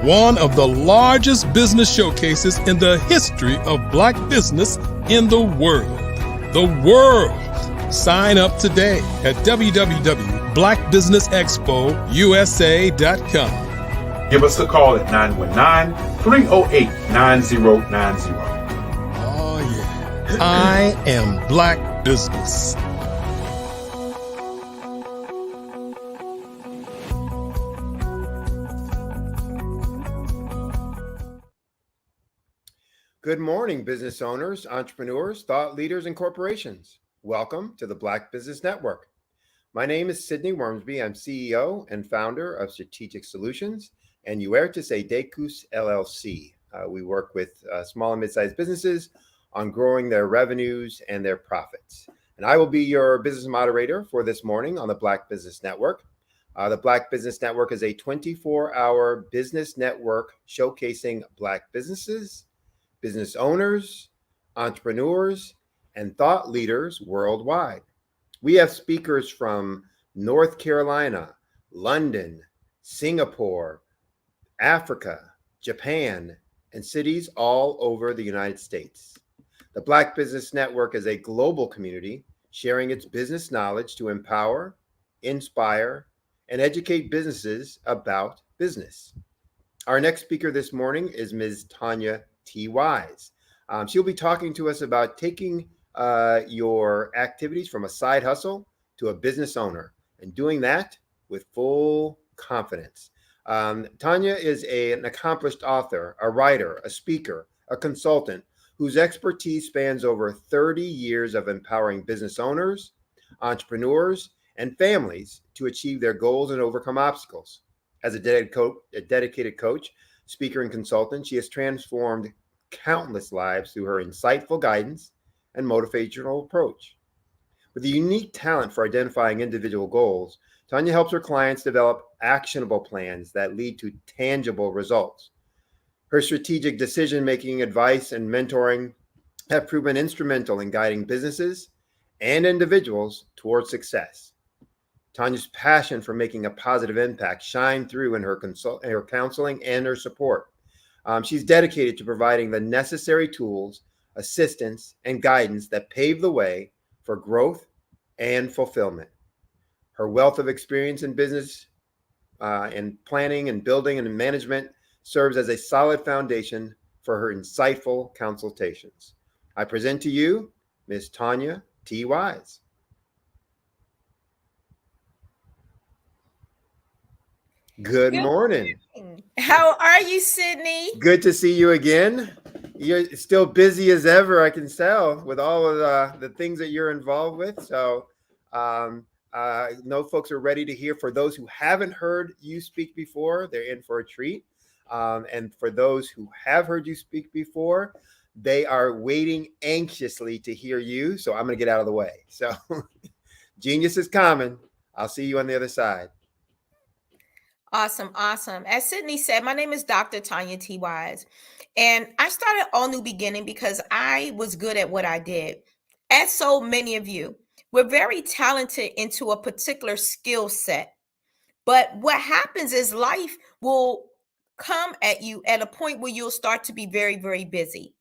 one of the largest business showcases in the history of Black business in the world. The world. Sign up today at www.blackbusinessexpousa.com. Give us a call at 919-308-9090. Oh, yeah. I am Black business. Good morning, business owners, entrepreneurs, thought leaders, and corporations. Welcome to the Black Business Network. My name is Sidney Wormsby. I'm CEO and founder of Strategic Solutions and Huertas Decus LLC. We work with small and mid-sized businesses on growing their revenues and their profits. And I will be your business moderator for this morning on the Black Business Network. The Black Business Network is a 24-hour business network showcasing Black businesses, business owners, entrepreneurs, and thought leaders worldwide. We have speakers from North Carolina, London, Singapore, Africa, Japan, and cities all over the United States. The Black Business Network is a global community sharing its business knowledge to empower, inspire, and educate businesses about business. Our next speaker this morning is Ms. Tanya T. Wise. She'll be talking to us about taking your activities from a side hustle to a business owner and doing that with full confidence. Tanya is an accomplished author, a writer, a speaker, a consultant whose expertise spans over 30 years of empowering business owners, entrepreneurs, and families to achieve their goals and overcome obstacles. As a dedicated coach, speaker, and consultant, she has transformed countless lives through her insightful guidance and motivational approach. With a unique talent for identifying individual goals, Tanya helps her clients develop actionable plans that lead to tangible results. Her strategic decision-making, advice, and mentoring have proven instrumental in guiding businesses and individuals towards success. Tanya's passion for making a positive impact shines through in her counseling and her support. She's dedicated to providing the necessary tools, assistance, and guidance that pave the way for growth and fulfillment. Her wealth of experience in business and planning and building and management serves as a solid foundation for her insightful consultations. I present to you Ms. Tanya T. Wise. Good morning. How are you, Sydney? Good to see you again. You're still busy as ever, I can tell, with all of the things that you're involved with. So I know folks are ready to hear. For those who haven't heard you speak before, they're in for a treat. And for those who have heard you speak before, they are waiting anxiously to hear you. So I'm going to get out of the way. So genius is common. I'll see you on the other side. Awesome, awesome. As Sydney said, my name is Dr. Tanya T. Wise, and I started All New Beginning because I was good at what I did. As so many of you, we're very talented into a particular skill set. But what happens is life will come at you at a point where you'll start to be very, very busy.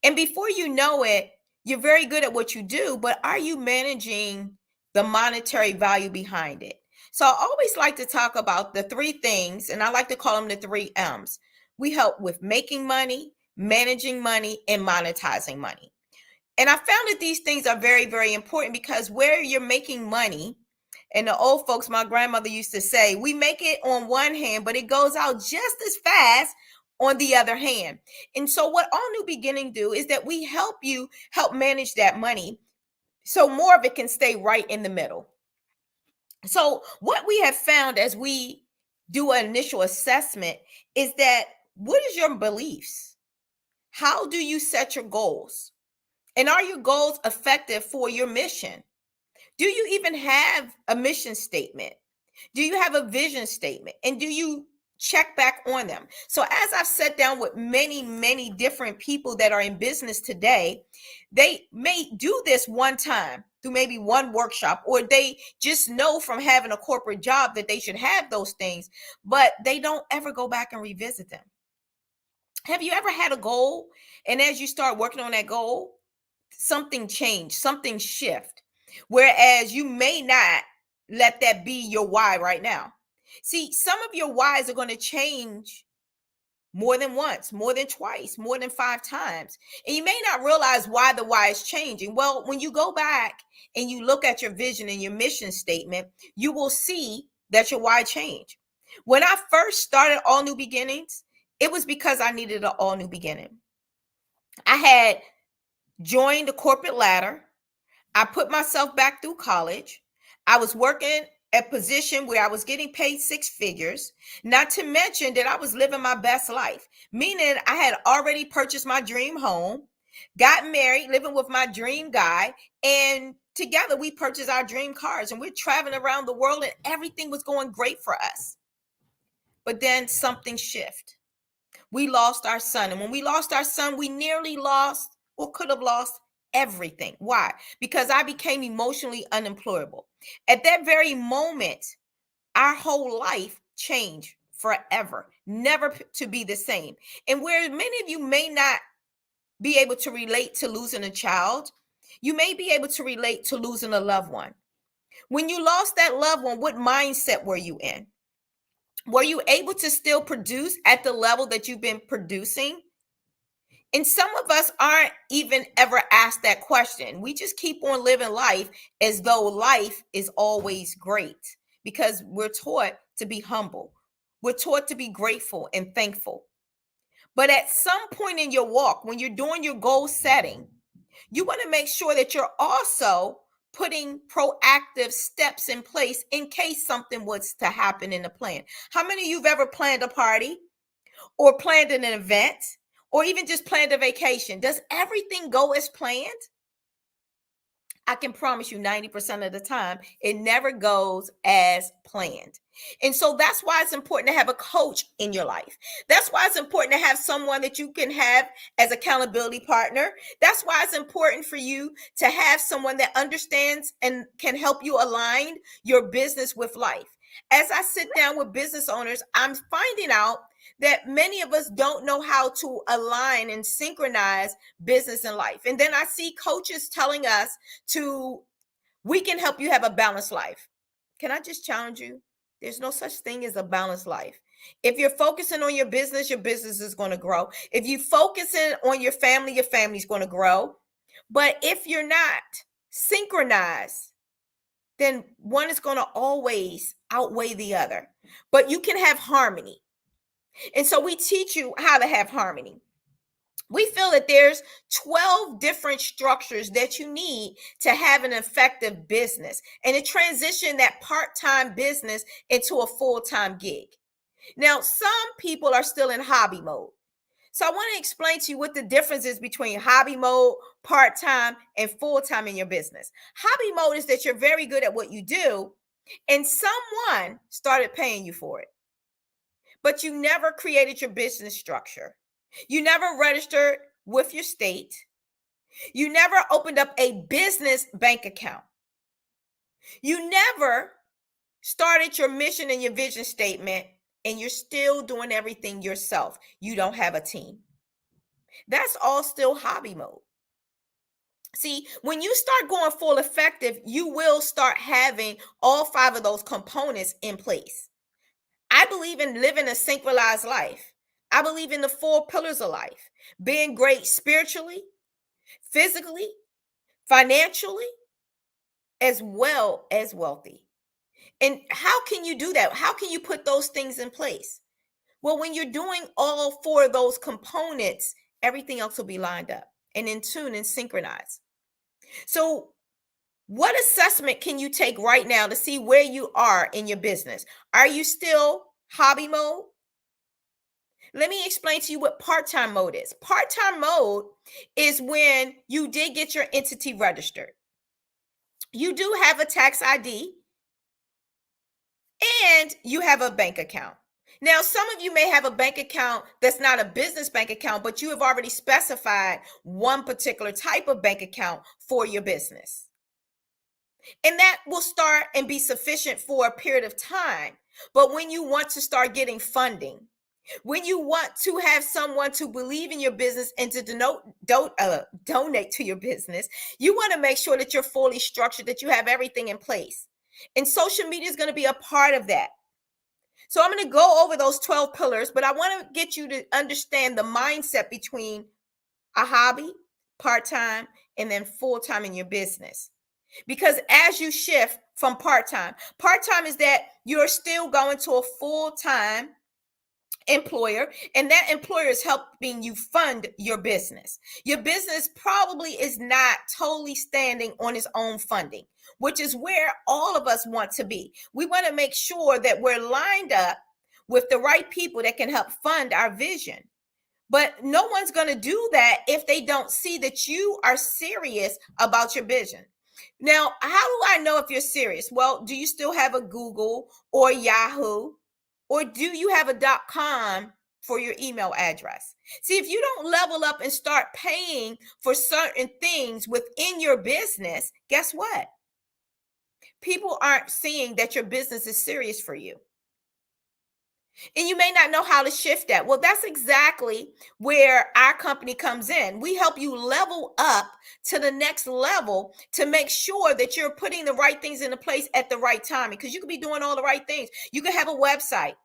And before you know it, you're very good at what you do, but are you managing the monetary value behind it? So I always like to talk about the three things, and I like to call them the three M's. We help with making money, managing money, and monetizing money. And I found that these things are very, very important because where you're making money, and the old folks, my grandmother used to say, we make it on one hand, but it goes out just as fast on the other hand. And so what All New Beginning do is that we help you help manage that money so more of it can stay right in the middle. So what we have found as we do an initial assessment is that what is your beliefs? How do you set your goals? And are your goals effective for your mission? Do you even have a mission statement? Do you have a vision statement? And do you check back on them? So as I've sat down with many, many different people that are in business today, they may do this one time through maybe one workshop, or they just know from having a corporate job that they should have those things, but they don't ever go back and revisit them. Have you ever had a goal, and as you start working on that goal, something change, something shift, whereas you may not let that be your why right now? See, some of your whys are going to change more than once, more than twice, more than 5 times. And you may not realize why the why is changing. Well, when you go back and you look at your vision and your mission statement, you will see that your why changed. When I first started All New Beginnings, it was because I needed an all new beginning. I had joined the corporate ladder. I put myself back through college. I was working a position where I was getting paid 6 figures, not to mention that I was living my best life, meaning I had already purchased my dream home, got married, living with my dream guy, and together we purchased our dream cars, and we're traveling around the world, and everything was going great for us. But then something shifted. We lost our son, and when we lost our son, we nearly lost or could have lost everything. Why? Because I became emotionally unemployable. At that very moment, our whole life changed forever, never to be the same. And where many of you may not be able to relate to losing a child, you may be able to relate to losing a loved one. When you lost that loved one, what mindset were you in? Were you able to still produce at the level that you've been producing? And some of us aren't even ever asked that question. We just keep on living life as though life is always great because we're taught to be humble. We're taught to be grateful and thankful. But at some point in your walk, when you're doing your goal setting, you want to make sure that you're also putting proactive steps in place in case something was to happen in the plan. How many of you have ever planned a party or planned an event or even just planned a vacation? Does everything go as planned? I can promise you 90% of the time, it never goes as planned. And so that's why it's important to have a coach in your life. That's why it's important to have someone that you can have as accountability partner. That's why it's important for you to have someone that understands and can help you align your business with life. As I sit down with business owners, I'm finding out that many of us don't know how to align and synchronize business and life. And then I see coaches telling us we can help you have a balanced life. Can I just challenge you? There's no such thing as a balanced life. If you're focusing on your business is going to grow. If you're focusing on your family's going to grow. But if you're not synchronized, then one is going to always outweigh the other. But you can have harmony. And so we teach you how to have harmony. We feel that there's 12 different structures that you need to have an effective business and to transition that part-time business into a full-time gig. Now, some people are still in hobby mode. So I want to explain to you what the difference is between hobby mode, part-time, and full-time in your business. Hobby mode is that you're very good at what you do, and someone started paying you for it. But you never created your business structure. You never registered with your state. You never opened up a business bank account. You never started your mission and your vision statement, and you're still doing everything yourself. You don't have a team. That's all still hobby mode. See, when you start going full effective, you will start having all 5 of those components in place. I believe in living a synchronized life. I believe in the 4 pillars of life: being great spiritually, physically, financially, as well as wealthy. And how can you do that? How can you put those things in place? Well, when you're doing all 4 of those components, everything else will be lined up and in tune and synchronized. So, what assessment can you take right now to see where you are in your business? Are you still hobby mode? Let me explain to you what part-time mode is. Part-time mode is when you did get your entity registered. You do have a tax ID and you have a bank account. Now, some of you may have a bank account that's not a business bank account, but you have already specified one particular type of bank account for your business. And that will start and be sufficient for a period of time. But when you want to start getting funding, when you want to have someone to believe in your business and to donate to your business, you want to make sure that you're fully structured, that you have everything in place. And social media is going to be a part of that. So I'm going to go over those 12 pillars, but I want to get you to understand the mindset between a hobby, part-time, and then full-time in your business. Because as you shift from part-time is that you're still going to a full-time employer, and that employer is helping you fund your business. Your business probably is not totally standing on its own funding, which is where all of us want to be. We want to make sure that we're lined up with the right people that can help fund our vision. But no one's going to do that if they don't see that you are serious about your vision. Now, how do I know if you're serious? Well, do you still have a Google or Yahoo? Or do you have a .com for your email address? See, if you don't level up and start paying for certain things within your business, guess what? People aren't seeing that your business is serious for you. And you may not know how to shift that. Well, that's exactly where our company comes in. We help you level up to the next level to make sure that you're putting the right things into place at the right time, because you could be doing all the right things. You could have a website.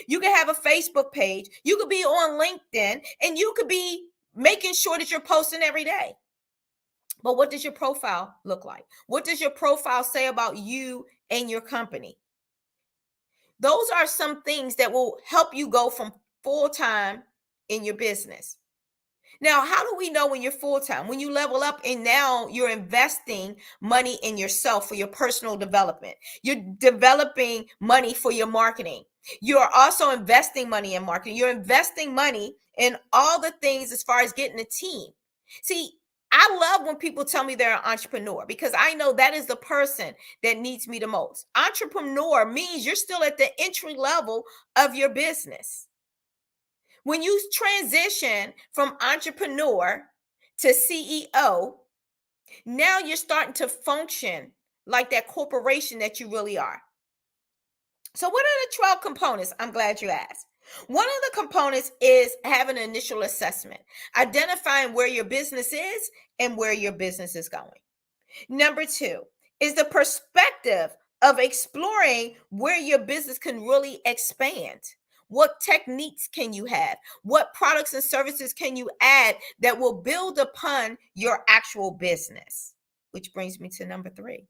You can have a Facebook page. You could be on LinkedIn, and you could be making sure that you're posting every day. But what does your profile look like? What does your profile say about you and your company? Those are some things that will help you go from full-time in your business. Now, how do we know when you're full-time? When you level up and now you're investing money in yourself for your personal development. You're developing money for your marketing. You're also investing money in marketing. You're investing money in all the things as far as getting a team. See, I love when people tell me they're an entrepreneur, because I know that is the person that needs me the most. Entrepreneur means you're still at the entry level of your business. When you transition from entrepreneur to CEO, now you're starting to function like that corporation that you really are. So what are the 12 components? I'm glad you asked. One of the components is having an initial assessment, identifying where your business is and where your business is going. Number 2 is the perspective of exploring where your business can really expand. What techniques can you have? What products and services can you add that will build upon your actual business? Which brings me to number 3.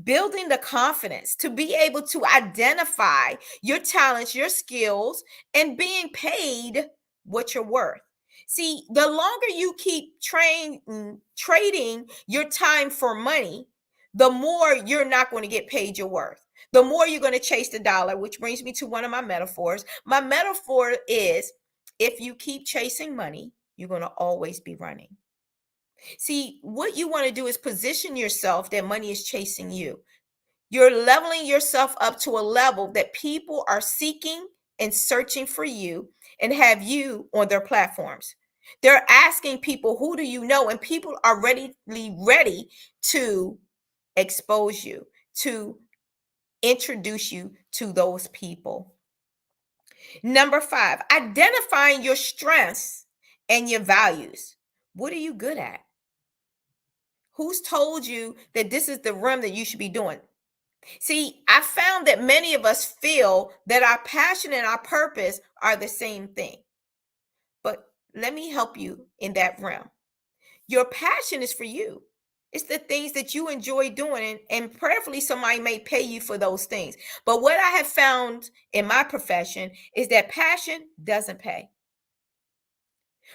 Building the confidence to be able to identify your talents, your skills, and being paid what you're worth. See, the longer you keep trading your time for money, the more you're not going to get paid your worth. The more you're going to chase the dollar, which brings me to one of my metaphors. My metaphor is, if you keep chasing money, you're going to always be running. See, what you want to do is position yourself that money is chasing you. You're leveling yourself up to a level that people are seeking and searching for you and have you on their platforms. They're asking people, who do you know? And people are ready to expose you, to introduce you to those people. Number 5, identifying your strengths and your values. What are you good at? Who's told you that this is the realm that you should be doing? See, I found that many of us feel that our passion and our purpose are the same thing. But let me help you in that realm. Your passion is for you. It's the things that you enjoy doing, and prayerfully somebody may pay you for those things. But what I have found in my profession is that passion doesn't pay.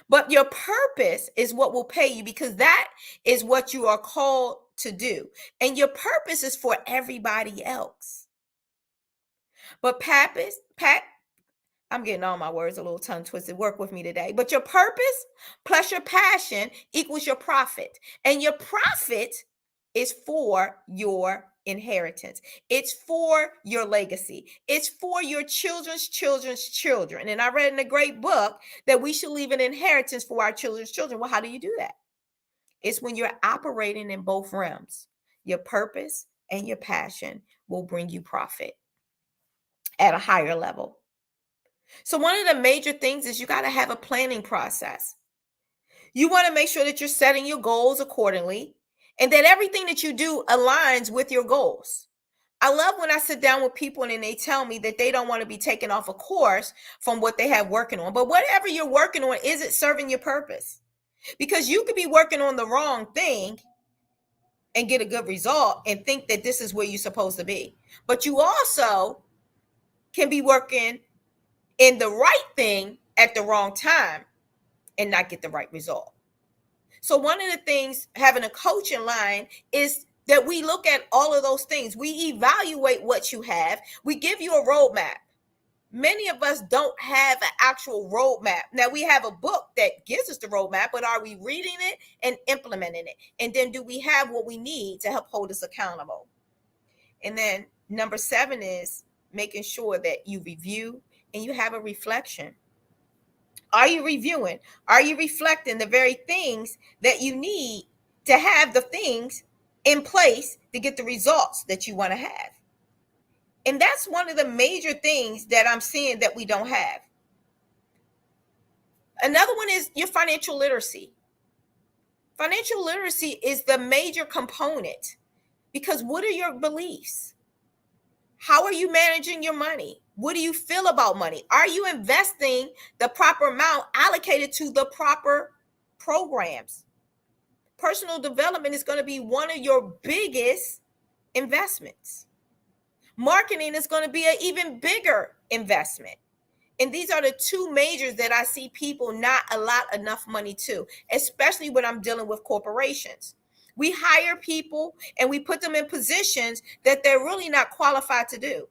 But your purpose is what will pay you, because that is what you are called to do. And your purpose is for everybody else. But I'm getting all my words a little tongue twisted. Work with me today. But your purpose plus your passion equals your profit. And your profit is for your inheritance. It's for your legacy. It's for your children's children's children. And I read in a great book that we should leave an inheritance for our children's children. Well, how do you do that? It's when you're operating in both realms. Your purpose and your passion will bring you profit at a higher level. So one of the major things is you got to have a planning process. You want to make sure that you're setting your goals accordingly and that everything that you do aligns with your goals. I love when I sit down with people and they tell me that they don't want to be taken off a course from what they have working on. But whatever you're working on, is it serving your purpose? Because you could be working on the wrong thing and get a good result and think that this is where you're supposed to be. But you also can be working in the right thing at the wrong time and not get the right result. So one of the things having a coaching line is that we look at all of those things. We evaluate what you have. We give you a roadmap. Many of us don't have an actual roadmap. Now we have a book that gives us the roadmap, but are we reading it and implementing it? And then do we have what we need to help hold us accountable? And then number 7 is making sure that you review and you have a reflection. Are you reviewing? Are you reflecting the very things that you need to have the things in place to get the results that you want to have? And that's one of the major things that I'm seeing that we don't have. Another one is your financial literacy. Financial literacy is the major component, because what are your beliefs? How are you managing your money? What do you feel about money? Are you investing the proper amount allocated to the proper programs? Personal development is going to be one of your biggest investments. Marketing is going to be an even bigger investment. And these are the 2 majors that I see people not allot enough money to, especially when I'm dealing with corporations. We hire people and we put them in positions that they're really not qualified to do,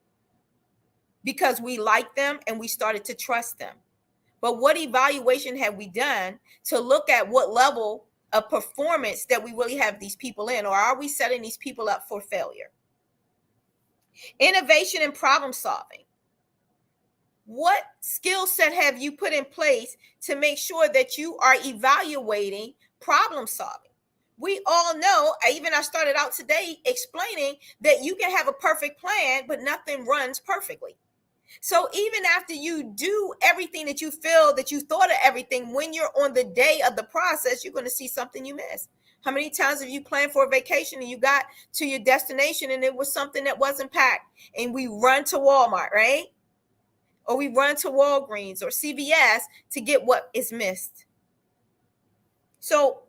because we like them and we started to trust them. But what evaluation have we done to look at what level of performance that we really have these people in, or are we setting these people up for failure? Innovation and problem solving. What skill set have you put in place to make sure that you are evaluating problem solving? We all know, I started out today explaining that you can have a perfect plan, but nothing runs perfectly. So even after you do everything that you feel that you thought of everything, when you're on the day of the process, you're going to see something you missed. How many times have you planned for a vacation and you got to your destination and it was something that wasn't packed, and we run to Walmart, right? Or we run to Walgreens or CVS to get what is missed. So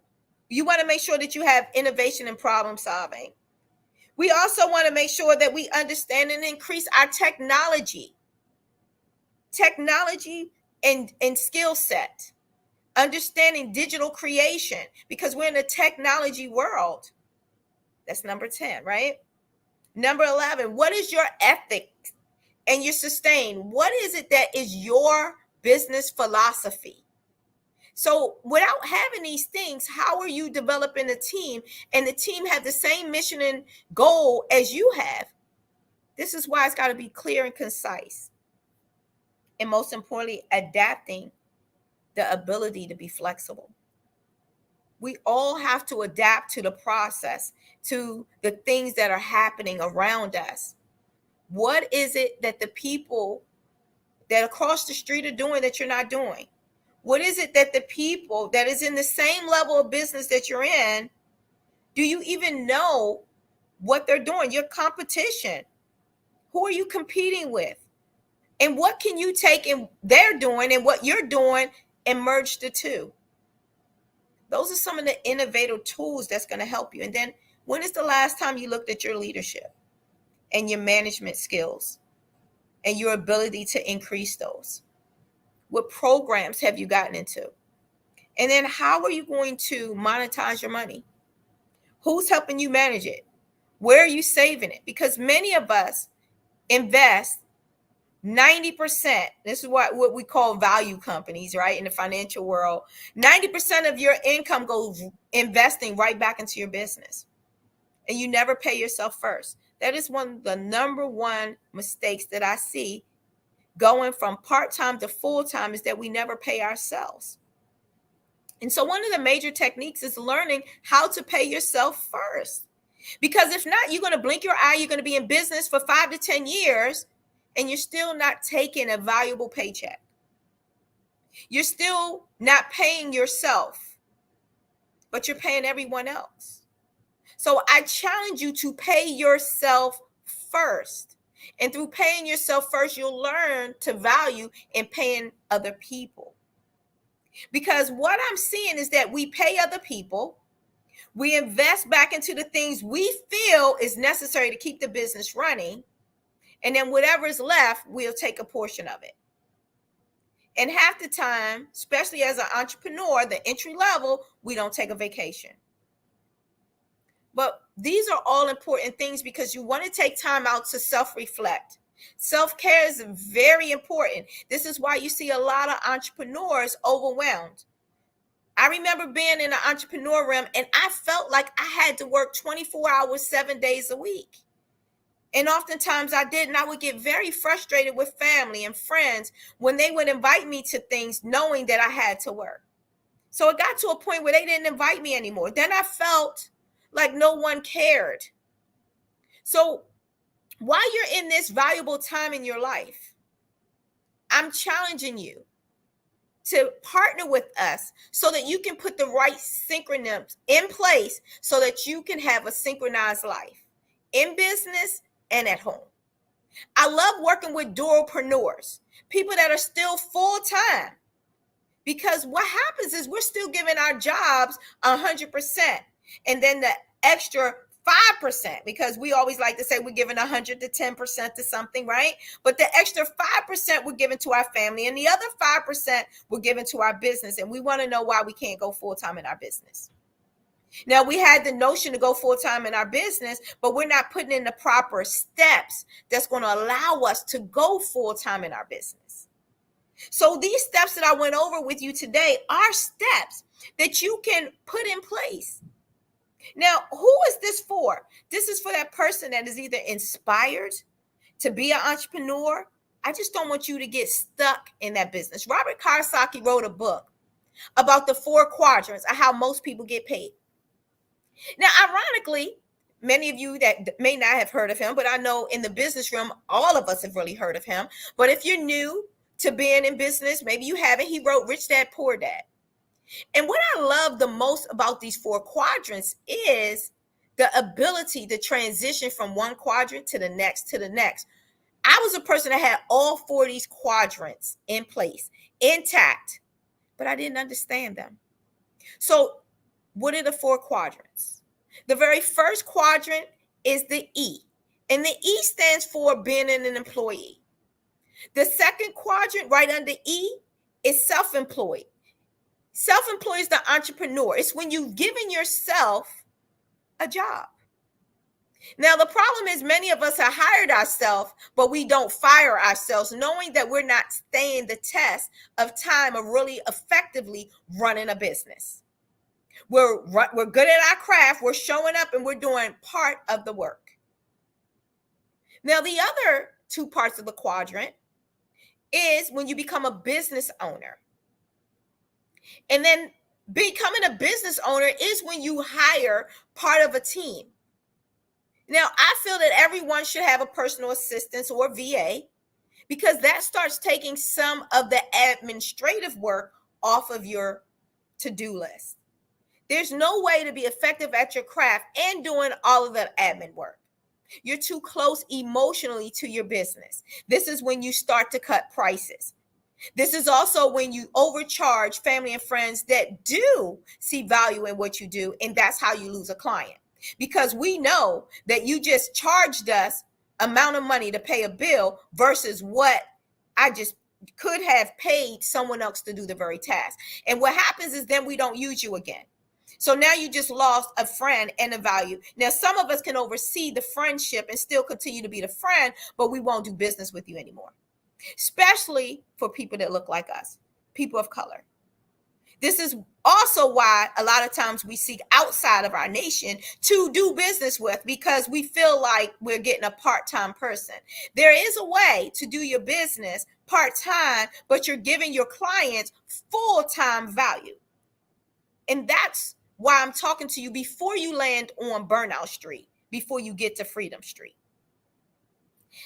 you want to make sure that you have innovation and problem solving. We also want to make sure that we understand and increase our technology and skill set, understanding digital creation, because we're in a technology world. That's number 10, right? Number 11, what is your ethics and your sustain? What is it that is your business philosophy? So without having these things, how are you developing a team, and the team have the same mission and goal as you have? This is why it's got to be clear and concise. And most importantly, adapting the ability to be flexible. We all have to adapt to the process, to the things that are happening around us. What is it that the people that across the street are doing that you're not doing? What is it that the people that is in the same level of business that you're in, do you even know what they're doing? Your competition. Who are you competing with? And what can you take in they're doing and what you're doing and merge the two? Those are some of the innovative tools that's going to help you. And then when is the last time you looked at your leadership and your management skills and your ability to increase those? What programs have you gotten into? And then how are you going to monetize your money? Who's helping you manage it? Where are you saving it? Because many of us invest 90%. This is what we call value companies, right? In the financial world, 90% of your income goes investing right back into your business. And you never pay yourself first. That is one of the number one mistakes that I see going from part-time to full-time, is that we never pay ourselves. And so one of the major techniques is learning how to pay yourself first. Because if not, you're going to blink your eye. You're going to be in business for 5 to 10 years, and you're still not taking a valuable paycheck. You're still not paying yourself, but you're paying everyone else. So I challenge you to pay yourself first. And through paying yourself first, you'll learn to value in paying other people. Because what I'm seeing is that we pay other people. We invest back into the things we feel is necessary to keep the business running. And then whatever is left, we'll take a portion of it. And half the time, especially as an entrepreneur, the entry level, we don't take a vacation. But these are all important things because you want to take time out to self-reflect. Self-care is very important. This is why you see a lot of entrepreneurs overwhelmed. I remember being in the entrepreneur realm and I felt like I had to work 24 hours, 7 days a week. And oftentimes I did, and I would get very frustrated with family and friends when they would invite me to things knowing that I had to work. So it got to a point where they didn't invite me anymore. Then I felt like no one cared. So while you're in this valuable time in your life, I'm challenging you to partner with us so that you can put the right synchronous in place so that you can have a synchronized life in business and at home. I love working with dualpreneurs, people that are still full-time, because what happens is we're still giving our jobs 100%, and then the extra 5%, because we always like to say we're giving 100 to 10% to something, right? But the extra 5% we're giving to our family, and the other 5% we're giving to our business. And we want to know why we can't go full-time in our business. Now, we had the notion to go full-time in our business, but we're not putting in the proper steps that's going to allow us to go full-time in our business. So these steps that I went over with you today are steps that you can put in place. Now, who is this for? This is for that person that is either inspired to be an entrepreneur. I just don't want you to get stuck in that business. Robert Kiyosaki wrote a book about the 4 quadrants of how most people get paid. Now, ironically, many of you that may not have heard of him, but I know in the business realm, all of us have really heard of him. But if you're new to being in business, maybe you haven't, he wrote Rich Dad, Poor Dad. And what I love the most about these 4 quadrants is the ability to transition from one quadrant to the next to the next. I was a person that had all 4 of these quadrants in place, intact, but I didn't understand them. So what are the 4 quadrants? The very first quadrant is the E, and the E stands for being an employee. The second quadrant right under E is self-employed. Self-employed is the entrepreneur. It's when you've given yourself a job. Now, the problem is many of us have hired ourselves, but we don't fire ourselves, knowing that we're not staying the test of time of really effectively running a business. We're good at our craft. We're showing up and we're doing part of the work. Now, the other two parts of the quadrant is when you become a business owner. And then becoming a business owner is when you hire part of a team. Now, I feel that everyone should have a personal assistant or VA because that starts taking some of the administrative work off of your to-do list. There's no way to be effective at your craft and doing all of the admin work. You're too close emotionally to your business. This is when you start to cut prices. This is also when you overcharge family and friends that do see value in what you do, and that's how you lose a client. Because we know that you just charged us amount of money to pay a bill versus what I just could have paid someone else to do the very task. And what happens is then we don't use you again. So now you just lost a friend and a value. Now, some of us can oversee the friendship and still continue to be the friend, but we won't do business with you anymore. Especially for people that look like us, people of color. This is also why a lot of times we seek outside of our nation to do business with, because we feel like we're getting a part-time person. There is a way to do your business part-time, but you're giving your clients full-time value. And that's why I'm talking to you before you land on Burnout Street, before you get to Freedom Street.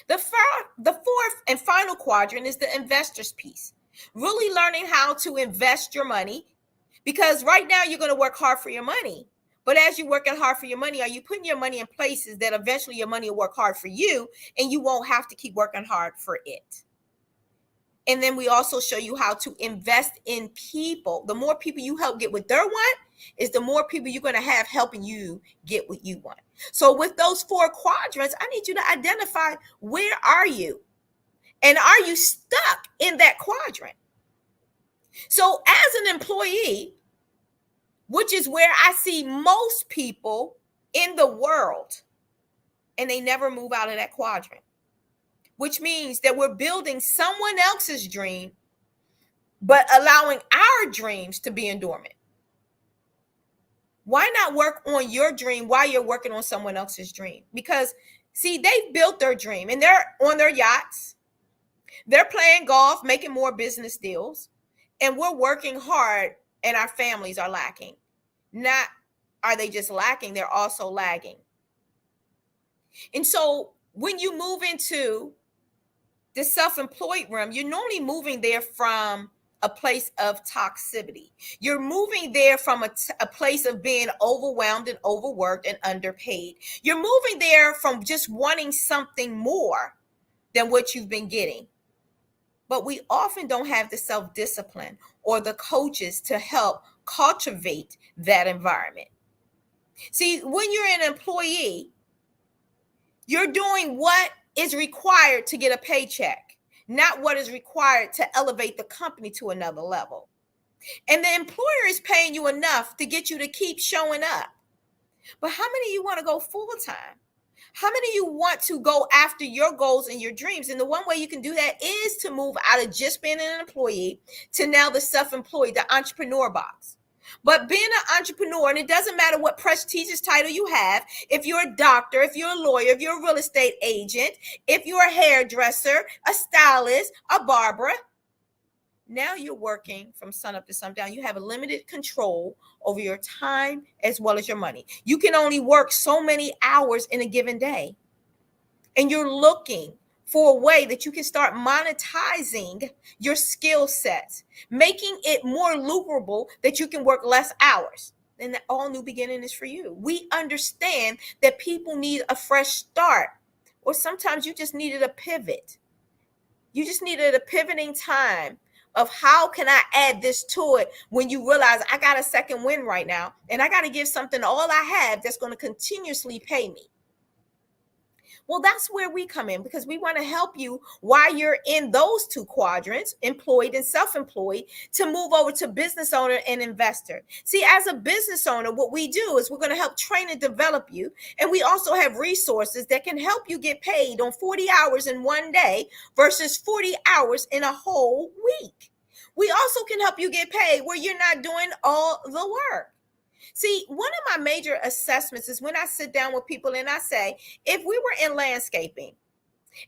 The fourth and final quadrant is the investors piece. Really learning how to invest your money, because right now you're going to work hard for your money. But as you're working hard for your money, are you putting your money in places that eventually your money will work hard for you and you won't have to keep working hard for it? And then we also show you how to invest in people. The more people you help get what they want is the more people you're going to have helping you get what you want. So with those four quadrants, I need you to identify, where are you? And are you stuck in that quadrant? So as an employee, which is where I see most people in the world, and they never move out of that quadrant, which means that we're building someone else's dream, but allowing our dreams to be dormant. Why not work on your dream while you're working on someone else's dream? Because, see, they've built their dream and they're on their yachts. They're playing golf, making more business deals. And we're working hard and our families are lacking. Not are they just lacking, they're also lagging. And so when you move into the self-employed realm, you're normally moving there from a place of toxicity. You're moving there from a place of being overwhelmed and overworked and underpaid. You're moving there from just wanting something more than what you've been getting. But we often don't have the self-discipline or the coaches to help cultivate that environment. See, when you're an employee, you're doing what is required to get a paycheck, not what is required to elevate the company to another level. And the employer is paying you enough to get you to keep showing up. But how many of you want to go full time? How many of you want to go after your goals and your dreams? And the one way you can do that is to move out of just being an employee to now the self-employed, the entrepreneur box. But being an entrepreneur, and it doesn't matter what prestigious title you have, if you're a doctor, if you're a lawyer, if you're a real estate agent, if you're a hairdresser, a stylist, a barber, now you're working from sun up to sundown. You have a limited control over your time as well as your money. You can only work so many hours in a given day. And you're looking for a way that you can start monetizing your skill sets, making it more lucrative that you can work less hours. And that all new beginning is for you. We understand that people need a fresh start, or sometimes you just needed a pivot. You just needed a pivoting time of how can I add this to it when you realize I got a second win right now and I got to give something all I have that's going to continuously pay me. Well, that's where we come in, because we want to help you while you're in those two quadrants, employed and self-employed, to move over to business owner and investor. See, as a business owner, what we do is we're going to help train and develop you. And we also have resources that can help you get paid on 40 hours in one day versus 40 hours in a whole week. We also can help you get paid where you're not doing all the work. See, one of my major assessments is when I sit down with people and I say, if we were in landscaping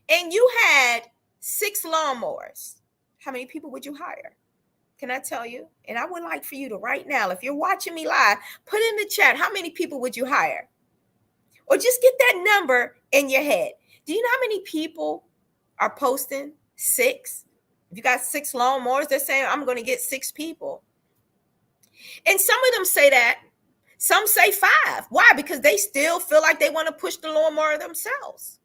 and you had 6 lawnmowers, how many people would you hire? Can I tell you? And I would like for you to right now, if you're watching me live, put in the chat, how many people would you hire? Or just get that number in your head. Do you know how many people are posting 6? If you got 6 lawnmowers, they're saying, I'm going to get 6 people. And some of them say that. Some say 5. Why? Because they still feel like they want to push the lawnmower themselves.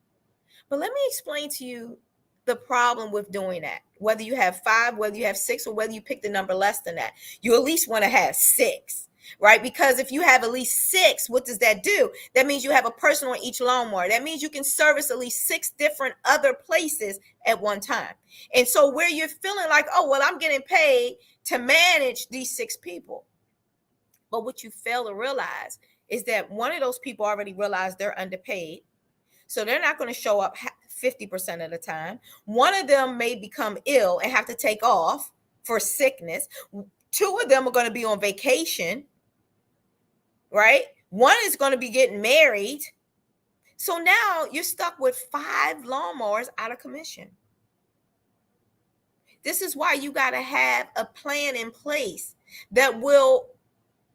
But let me explain to you the problem with doing that. Whether you have 5, whether you have 6, or whether you pick the number less than that, you at least want to have 6, right? Because if you have at least 6, what does that do? That means you have a person on each lawnmower. That means you can service at least 6 different other places at one time. And so where you're feeling like, oh, well, I'm getting paid to manage these 6 people. But what you fail to realize is that one of those people already realized they're underpaid. So they're not going to show up 50% of the time. One of them may become ill and have to take off for sickness. 2 of them are going to be on vacation, right? One is going to be getting married. So now you're stuck with 5 lawnmowers out of commission. This is why you got to have a plan in place that will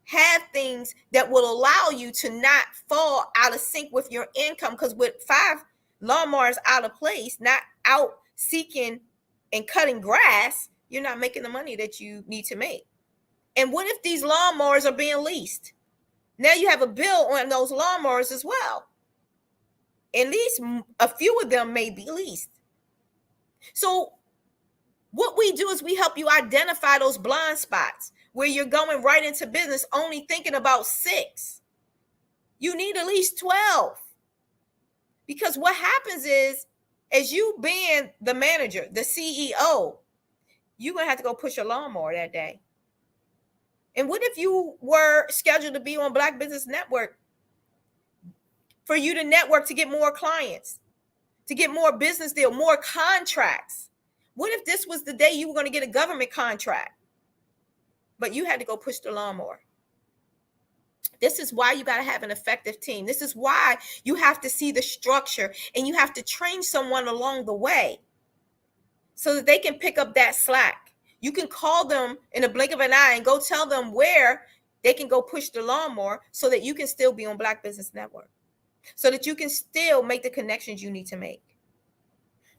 have things that will allow you to not fall out of sync with your income. Because with 5 lawnmowers out of place, not out seeking and cutting grass, you're not making the money that you need to make. And what if these lawnmowers are being leased? Now you have a bill on those lawnmowers as well. At least a few of them may be leased. So what we do is we help you identify those blind spots where you're going right into business only thinking about 6. You need at least 12. Because what happens is, as you being the manager, the CEO, you're going to have to go push a lawnmower that day. And what if you were scheduled to be on Black Business Network for you to network to get more clients, to get more business deal, more contracts? What if this was the day you were going to get a government contract, but you had to go push the lawnmower? This is why you got to have an effective team. This is why you have to see the structure and you have to train someone along the way so that they can pick up that slack. You can call them in a blink of an eye and go tell them where they can go push the lawnmower so that you can still be on Black Business Network, so that you can still make the connections you need to make.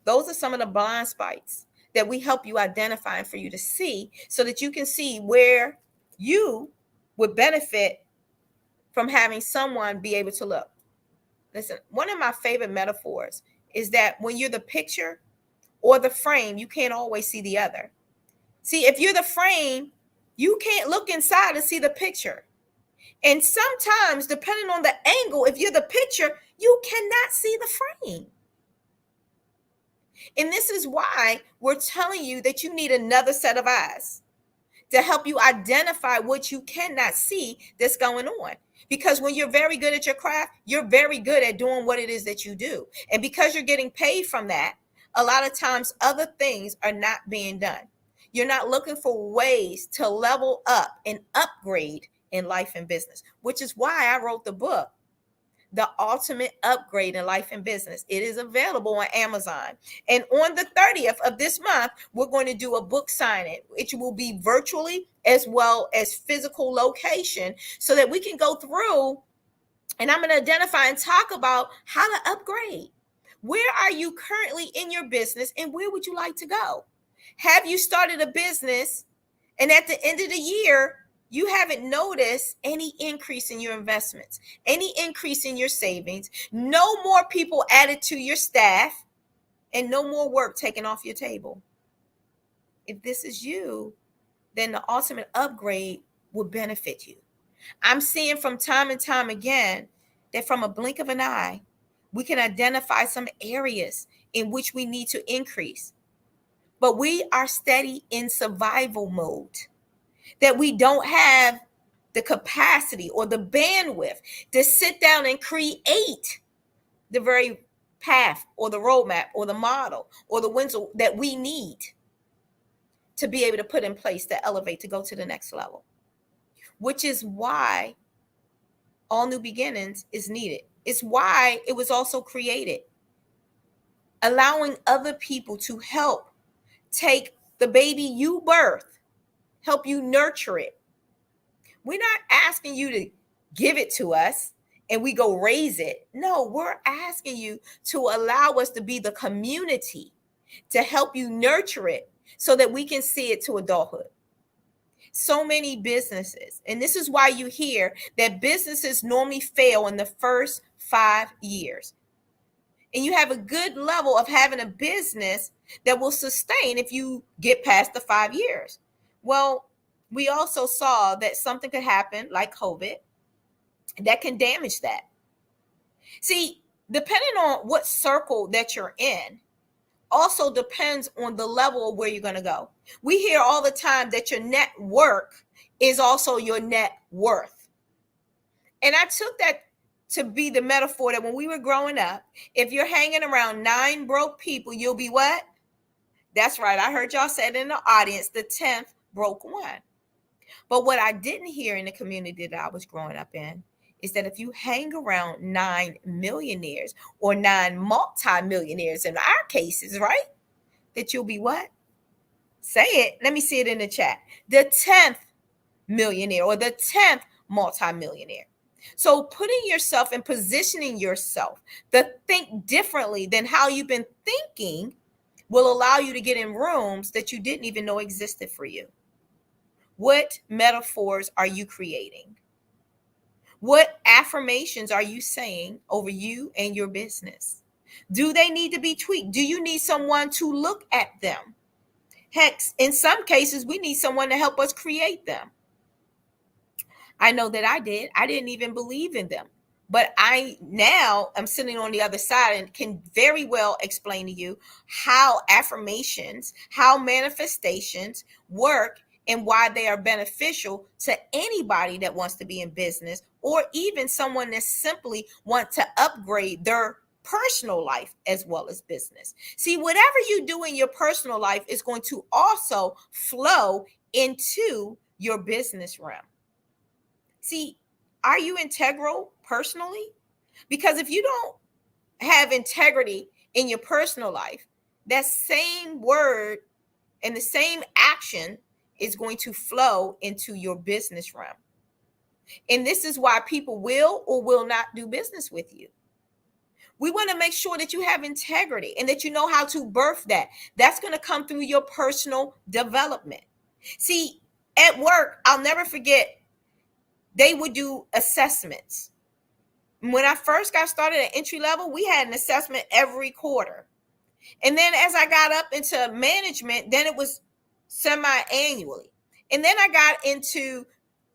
Those are some of the blind spots that we help you identify and for you to see so that you can see where you would benefit from having someone be able to look. Listen, one of my favorite metaphors is that when you're the picture or the frame, you can't always see the other. See, if you're the frame, you can't look inside and see the picture. And sometimes, depending on the angle, if you're the picture, you cannot see the frame. And this is why we're telling you that you need another set of eyes to help you identify what you cannot see that's going on. Because when you're very good at your craft, you're very good at doing what it is that you do. And because you're getting paid from that, a lot of times other things are not being done. You're not looking for ways to level up and upgrade in life and business, which is why I wrote the book, The Ultimate Upgrade in Life and Business. It is available on Amazon. And on the 30th of this month, we're going to do a book signing, which will be virtually as well as physical location, so that we can go through and I'm going to identify and talk about how to upgrade. Where are you currently in your business and where would you like to go? Have you started a business and at the end of the year, you haven't noticed any increase in your investments, any increase in your savings, no more people added to your staff, and no more work taken off your table? If this is you, then the ultimate upgrade will benefit you. I'm seeing from time and time again that from a blink of an eye, we can identify some areas in which we need to increase. But we are steady in survival mode, that we don't have the capacity or the bandwidth to sit down and create the very path or the roadmap or the model or the window that we need to be able to put in place to elevate, to go to the next level, which is why all new beginnings is needed. It's why it was also created. allowing other people to help take the baby you birth, help you nurture it. We're not asking you to give it to us and we go raise it. No, we're asking you to allow us to be the community to help you nurture it so that we can see it to adulthood. So many businesses, and this is why you hear that businesses normally fail in the first 5 years. And you have a good level of having a business that will sustain if you get past the 5 years. Well, we also saw that something could happen like COVID that can damage that. See, depending on what circle that you're in, also depends on the level of where you're going to go. We hear all the time that your network is also your net worth. And I took that to be the metaphor that when we were growing up, if you're hanging around 9 broke people, you'll be what? That's right. I heard y'all say it in the audience, the 10th broke one. But what I didn't hear in the community that I was growing up in is that if you hang around 9 millionaires or 9 multimillionaires in our cases, right? That you'll be what? Say it. Let me see it in the chat. The 10th millionaire or the 10th multimillionaire. So putting yourself and positioning yourself to think differently than how you've been thinking will allow you to get in rooms that you didn't even know existed for you. What metaphors are you creating? What affirmations are you saying over you and your business? Do they need to be tweaked? Do you need someone to look at them? Heck, in some cases, we need someone to help us create them. I know that I did. I didn't even believe in them. But I now am sitting on the other side and can very well explain to you how affirmations, how manifestations work and why they are beneficial to anybody that wants to be in business or even someone that simply wants to upgrade their personal life as well as business. See, whatever you do in your personal life is going to also flow into your business realm. See, are you integral personally? Because if you don't have integrity in your personal life, that same word and the same action is going to flow into your business realm. And this is why people will or will not do business with you. We want to make sure that you have integrity and that you know how to birth that. That's going to come through your personal development. See, at work, I'll never forget, they would do assessments. When I first got started at entry level, we had an assessment every quarter. And then as I got up into management, then it was semi-annually. And then I got into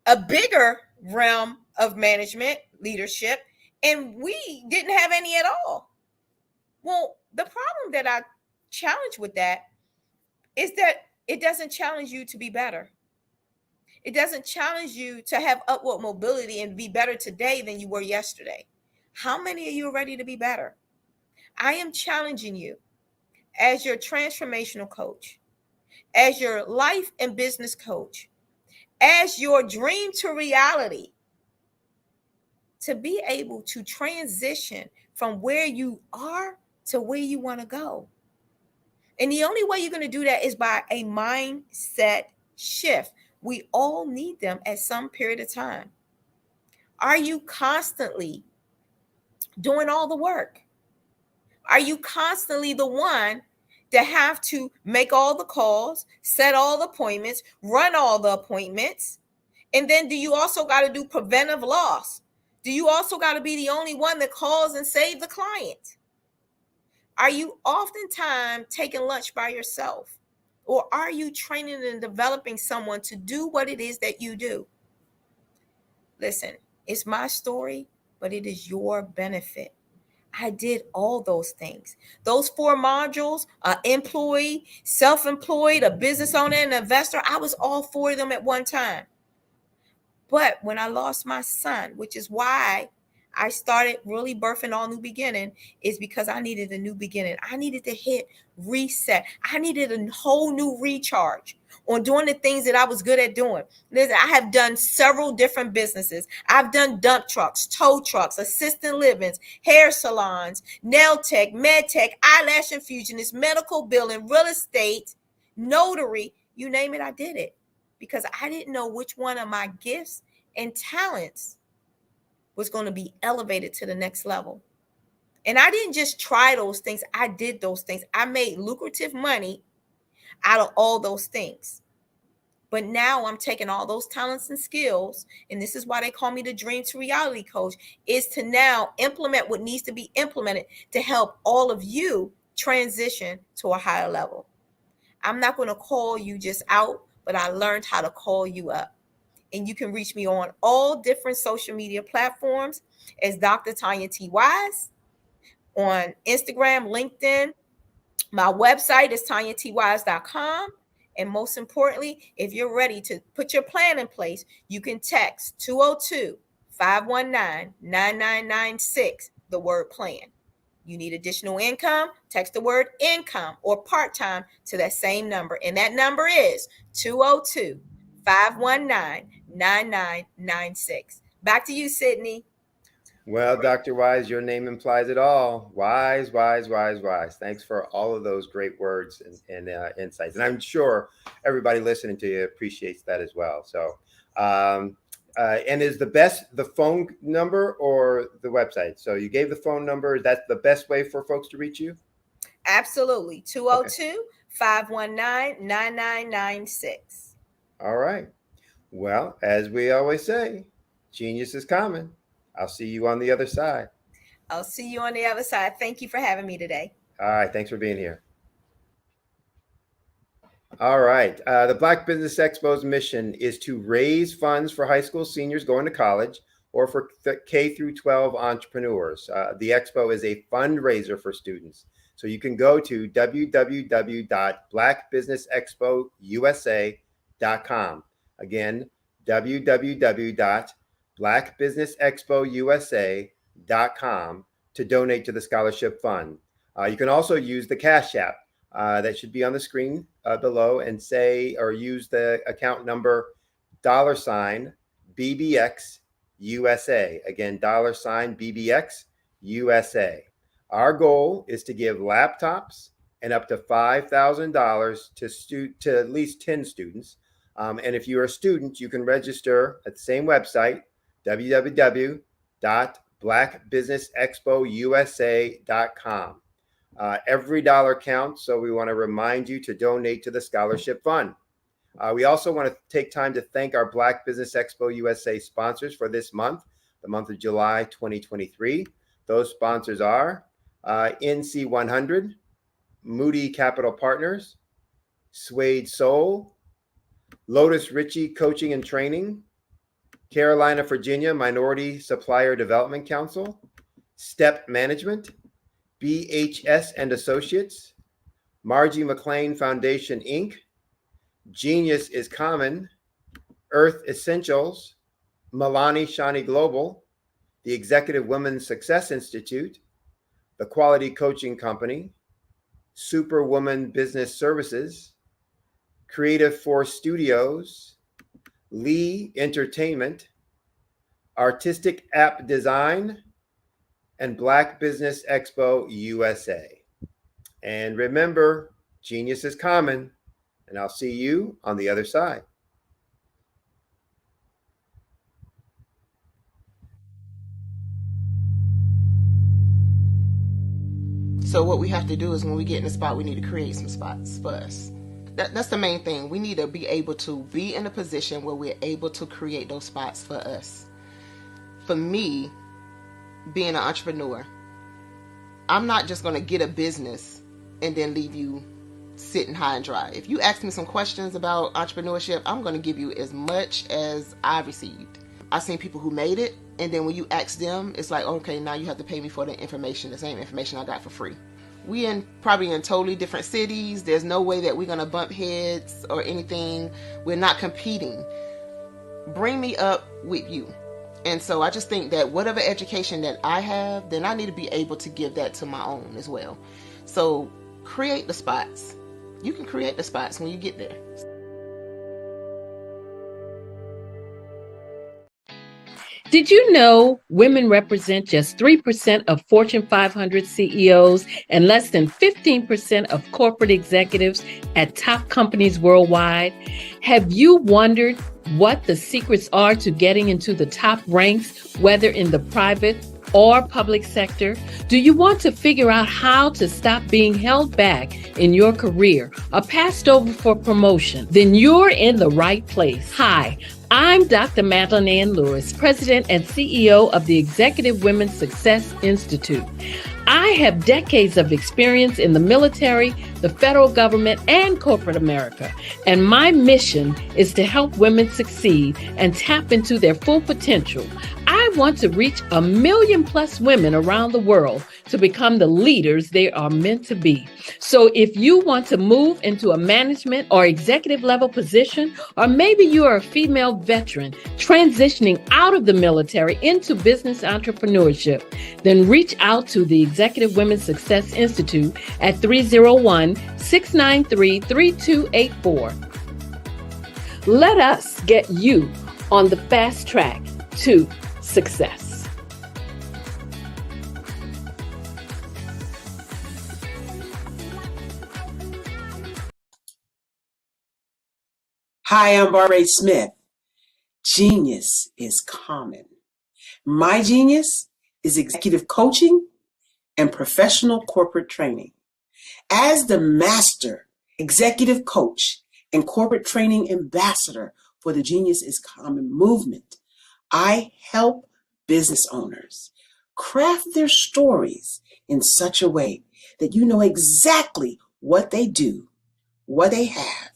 a bigger realm of management, leadership, and we didn't have any at all. Well, the problem that I challenge with that is that it doesn't challenge you to be better. It doesn't challenge you to have upward mobility and be better today than you were yesterday. How many of you are ready to be better? I am challenging you as your transformational coach, as your life and business coach, as your dream to reality, to be able to transition from where you are to where you want to go. And the only way you're going to do that is by a mindset shift. We all need them at some period of time. Are you constantly doing all the work? Are you constantly the one that have to make all the calls, set all the appointments, run all the appointments? And then do you also got to do preventive loss? Do you also got to be the only one that calls and save the client? Are you oftentimes taking lunch by yourself? Or are you training and developing someone to do what it is that you do? Listen, it's my story, but it is your benefit. I did all those things. Those 4 modules, employee, self-employed, a business owner, and an investor, I was all 4 of them at one time. But when I lost my son, which is why I started really birthing All New Beginning is because I needed a new beginning. I needed to hit reset. I needed a whole new recharge on doing the things that I was good at doing. Listen, I have done several different businesses. I've done dump trucks, tow trucks, assisted livings, hair salons, nail tech, med tech, eyelash infusionist, medical billing, real estate, notary, you name it, I did it. Because I didn't know which one of my gifts and talents was going to be elevated to the next level. And I didn't just try those things. I did those things. I made lucrative money out of all those things. But now I'm taking all those talents and skills, and this is why they call me the Dream to Reality Coach, is to now implement what needs to be implemented to help all of you transition to a higher level. I'm not going to call you just out, but I learned how to call you up. And you can reach me on all different social media platforms as Dr. Tanya T. Wise on Instagram, LinkedIn. My website is tanyatwise.com. And most importantly, if you're ready to put your plan in place, you can text 202-519-9996, the word plan. You need additional income, text the word income or part-time to that same number. And that number is 202-519-9996. Back to you, Sydney. Well, Dr. Wise, your name implies it all. Wise, wise, wise, wise. Thanks for all of those great words and insights. And I'm sure everybody listening to you appreciates that as well. So, and is the phone number or the website? So you gave the phone number. Is that the best way for folks to reach you? Absolutely. 202-519-9996. All right. Well, as we always say, genius is common. I'll see you on the other side. I'll see you on the other side. Thank you for having me today. All right. Thanks for being here. All right. The Black Business Expo's mission is to raise funds for high school seniors going to college or for K through 12 entrepreneurs. The Expo is a fundraiser for students. So you can go to www.blackbusinessexpousa.com. Again, www.blackbusinessexpousa.com to donate to the scholarship fund. You can also use the Cash App that should be on the screen below and say or use the account number $BBX USA. Again, $BBX USA. Our goal is to give laptops and up to $5,000 to at least 10 students. And if you're a student, you can register at the same website, www.blackbusinessexpousa.com. Every dollar counts, so we want to remind you to donate to the scholarship fund. We also want to take time to thank our Black Business Expo USA sponsors for this month, the month of July 2023. Those sponsors are NC100, Moody Capital Partners, Suede Soul, Lotus Ritchie Coaching and Training, Carolina, Virginia Minority Supplier Development Council, Step Management, BHS and Associates, Margie McLean Foundation, Inc., Genius is Common, Earth Essentials, Milani Shani Global, the Executive Women's Success Institute, the Quality Coaching Company, Superwoman Business Services, Creative Force Studios, Lee Entertainment, Artistic App Design, and Black Business Expo USA. And remember, genius is common, and I'll see you on the other side. So what we have to do is when we get in a spot, we need to create some spots for us. That's the main thing. We need to be able to be in a position where we're able to create those spots for us. For me, being an entrepreneur, I'm not just going to get a business and then leave you sitting high and dry. If you ask me some questions about entrepreneurship, I'm going to give you as much as I received. I've seen people who made it, and then when you ask them, it's like, okay, now you have to pay me for the information, the same information I got for free. We probably in totally different cities. There's no way that we're going to bump heads or anything. We're not competing. Bring me up with you. And so I just think that whatever education that I have, then I need to be able to give that to my own as well. So create the spots. You can create the spots when you get there. Did you know women represent just 3% of Fortune 500 CEOs and less than 15% of corporate executives at top companies worldwide? Have you wondered what the secrets are to getting into the top ranks, whether in the private or public sector? Do you want to figure out how to stop being held back in your career or passed over for promotion? Then you're in the right place. Hi, I'm Dr. Madeline Ann Lewis, President and CEO of the Executive Women's Success Institute. I have decades of experience in the military, the federal government, and corporate America, and my mission is to help women succeed and tap into their full potential. I want to reach 1 million plus women around the world to become the leaders they are meant to be. So if you want to move into a management or executive level position, or maybe you are a female veteran transitioning out of the military into business entrepreneurship, then reach out to the Executive Women's Success Institute at 301-693-3284. Let us get you on the fast track to success. Hi, I'm Barbara Smith. Genius is common. My genius is executive coaching and professional corporate training. As the master executive coach and corporate training ambassador for the Genius is Common movement, I help business owners craft their stories in such a way that you know exactly what they do, what they have,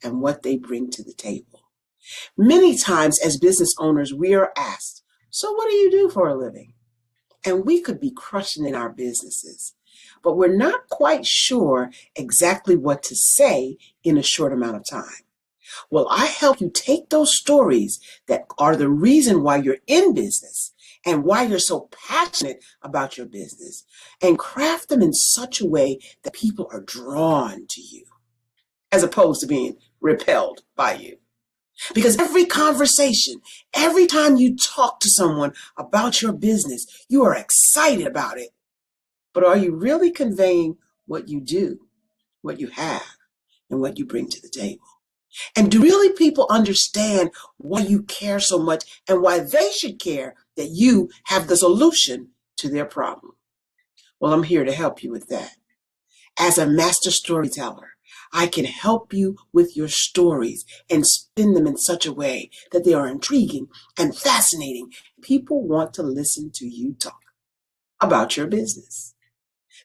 and what they bring to the table. Many times as business owners, we are asked, so what do you do for a living? And we could be crushing in our businesses, but we're not quite sure exactly what to say in a short amount of time. Well, I help you take those stories that are the reason why you're in business and why you're so passionate about your business and craft them in such a way that people are drawn to you as opposed to being repelled by you. Because every conversation, every time you talk to someone about your business, you are excited about it. But are you really conveying what you do, what you have, and what you bring to the table? And do really people understand why you care so much and why they should care that you have the solution to their problem? Well, I'm here to help you with that. As a master storyteller, I can help you with your stories and spin them in such a way that they are intriguing and fascinating. People want to listen to you talk about your business.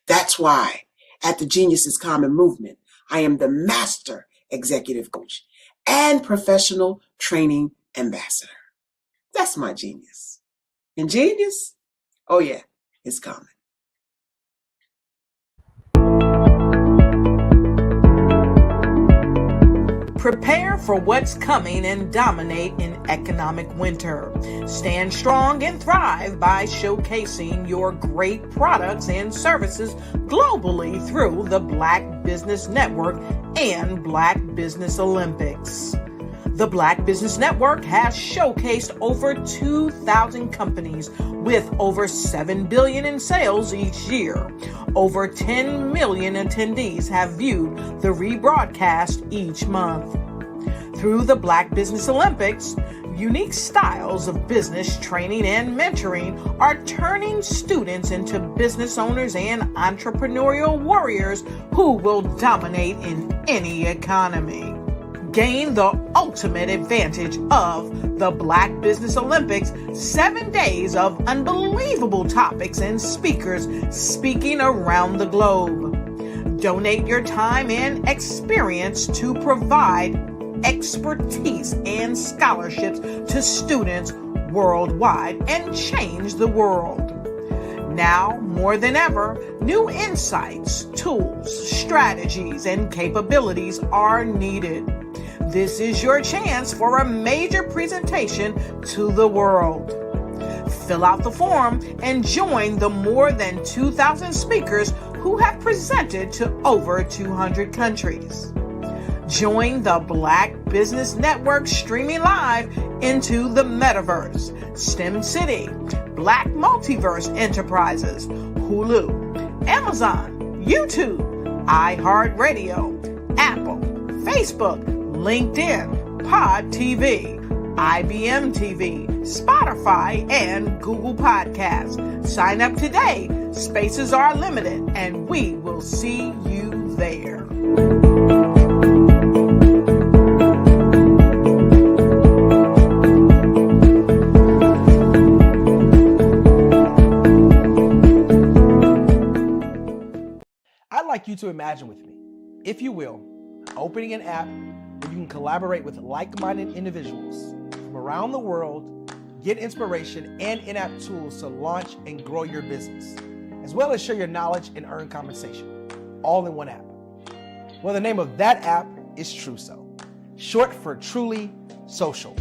That's why at the Genius is Common movement, I am the master executive coach and professional training ambassador. That's my genius. And genius? Oh yeah, it's common. Prepare for what's coming and dominate in economic winter. Stand strong and thrive by showcasing your great products and services globally through the Black Business Network and Black Business Olympics. The Black Business Network has showcased over 2,000 companies with over $7 billion in sales each year. Over 10 million attendees have viewed the rebroadcast each month. Through the Black Business Olympics, unique styles of business training and mentoring are turning students into business owners and entrepreneurial warriors who will dominate in any economy. Gain the ultimate advantage of the Black Business Olympics, 7 days of unbelievable topics and speakers speaking around the globe. Donate your time and experience to provide expertise and scholarships to students worldwide and change the world. Now, more than ever, new insights, tools, strategies, and capabilities are needed. This is your chance for a major presentation to the world. Fill out the form and join the more than 2,000 speakers who have presented to over 200 countries. Join the Black Business Network streaming live into the Metaverse, STEM City, Black Multiverse Enterprises, Hulu, Amazon, YouTube, iHeartRadio, Apple, Facebook, LinkedIn, Pod TV, IBM TV, Spotify, and Google Podcasts. Sign up today. Spaces are limited, and we will see you there. I'd like you to imagine with me, if you will, opening an app where you can collaborate with like-minded individuals from around the world, get inspiration and in-app tools to launch and grow your business, as well as share your knowledge and earn compensation, all in one app. Well, the name of that app is Truso, short for Truly Social.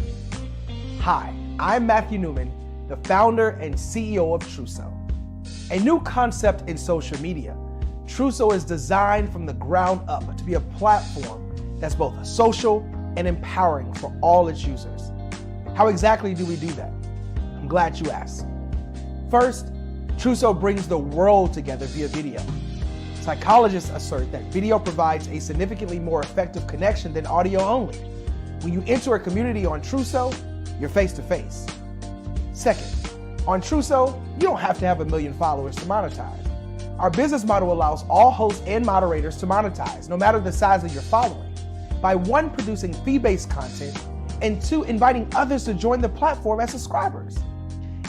Hi, I'm Matthew Newman, the founder and CEO of Truso, a new concept in social media. Truso is designed from the ground up to be a platform that's both social and empowering for all its users. How exactly do we do that? I'm glad you asked. First, Truso brings the world together via video. Psychologists assert that video provides a significantly more effective connection than audio only. When you enter a community on Truso, you're face to face. Second, on Truso, you don't have to have 1 million followers to monetize. Our business model allows all hosts and moderators to monetize, no matter the size of your following, by 1, producing fee-based content, and 2, inviting others to join the platform as subscribers.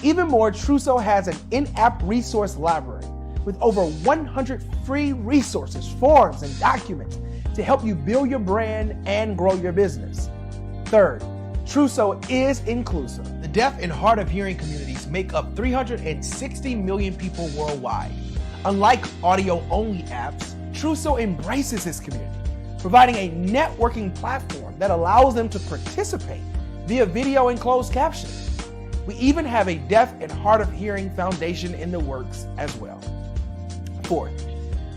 Even more, Truso has an in-app resource library with over 100 free resources, forms, and documents to help you build your brand and grow your business. Third, Truso is inclusive. The deaf and hard of hearing communities make up 360 million people worldwide. Unlike audio-only apps, Truso embraces this community, providing a networking platform that allows them to participate via video and closed captioning. We even have a deaf and hard of hearing foundation in the works as well. Fourth,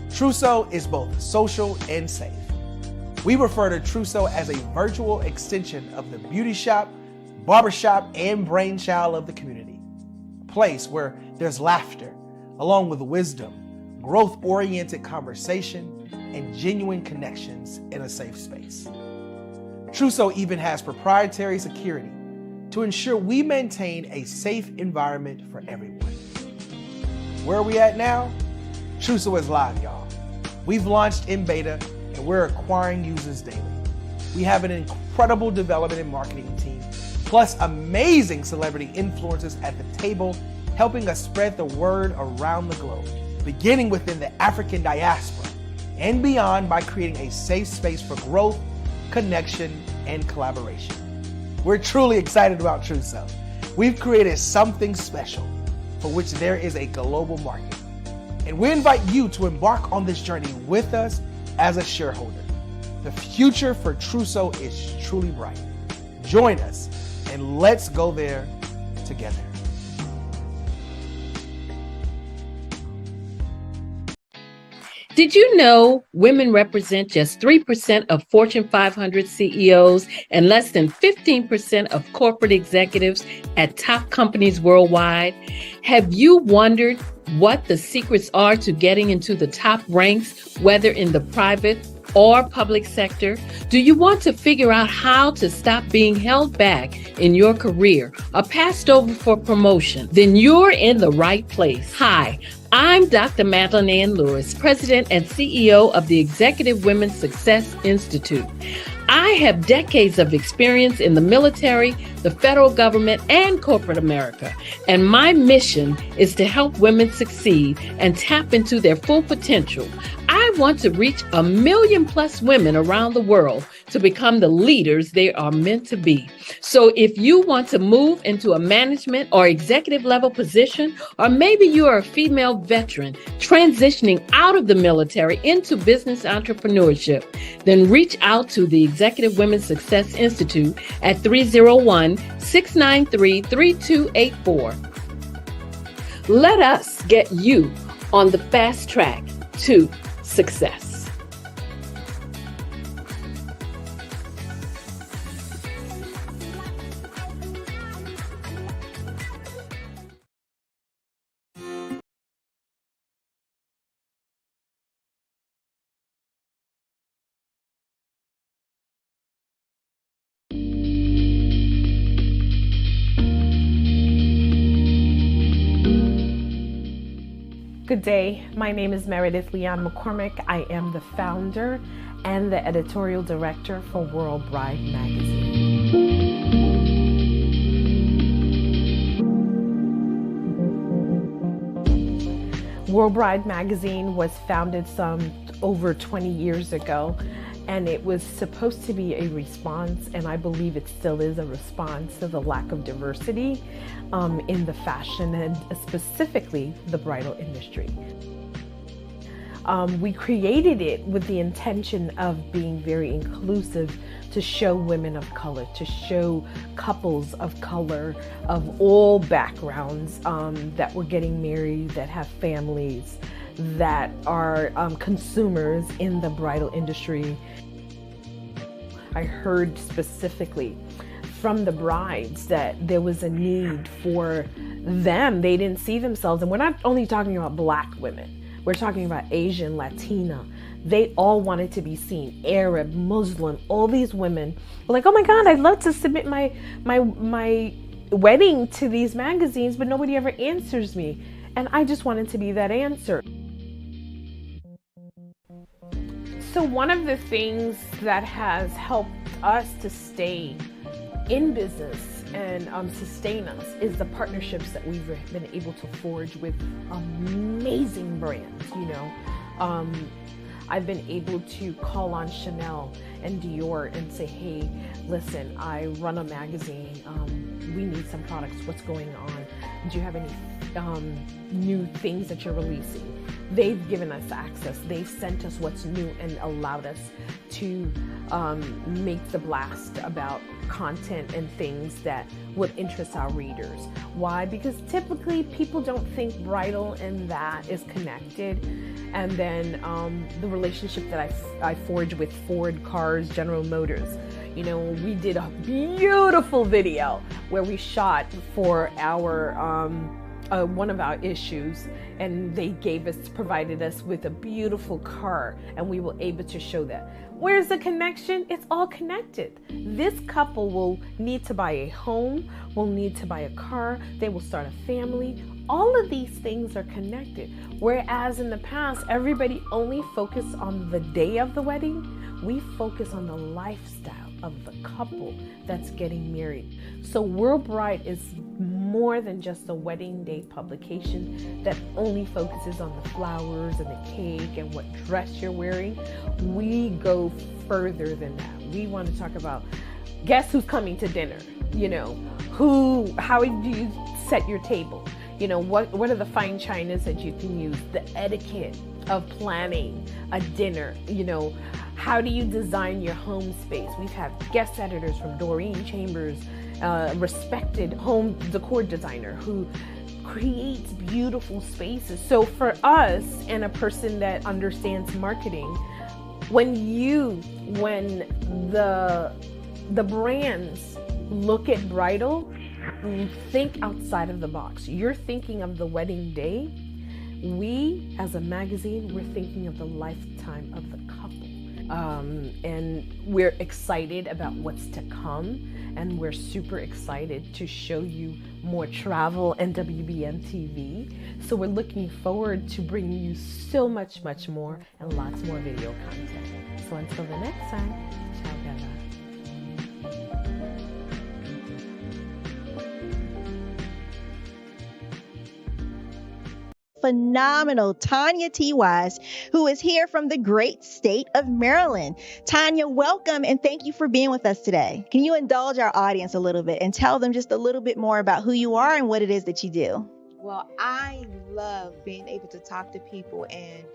Truso is both social and safe. We refer to Truso as a virtual extension of the beauty shop, barbershop, and brainchild of the community. A place where there's laughter, along with wisdom, growth-oriented conversation, and genuine connections in a safe space. Truso even has proprietary security to ensure we maintain a safe environment for everyone. Where are we at now? Truso is live, y'all. We've launched in beta, and we're acquiring users daily. We have an incredible development and marketing team, plus amazing celebrity influencers at the table, helping us spread the word around the globe, beginning within the African diaspora and beyond by creating a safe space for growth, connection, and collaboration. We're truly excited about Truso. We've created something special for which there is a global market. And we invite you to embark on this journey with us as a shareholder. The future for Truso is truly bright. Join us and let's go there together. Did you know women represent just 3% of Fortune 500 CEOs and less than 15% of corporate executives at top companies worldwide? Have you wondered what the secrets are to getting into the top ranks, whether in the private or public sector? Do you want to figure out how to stop being held back in your career or passed over for promotion? Then you're in the right place. Hi, I'm Dr. Madeline Ann Lewis, President and CEO of the Executive Women's Success Institute. I have decades of experience in the military, the federal government, and corporate America, and my mission is to help women succeed and tap into their full potential. I want to reach 1 million plus women around the world to become the leaders they are meant to be. So if you want to move into a management or executive level position, or maybe you are a female veteran transitioning out of the military into business entrepreneurship, then reach out to the Executive Women's Success Institute at 301-693-3284. Let us get you on the fast track to success. Good day. My name is Meredith Leon McCormick. I am the founder and the editorial director for World Bride magazine. World Bride magazine was founded some over 20 years ago, and it was supposed to be a response, and I believe it still is a response to the lack of diversity in the fashion and specifically the bridal industry. We created it with the intention of being very inclusive, to show women of color, to show couples of color of all backgrounds that were getting married, that have families, that are consumers in the bridal industry. I heard specifically from the brides that there was a need for them. They didn't see themselves, and we're not only talking about Black women, we're talking about Asian, Latina. They all wanted to be seen. Arab, Muslim, all these women were like, oh my God, I'd love to submit my wedding to these magazines, but nobody ever answers me. And I just wanted to be that answer. So one of the things that has helped us to stay in business and sustain us is the partnerships that we've been able to forge with amazing brands. I've been able to call on Chanel and Dior and say, hey, listen, I run a magazine. We need some products. What's going on? Do you have any new things that you're releasing? They've given us access. They've sent us what's new and allowed us to make the blast about content and things that would interest our readers. Why? Because typically people don't think bridal and that is connected. And then the relationship that I forged with Ford Cars, General Motors. We did a beautiful video where we shot for our one of our issues, and they provided us with a beautiful car, and we were able to show that. Where's the connection? It's all connected. This couple will need to buy a home, will need to buy a car, they will start a family. All of these things are connected. Whereas in the past, everybody only focused on the day of the wedding, we focus on the lifestyle of the couple that's getting married. So World Bride is more than just a wedding day publication that only focuses on the flowers and the cake and what dress you're wearing. We go further than that. We want to talk about, guess who's coming to dinner? How do you set your table? What are the fine chinas that you can use? The etiquette of planning a dinner. How do you design your home space? We've had guest editors from Doreen Chambers, respected home decor designer who creates beautiful spaces. So for us, and a person that understands marketing, when the brands look at bridal, think outside of the box. You're thinking of the wedding day. We, as a magazine, we're thinking of the lifetime of the couple. And we're excited about what's to come, and we're super excited to show you more travel and WBN TV. So we're looking forward to bringing you so much, much more, and lots more video content. So until the next time, ciao, Bella. Phenomenal Tanya T. Wise, who is here from the great state of Maryland. Tanya, welcome and thank you for being with us today. Can you indulge our audience a little bit and tell them just a little bit more about who you are and what it is that you do? Well, I love being able to talk to people and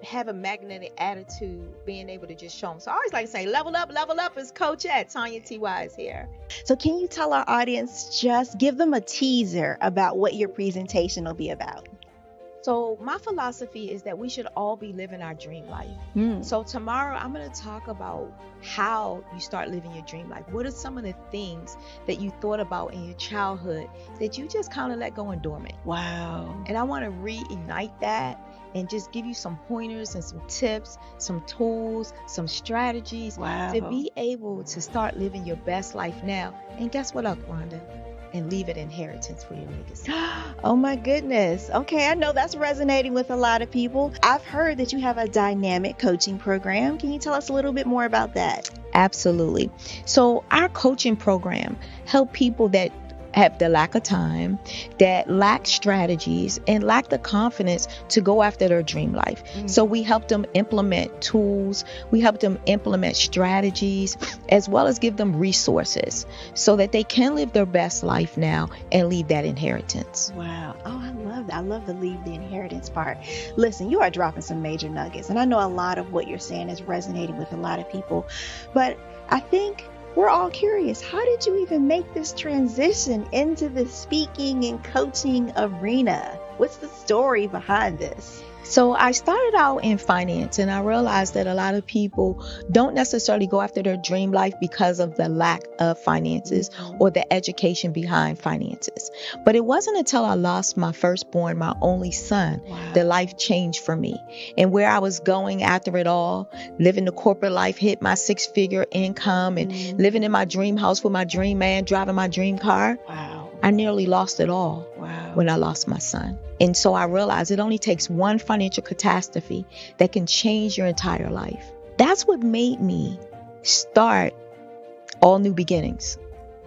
have a magnetic attitude, being able to just show them. So I always like to say, level up is Coach at Tanya T.Y. is here. So can you tell our audience, just give them a teaser about what your presentation will be about? So my philosophy is that we should all be living our dream life. So tomorrow I'm going to talk about how you start living your dream life. What are some of the things that you thought about in your childhood that you just kind of let go and dormant? Wow. And I want to reignite that and just give you some pointers and some tips, some tools, some strategies to be able to start living your best life now. And guess what, Rhonda? And leave it inheritance for your legacy. Oh my goodness. Okay, I know that's resonating with a lot of people. I've heard that you have a dynamic coaching program. Can you tell us a little bit more about that? Absolutely. So our coaching program help people that have the lack of time, that lack strategies, and lack the confidence to go after their dream life. So we help them implement tools, we help them implement strategies, as well as give them resources so that they can live their best life now and leave that inheritance. Wow. Oh, I love that. I love the leave the inheritance part. Listen, you are dropping some major nuggets, and I know a lot of what you're saying is resonating with a lot of people, but I think we're all curious. How did you even make this transition into the speaking and coaching arena? What's the story behind this? So I started out in finance, and I realized that a lot of people don't necessarily go after their dream life because of the lack of finances or the education behind finances. But it wasn't until I lost my firstborn, my only son, that life changed for me. And where I was going after it all, living the corporate life, hit my 6-figure income and living in my dream house with my dream man, driving my dream car. I nearly lost it all when I lost my son. And so I realized it only takes one financial catastrophe that can change your entire life. That's what made me start All New Beginnings.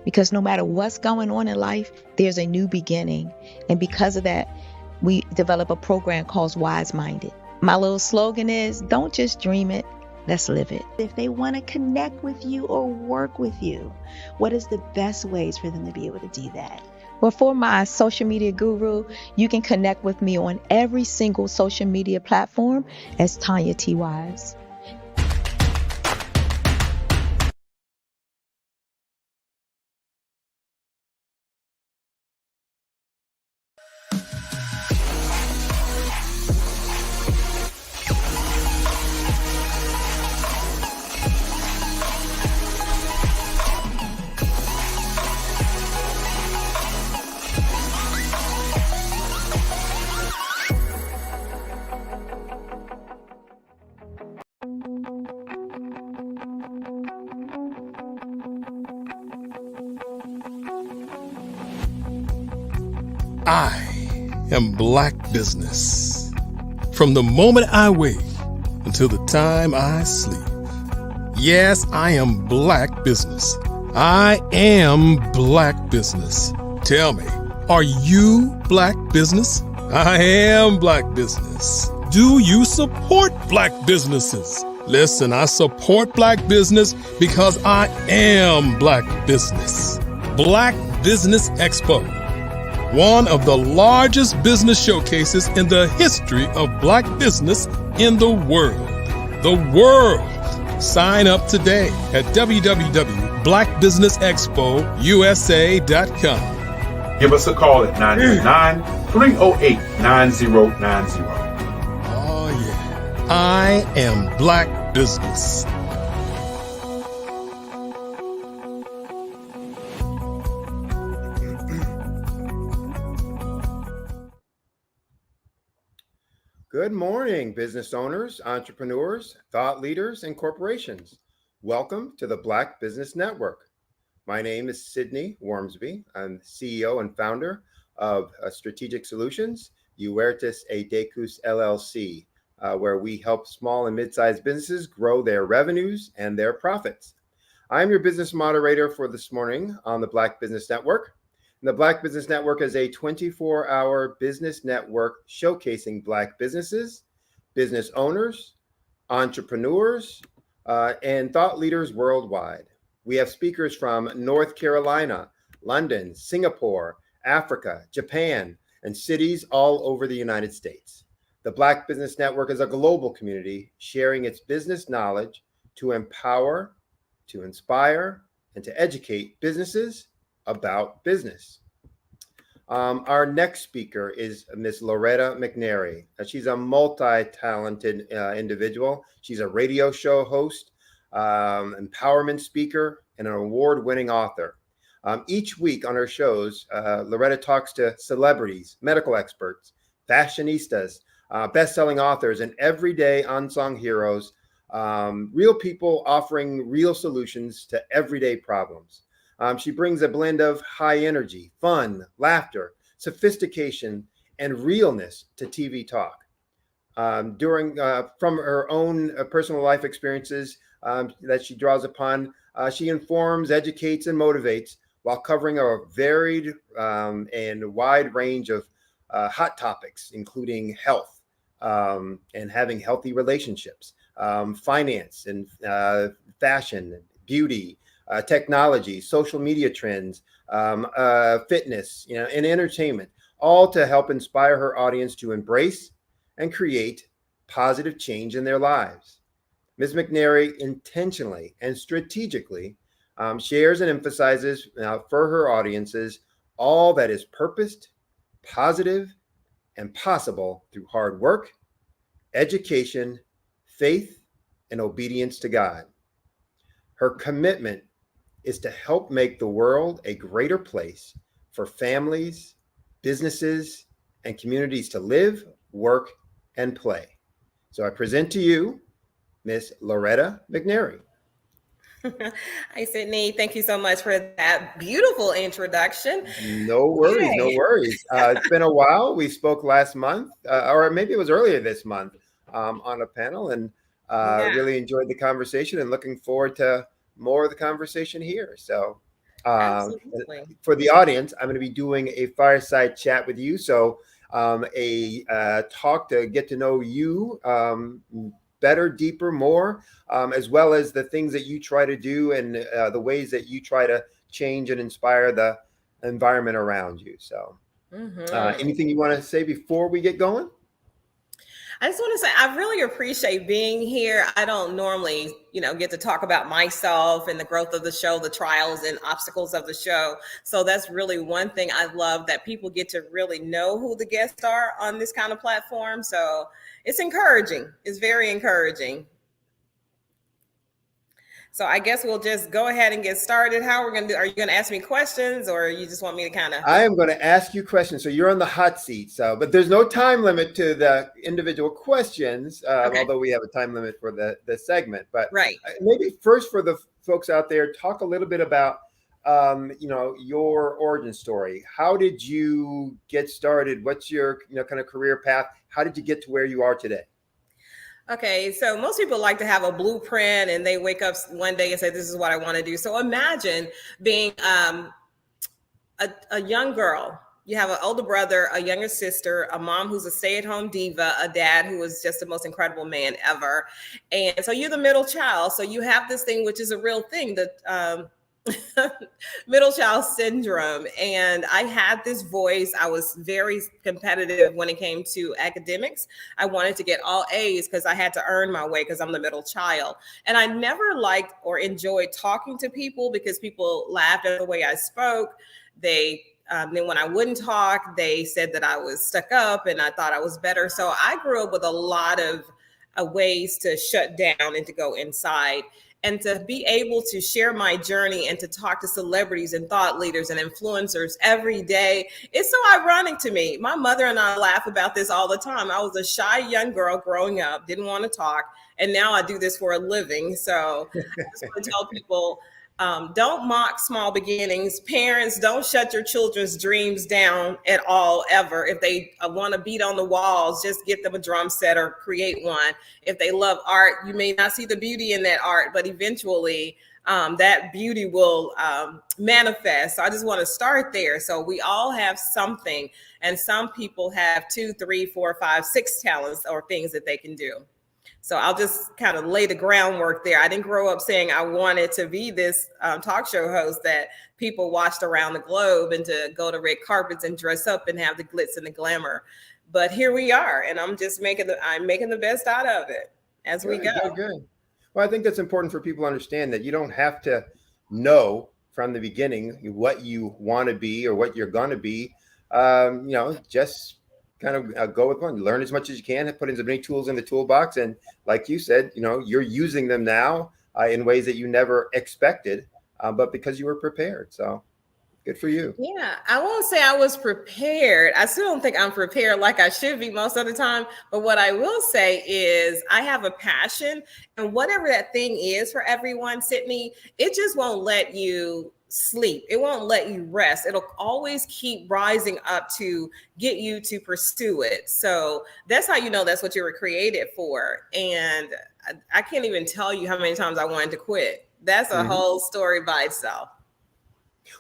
Because no matter what's going on in life, there's a new beginning. And because of that, we develop a program called Wise Minded. My little slogan is, don't just dream it, let's live it. If they want to connect with you or work with you, what is the best ways for them to be able to do that? Well, for my social media guru, you can connect with me on every single social media platform as Tanya T. Wise. I am Black business. From the moment I wake until the time I sleep. Yes, I am Black business. I am Black business. Tell me, are you Black business? I am Black business. Do you support Black businesses? Listen, I support Black business because I am Black business. Black Business Expo, one of the largest business showcases in the history of Black business in the world. The world. Sign up today at www.blackbusinessexpousa.com. Give us a call at 909-308-9090. Oh, yeah. I am Black business. Good morning, business owners, entrepreneurs, thought leaders, and corporations. Welcome to the Black Business Network. My name is Sidney Wormsby. I'm CEO and founder of Strategic Solutions, Huertas e Decus LLC, where we help small and mid-sized businesses grow their revenues and their profits. I'm your business moderator for this morning on the Black Business Network. And the Black Business Network is a 24-hour business network showcasing Black businesses, business owners, entrepreneurs, and thought leaders worldwide. We have speakers from North Carolina, London, Singapore, Africa, Japan, and cities all over the United States. The Black Business Network is a global community sharing its business knowledge to empower, to inspire, and to educate businesses about business. Our next speaker is Miss Loretta McNary. She's a multi-talented individual. She's a radio show host, empowerment speaker, and an award-winning author. Each week on her shows, Loretta talks to celebrities, medical experts, fashionistas, best-selling authors, and everyday unsung heroes, real people offering real solutions to everyday problems. She brings a blend of high energy, fun, laughter, sophistication, and realness to TV talk. From her own personal life experiences that she draws upon, she informs, educates, and motivates while covering a varied and wide range of hot topics, including health and having healthy relationships, finance and fashion, beauty, technology, social media trends, fitness, and entertainment, all to help inspire her audience to embrace and create positive change in their lives. Ms. McNary intentionally and strategically shares and emphasizes for her audiences all that is purposed, positive, and possible through hard work, education, faith, and obedience to God. Her commitment is to help make the world a greater place for families, businesses, and communities to live, work, and play. So I present to you Miss Loretta McNary. Hi, Sydney. Thank you so much for that beautiful introduction. No worries, Yay. no worries. It's been a while. We spoke last month, or maybe it was earlier this month, on a panel, and really enjoyed the conversation and looking forward to more of the conversation here. So for the audience, I'm going to be doing a fireside chat with you. So a talk to get to know you better, deeper, more, as well as the things that you try to do and the ways that you try to change and inspire the environment around you. So anything you want to say before we get going? I just want to say, I really appreciate being here. I don't normally, get to talk about myself and the growth of the show, the trials and obstacles of the show. So that's really one thing I love, that people get to really know who the guests are on this kind of platform. So it's encouraging. It's very encouraging. So I guess we'll just go ahead and get started. How we're going to do? Are you going to ask me questions, or you just want me to kind of? I am going to ask you questions. So you're on the hot seat. So, but there's no time limit to the individual questions, although we have a time limit for the segment. But maybe first for the folks out there, talk a little bit about, your origin story. How did you get started? What's your kind of career path? How did you get to where you are today? Okay, so most people like to have a blueprint and they wake up one day and say, this is what I want to do. So imagine being a young girl. You have an older brother, a younger sister, a mom who's a stay-at-home diva, a dad who is just the most incredible man ever. And so you're the middle child. So you have this thing, which is a real thing, that middle child syndrome. And I had this voice. I was very competitive when it came to academics. I wanted to get all A's because I had to earn my way because I'm the middle child. And I never liked or enjoyed talking to people because people laughed at the way I spoke. Then when I wouldn't talk, they said that I was stuck up and I thought I was better. So I grew up with a lot of ways to shut down and to go inside. And to be able to share my journey and to talk to celebrities and thought leaders and influencers every day, it's so ironic to me. My mother and I laugh about this all the time. I was a shy young girl growing up, didn't want to talk, and now I do this for a living. So I just want to tell people, don't mock small beginnings. Parents, don't shut your children's dreams down at all, ever. If they want to beat on the walls, just get them a drum set or create one. If they love art, you may not see the beauty in that art, but eventually that beauty will manifest. So I just want to start there. So we all have something, and some people have 2, 3, 4, 5, 6 talents or things that they can do. So I'll just kind of lay the groundwork there. I didn't grow up saying I wanted to be this talk show host that people watched around the globe and to go to red carpets and dress up and have the glitz and the glamour. but here we are, and I'm making the best out of it as we go. Good. Well, I think that's important for people to understand that you don't have to know from the beginning what you want to be or what you're going to be. Just kind of go with one, learn as much as you can, put in as many tools in the toolbox. And like you said, you're using them now in ways that you never expected, but because you were prepared. So good for you. Yeah, I won't say I was prepared. I still don't think I'm prepared like I should be most of the time. But what I will say is I have a passion, and whatever that thing is for everyone, Sydney, it just won't let you sleep. It won't let you rest. It'll always keep rising up to get you to pursue it. So that's how you know that's what you were created for. And I can't even tell you how many times I wanted to quit. That's a whole story by itself.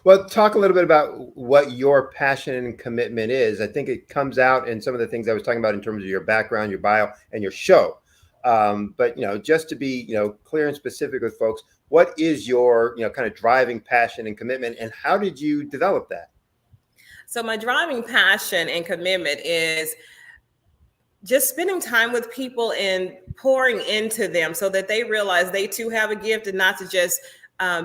Well, talk a little bit about what your passion and commitment is. I think it comes out in some of the things I was talking about in terms of your background, your bio, and your show. But just to be clear and specific with folks, what is your kind of driving passion and commitment, and how did you develop that? So my driving passion and commitment is just spending time with people and pouring into them so that they realize they too have a gift, and not to just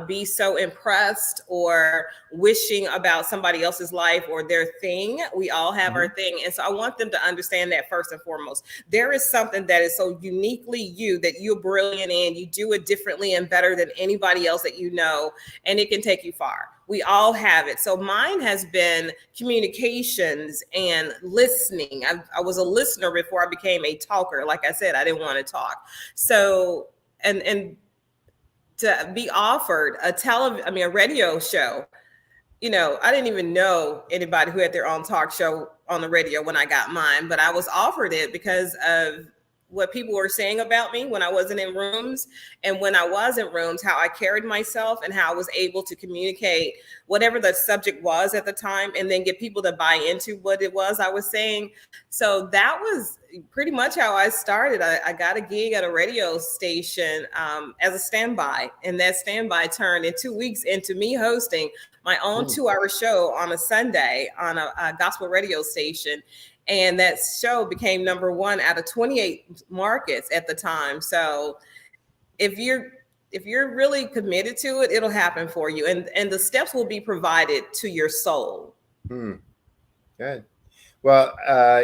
be so impressed or wishing about somebody else's life or their thing. We all have our thing. And so I want them to understand that first and foremost, there is something that is so uniquely you, that you're brilliant in, you do it differently and better than anybody else that you know, and it can take you far. We all have it. So mine has been communications and listening. I was a listener before I became a talker. Like I said, I didn't want to talk. So, and to be offered a radio show, I didn't even know anybody who had their own talk show on the radio when I got mine, but I was offered it because of what people were saying about me when I wasn't in rooms, and when I was in rooms, how I carried myself and how I was able to communicate whatever the subject was at the time, and then get people to buy into what it was I was saying. So that was pretty much how I started. I got a gig at a radio station as a standby, and that standby turned in 2 weeks into me hosting my own 2-hour show on a Sunday on a gospel radio station. And that show became #1 out of 28 markets at the time. So if you're really committed to it, it'll happen for you. And the steps will be provided to your soul. Good. Well,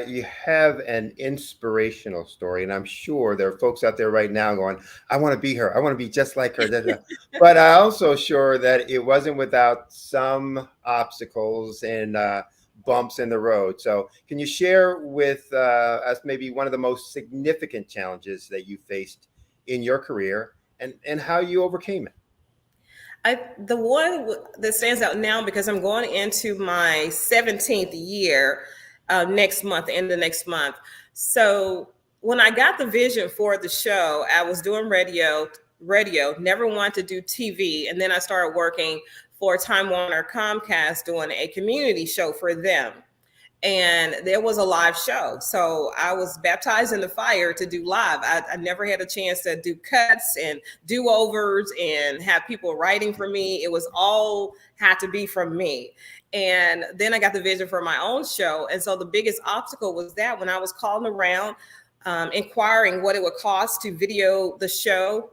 you have an inspirational story, and I'm sure there are folks out there right now going, I want to be her. I want to be just like her. But I'm also sure that it wasn't without some obstacles and bumps in the road. So can you share with us maybe one of the most significant challenges that you faced in your career and how you overcame it? The one that stands out now, because I'm going into my 17th year next month, end of next month. So when I got the vision for the show, I was doing radio, never wanted to do TV. And then I started working for Time Warner Comcast doing a community show for them. And there was a live show. So I was baptized in the fire to do live. I never had a chance to do cuts and do-overs and have people writing for me. It was all had to be from me. And then I got the vision for my own show. And so the biggest obstacle was that when I was calling around, inquiring what it would cost to video the show,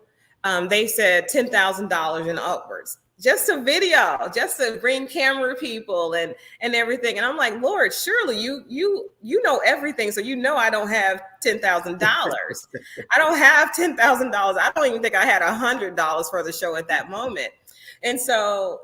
they said $10,000 and upwards. Just a video, just to bring camera people and everything. And I'm like, Lord, surely you know everything. So I don't have $10,000. I don't have $10,000. I don't even think I had $100 for the show at that moment. And so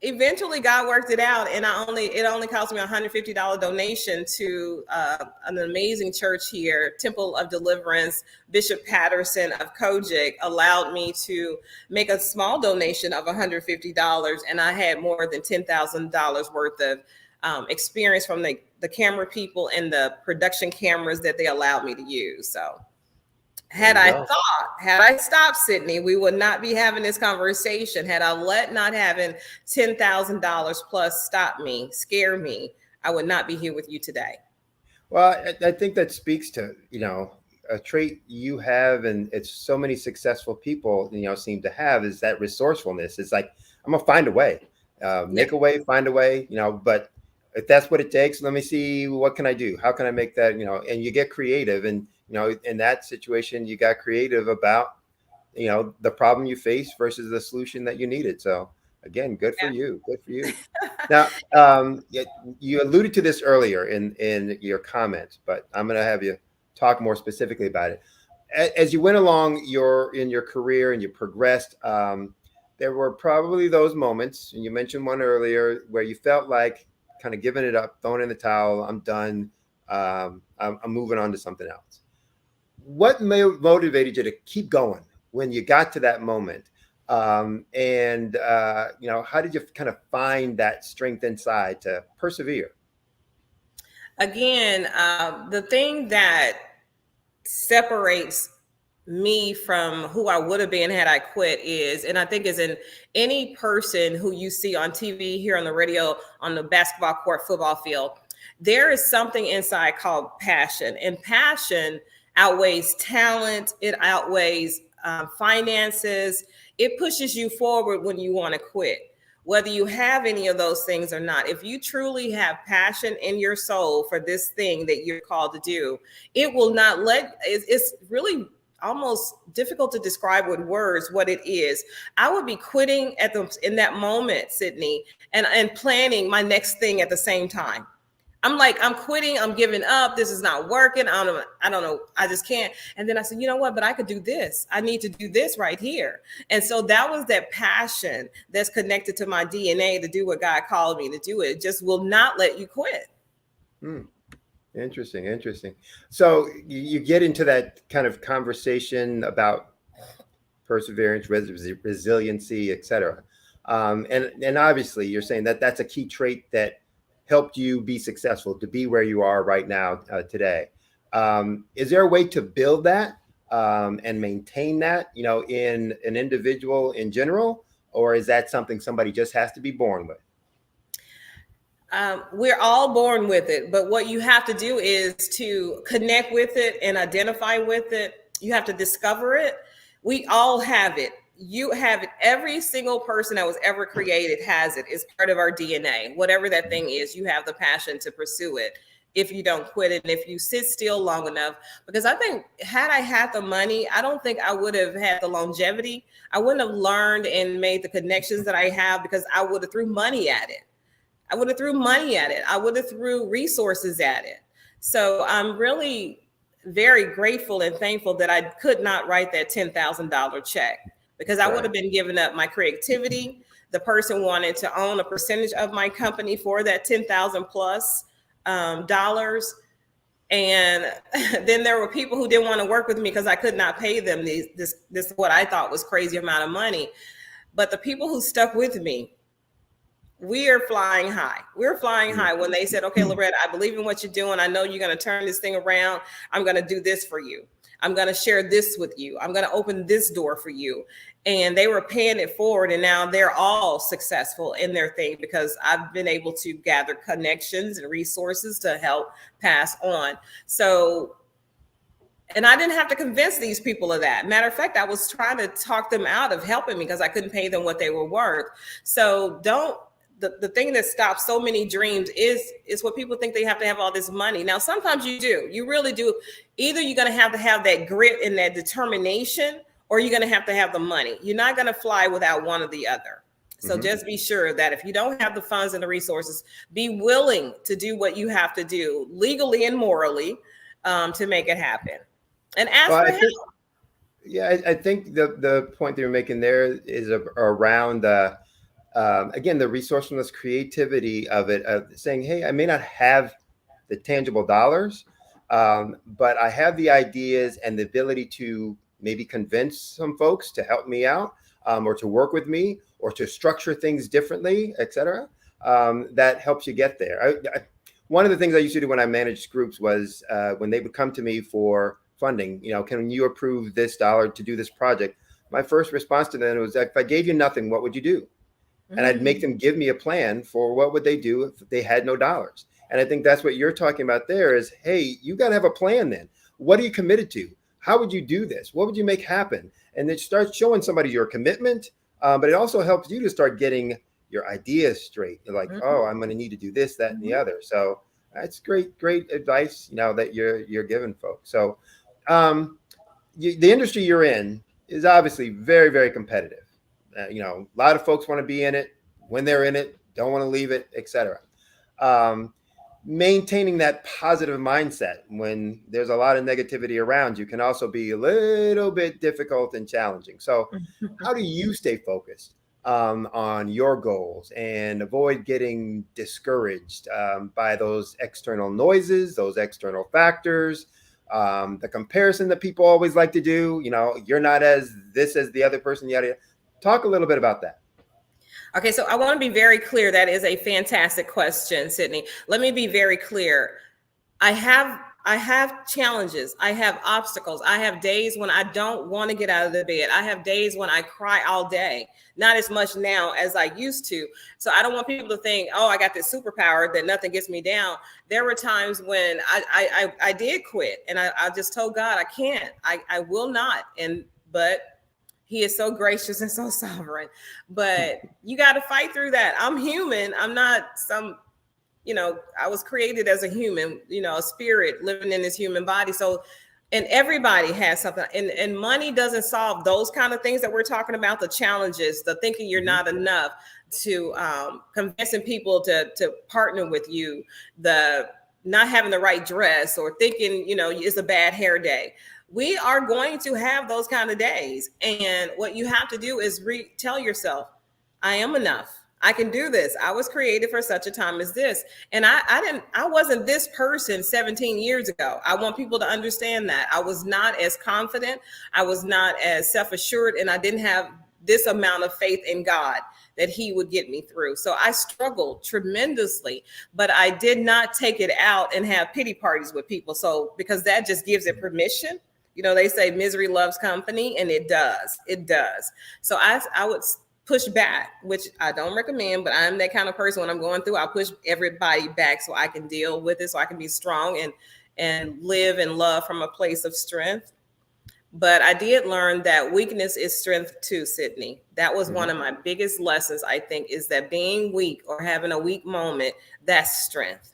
eventually God worked it out, and it only cost me a $150 donation to an amazing church here, Temple of Deliverance. Bishop Patterson of Kojic allowed me to make a small donation of $150, and I had more than $10,000 worth of experience from the camera people and the production cameras that they allowed me to use. So had I stopped, Sydney, we would not be having this conversation. Had I let not having $10,000 plus scare me, I would not be here with you today. Well, I think that speaks to, a trait you have, and it's so many successful people, seem to have, is that resourcefulness. It's like, I'm gonna find a way, make a way, find a way, but if that's what it takes, let me see, what can I do? How can I make that, and you get creative. And, in that situation, you got creative about, the problem you face versus the solution that you needed. So again, good for you. Good for you. Now, you alluded to this earlier in your comments, but I'm going to have you talk more specifically about it. As you went along in your career and you progressed, there were probably those moments, and you mentioned one earlier, where you felt like kind of giving it up, throwing in the towel. I'm done. I'm moving on to something else. What motivated you to keep going when you got to that moment? How did you kind of find that strength inside to persevere? Again, the thing that separates me from who I would have been had I quit is, and I think is in any person who you see on TV, here on the radio, on the basketball court, football field, there is something inside called passion, and passion outweighs talent. It outweighs finances. It pushes you forward when you want to quit, whether you have any of those things or not. If you truly have passion in your soul for this thing that you're called to do, it will not it's really almost difficult to describe with words what it is. I would be quitting in that moment, Sydney, and planning my next thing at the same time. I'm like, I'm quitting, I'm giving up, this is not working, I don't know, I just can't. And then I said, you know what, but I could do this. I need to do this right here. And so that was that passion that's connected to my DNA to do what God called me to do. It just will not let you quit. Interesting. So you get into that kind of conversation about perseverance, resiliency, etc. And obviously you're saying that that's a key trait that helped you be successful, to be where you are right now today. Is there a way to build that and maintain that, in an individual in general, or is that something somebody just has to be born with? We're all born with it, but what you have to do is to connect with it and identify with it. You have to discover it. We all have it. You have it. Every single person that was ever created has it. It's part of our DNA. Whatever that thing is, you have the passion to pursue it if you don't quit it and if you sit still long enough. Because I think had I had the money, I don't think I would have had the longevity. I wouldn't have learned and made the connections that I have, because I would have threw money at it. I would have threw resources at it. So I'm really very grateful and thankful that I could not write that $10,000 check, because I would have been giving up my creativity. The person wanted to own a percentage of my company for that $10,000 plus dollars. And then there were people who didn't want to work with me because I could not pay them this what I thought was crazy amount of money. But the people who stuck with me, we are flying high. We're flying high when they said, okay, Loretta, I believe in what you're doing. I know you're going to turn this thing around. I'm going to do this for you. I'm going to share this with you. I'm going to open this door for you. And they were paying it forward. And now they're all successful in their thing, because I've been able to gather connections and resources to help pass on. So, and I didn't have to convince these people of that. Matter of fact, I was trying to talk them out of helping me because I couldn't pay them what they were worth. So the thing that stops so many dreams is what people think they have to have all this money. Now, sometimes you do. You really do. Either you're going to have that grit and that determination, or you're going to have the money. You're not going to fly without one or the other. So just be sure that if you don't have the funds and the resources, be willing to do what you have to do legally and morally to make it happen. And ask for help. I think the point that you're making there is around again, the resourcefulness, creativity of it, saying, hey, I may not have the tangible dollars, but I have the ideas and the ability to maybe convince some folks to help me out, or to work with me, or to structure things differently, et cetera. That helps you get there. One of the things I used to do when I managed groups was when they would come to me for funding, can you approve this dollar to do this project? My first response to them was, if I gave you nothing, what would you do? And I'd make them give me a plan for what would they do if they had no dollars. And I think that's what you're talking about there is, hey, you got to have a plan then. What are you committed to? How would you do this? What would you make happen? And it starts showing somebody your commitment, but it also helps you to start getting your ideas straight. You're like, oh, I'm going to need to do this, that, and the other. So that's great advice, that you're giving folks. So the industry you're in is obviously very, very competitive. A lot of folks want to be in it. When they're in it, don't want to leave it, etc. Maintaining that positive mindset when there's a lot of negativity around you can also be a little bit difficult and challenging. So how do you stay focused on your goals and avoid getting discouraged by those external noises, those external factors, the comparison that people always like to do? You're not as this as the other person, yada. Talk a little bit about that. Okay, so I want to be very clear. That is a fantastic question, Sydney. Let me be very clear. I have challenges. I have obstacles. I have days when I don't want to get out of the bed. I have days when I cry all day. Not as much now as I used to. So I don't want people to think, oh, I got this superpower that nothing gets me down. There were times when I did quit, and I just told God, I can't. I will not. But He is so gracious and so sovereign. But you got to fight through that. I'm human. I'm not some, I was created as a human, a spirit living in this human body. So, and everybody has something. And money doesn't solve those kind of things that we're talking about, the challenges, the thinking you're not enough, to convincing people to partner with you, the not having the right dress, or thinking, it's a bad hair day. We are going to have those kind of days. And what you have to do is tell yourself, I am enough. I can do this. I was created for such a time as this. And I wasn't this person 17 years ago. I want people to understand that. I was not as confident. I was not as self-assured, and I didn't have this amount of faith in God that He would get me through. So I struggled tremendously, but I did not take it out and have pity parties with people. So, because that just gives it permission. They say misery loves company, and it does. It does. So I would push back, which I don't recommend, but I'm that kind of person. When I'm going through, I'll push everybody back so I can deal with it, so I can be strong and live and love from a place of strength. But I did learn that weakness is strength too, Sydney. That was one of my biggest lessons, I think, is that being weak or having a weak moment, that's strength.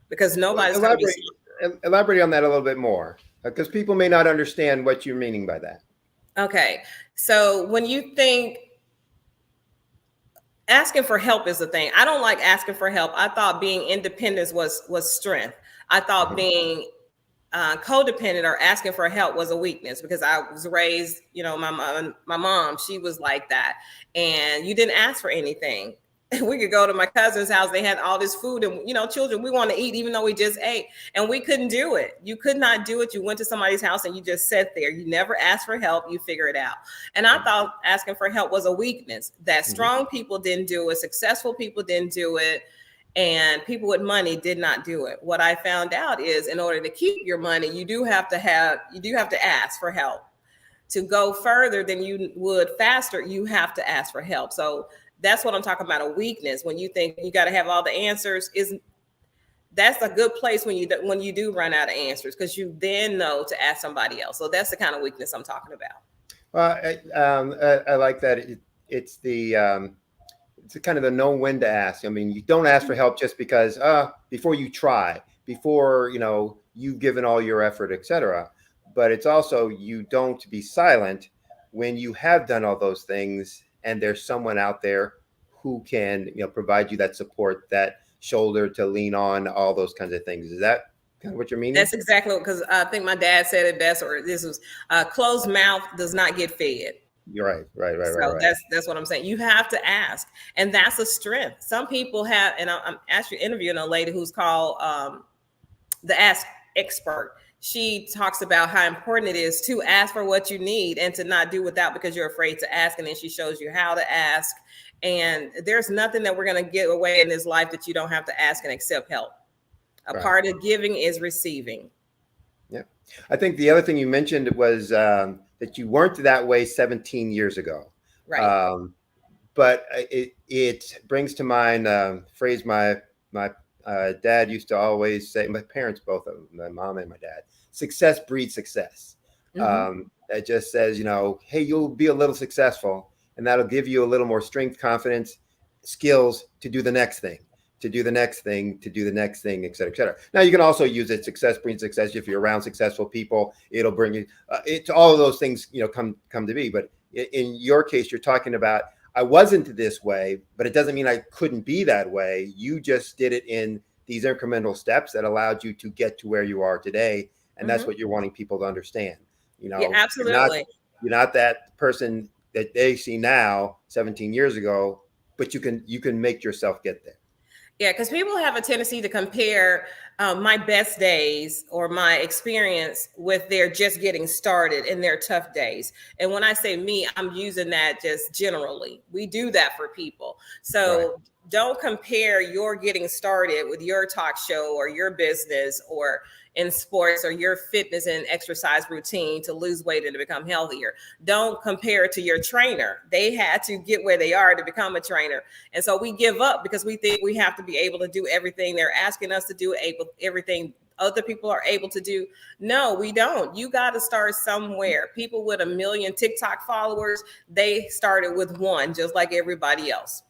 Because nobody's going to be. Elaborate on that a little bit more, because people may not understand what you're meaning by that. Okay. So when you think asking for help is the thing, I don't like asking for help. I thought being independent was strength. I thought being codependent or asking for help was a weakness, because I was raised, my mom, she was like that. And you didn't ask for anything. We could go to my cousin's house. They had all this food, and children, we want to eat even though we just ate, and we couldn't do it. You could not do it. You went to somebody's house and you just sat there. You never asked for help. You figure it out. And I thought asking for help was a weakness, that strong people didn't do it. Successful people didn't do it. And people with money did not do it. What I found out is, in order to keep your money, you do have to ask for help. To go further than you would faster, you have to ask for help. So that's what I'm talking about, a weakness. When you think you got to have all the answers, that's a good place when you do run out of answers, because you then know to ask somebody else. So that's the kind of weakness I'm talking about. Well, I like that. It's kind of the know when to ask. I mean, you don't ask for help just because before you try, before you've given all your effort, etc. But it's also, you don't be silent when you have done all those things, and there's someone out there who can provide you that support, that shoulder to lean on, all those kinds of things. Is that kind of what you're meaning? That's exactly, because I think my dad said it best, or this was closed mouth does not get fed. You're right. So that's what I'm saying. You have to ask, and that's a strength. Some people have, and I'm actually interviewing a lady who's called the Ask Expert. She talks about how important it is to ask for what you need and to not do without because you're afraid to ask. And then she shows you how to ask. And there's nothing that we're going to get away in this life that you don't have to ask and accept help. A part of giving is receiving. Yeah. I think the other thing you mentioned was that you weren't that way 17 years ago. Right. But it brings to mind a phrase my dad used to always say, my parents, both of them, my mom and my dad, success breeds success. That just says, hey, you'll be a little successful, and that'll give you a little more strength, confidence, skills to do the next thing, to do the next thing, to do the next thing, et cetera, et cetera. Now you can also use it. Success brings success. If you're around successful people, it'll bring you. It's all of those things, come to be. But in your case, you're talking about, I wasn't this way, but it doesn't mean I couldn't be that way. You just did it in these incremental steps that allowed you to get to where you are today, and that's what you're wanting people to understand. Yeah, absolutely. You're not that person that they see now 17 years ago, but you can make yourself get there. Yeah, because people have a tendency to compare my best days or my experience with their just getting started in their tough days. And when I say me, I'm using that just generally. We do that for people. So don't compare your getting started with your talk show or your business or in sports or your fitness and exercise routine to lose weight and to become healthier. Don't compare it to your trainer. They had to get where they are to become a trainer. And so we give up because we think we have to be able to do everything they're asking us to do, everything other people are able to do. No, we don't. You got to start somewhere. People with 1 million TikTok followers, they started with one, just like everybody else.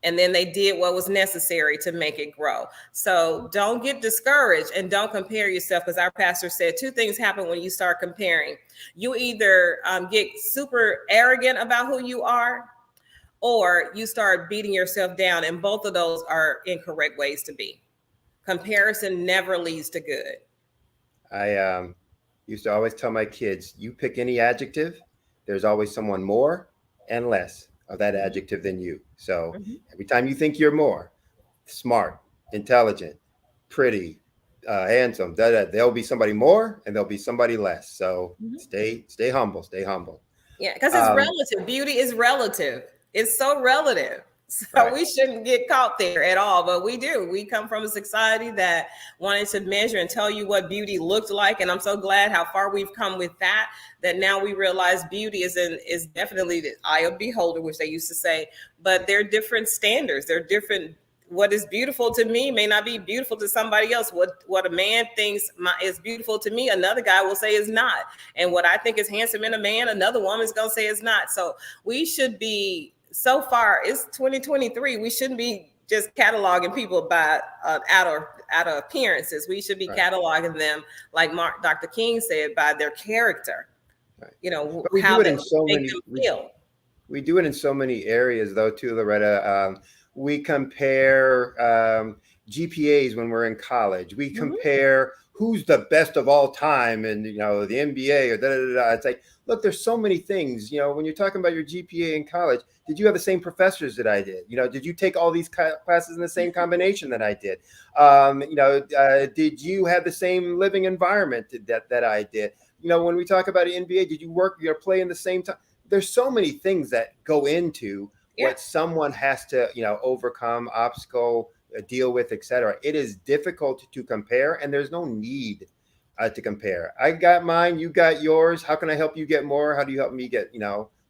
And then they did what was necessary to make it grow. So don't get discouraged and don't compare yourself, because our pastor said 2 things happen when you start comparing. You either get super arrogant about who you are, or you start beating yourself down. And both of those are incorrect ways to be. Comparison never leads to good. I used to always tell my kids, you pick any adjective, there's always someone more and less of that adjective than you. So every time you think you're more smart, intelligent, pretty, handsome, there'll be somebody more and there'll be somebody less. So stay humble, stay humble. Yeah, because it's relative. Beauty is relative. It's so relative. So we shouldn't get caught there at all, but we do. We come from a society that wanted to measure and tell you what beauty looked like. And I'm so glad how far we've come with that now we realize beauty is definitely the eye of the beholder, which they used to say, but they're different standards. They're different. What is beautiful to me may not be beautiful to somebody else. What a man thinks is beautiful to me, another guy will say is not. And what I think is handsome in a man, another woman's going to say is not. So we should be, so far, it's 2023. We shouldn't be just cataloging people by outer appearances. We should be cataloging them, like Dr. King said, by their character. We how do it they in so make many. them feel. We do it in so many areas, though, too, Loretta. We compare GPAs when we're in college. We compare who's the best of all time, and the NBA or da da da. It's like, look, there's so many things. When you're talking about your GPA in college, did you have the same professors that I did? Did you take all these classes in the same combination that I did? Did you have the same living environment that I did? When we talk about an NBA, did you work, play in the same time? There's so many things that go into what someone has to, overcome, obstacle, deal with, etc. It is difficult to compare, and there's no need to compare. I got mine, you got yours. How can I help you get more? How do you help me get,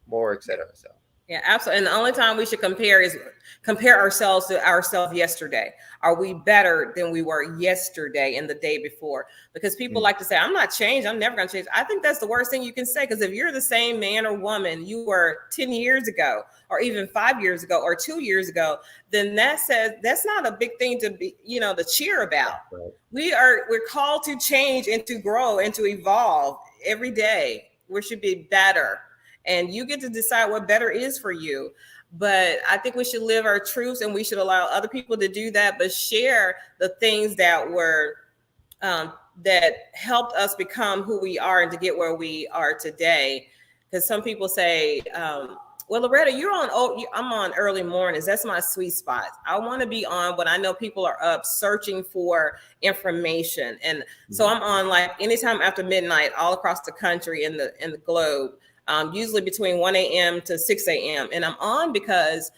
more, etc. So. Yeah, absolutely. And the only time we should compare is compare ourselves to ourselves yesterday. Are we better than we were yesterday and the day before? Because people like to say, I'm not changed. I'm never going to change. I think that's the worst thing you can say, because if you're the same man or woman you were 10 years ago, or even 5 years ago, or 2 years ago, then that says that's not a big thing to be, to cheer about. Right. We're called to change and to grow and to evolve every day. We should be better. And you get to decide what better is for you. But I think we should live our truths, and we should allow other people to do that, but share the things that were that helped us become who we are and to get where we are today. Because some people say, well, Loretta, I'm on early mornings. That's my sweet spot. I want to be on when I know people are up searching for information. And so I'm on like anytime after midnight all across the country in the globe. Usually between 1 a.m. to 6 a.m. And I'm on because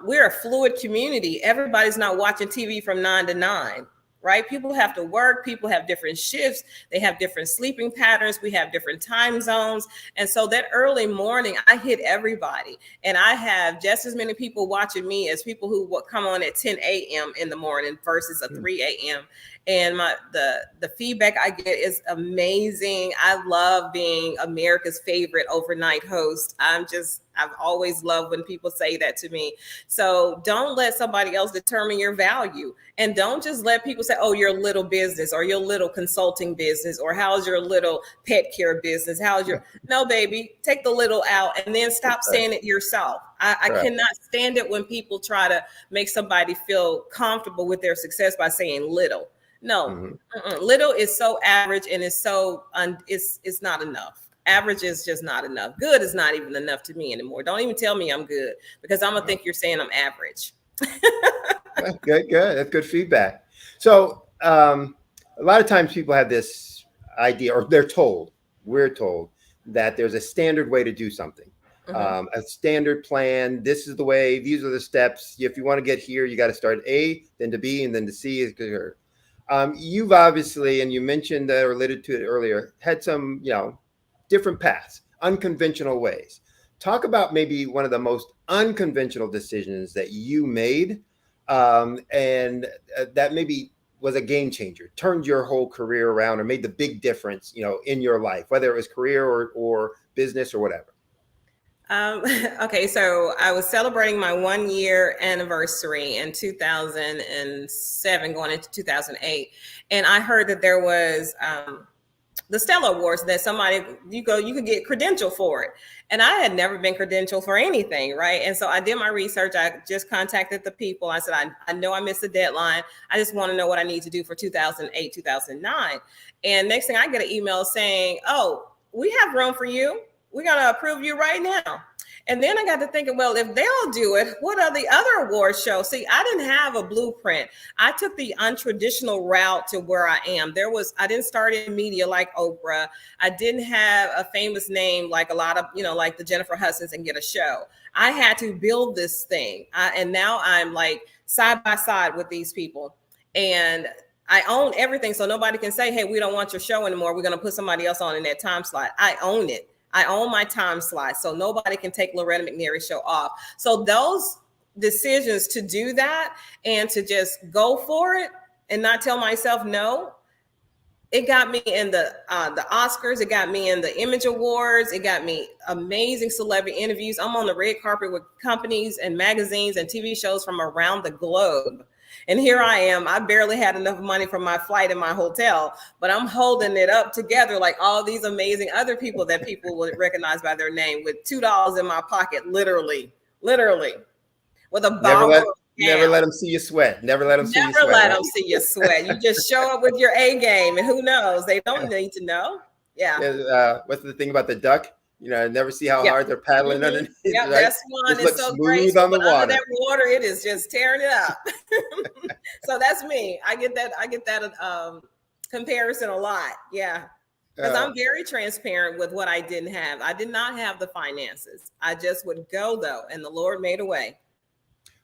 we're a fluid community. Everybody's not watching TV from 9 to 9, right? People have to work. People have different shifts. They have different sleeping patterns. We have different time zones. And so that early morning, I hit everybody. And I have just as many people watching me as people who will come on at 10 a.m. in the morning versus a 3 a.m. and the feedback I get is amazing. I love being America's favorite overnight host. I've always loved when people say that to me. So don't let somebody else determine your value, and don't just let people say, oh, your little business or your little consulting business, or how's your little pet care business, how's your no, baby, take the little out and then stop saying it yourself. I cannot stand it when people try to make somebody feel comfortable with their success by saying little. No, little is so average, and it's so it's not enough. Average is just not enough. Good is not even enough to me anymore. Don't even tell me I'm good, because I'm gonna think you're saying I'm average. Good. That's good feedback. So a lot of times people have this idea, or we're told that there's a standard way to do something. A standard plan. This is the way. These are the steps. If you want to get here, you got to start A, then to B, and then to C is good. You've obviously, and you mentioned or alluded to it earlier, had some, different paths, unconventional ways. Talk about maybe one of the most unconventional decisions that you made, and that maybe was a game changer, turned your whole career around, or made the big difference, in your life, whether it was career or business or whatever. Okay, so I was celebrating my 1-year anniversary in 2007, going into 2008, and I heard that there was the Stella Awards, that somebody you could get credentialed for it, and I had never been credentialed for anything, right? And so I did my research. I just contacted the people. I said, I know I missed the deadline. I just want to know what I need to do for 2008, 2009. And next thing, I get an email saying, oh, we have room for you. We're going to approve you right now. And then I got to thinking, well, if they'll do it, what are the other awards show? See, I didn't have a blueprint. I took the untraditional route to where I am. I didn't start in media like Oprah. I didn't have a famous name like a lot of, like the Jennifer Hudsons, and get a show. I had to build this thing. And now I'm like side by side with these people. And I own everything. So nobody can say, hey, we don't want your show anymore. We're going to put somebody else on in that time slot. I own it. I own my time slot, so nobody can take Loretta McNary's show off. So those decisions to do that and to just go for it and not tell myself no, it got me in the Oscars. It got me in the Image Awards. It got me amazing celebrity interviews. I'm on the red carpet with companies and magazines and TV shows from around the globe. And here I am. I barely had enough money for my flight and my hotel, but I'm holding it up together like all these amazing other people that people would recognize by their name, with $2 in my pocket, literally, with a bottle. Never let them see you sweat. Never let them see you sweat. Never let them see you sweat. You just show up with your A game, and who knows? They don't need to know. Yeah. What's the thing about the duck? Never see how hard they're paddling underneath. Yeah, right? That's one. It's so smooth on the water. Under that water, it is just tearing it up. So that's me. I get that comparison a lot. Yeah. Because I'm very transparent with what I didn't have. I did not have the finances. I just would go though, and the Lord made a way.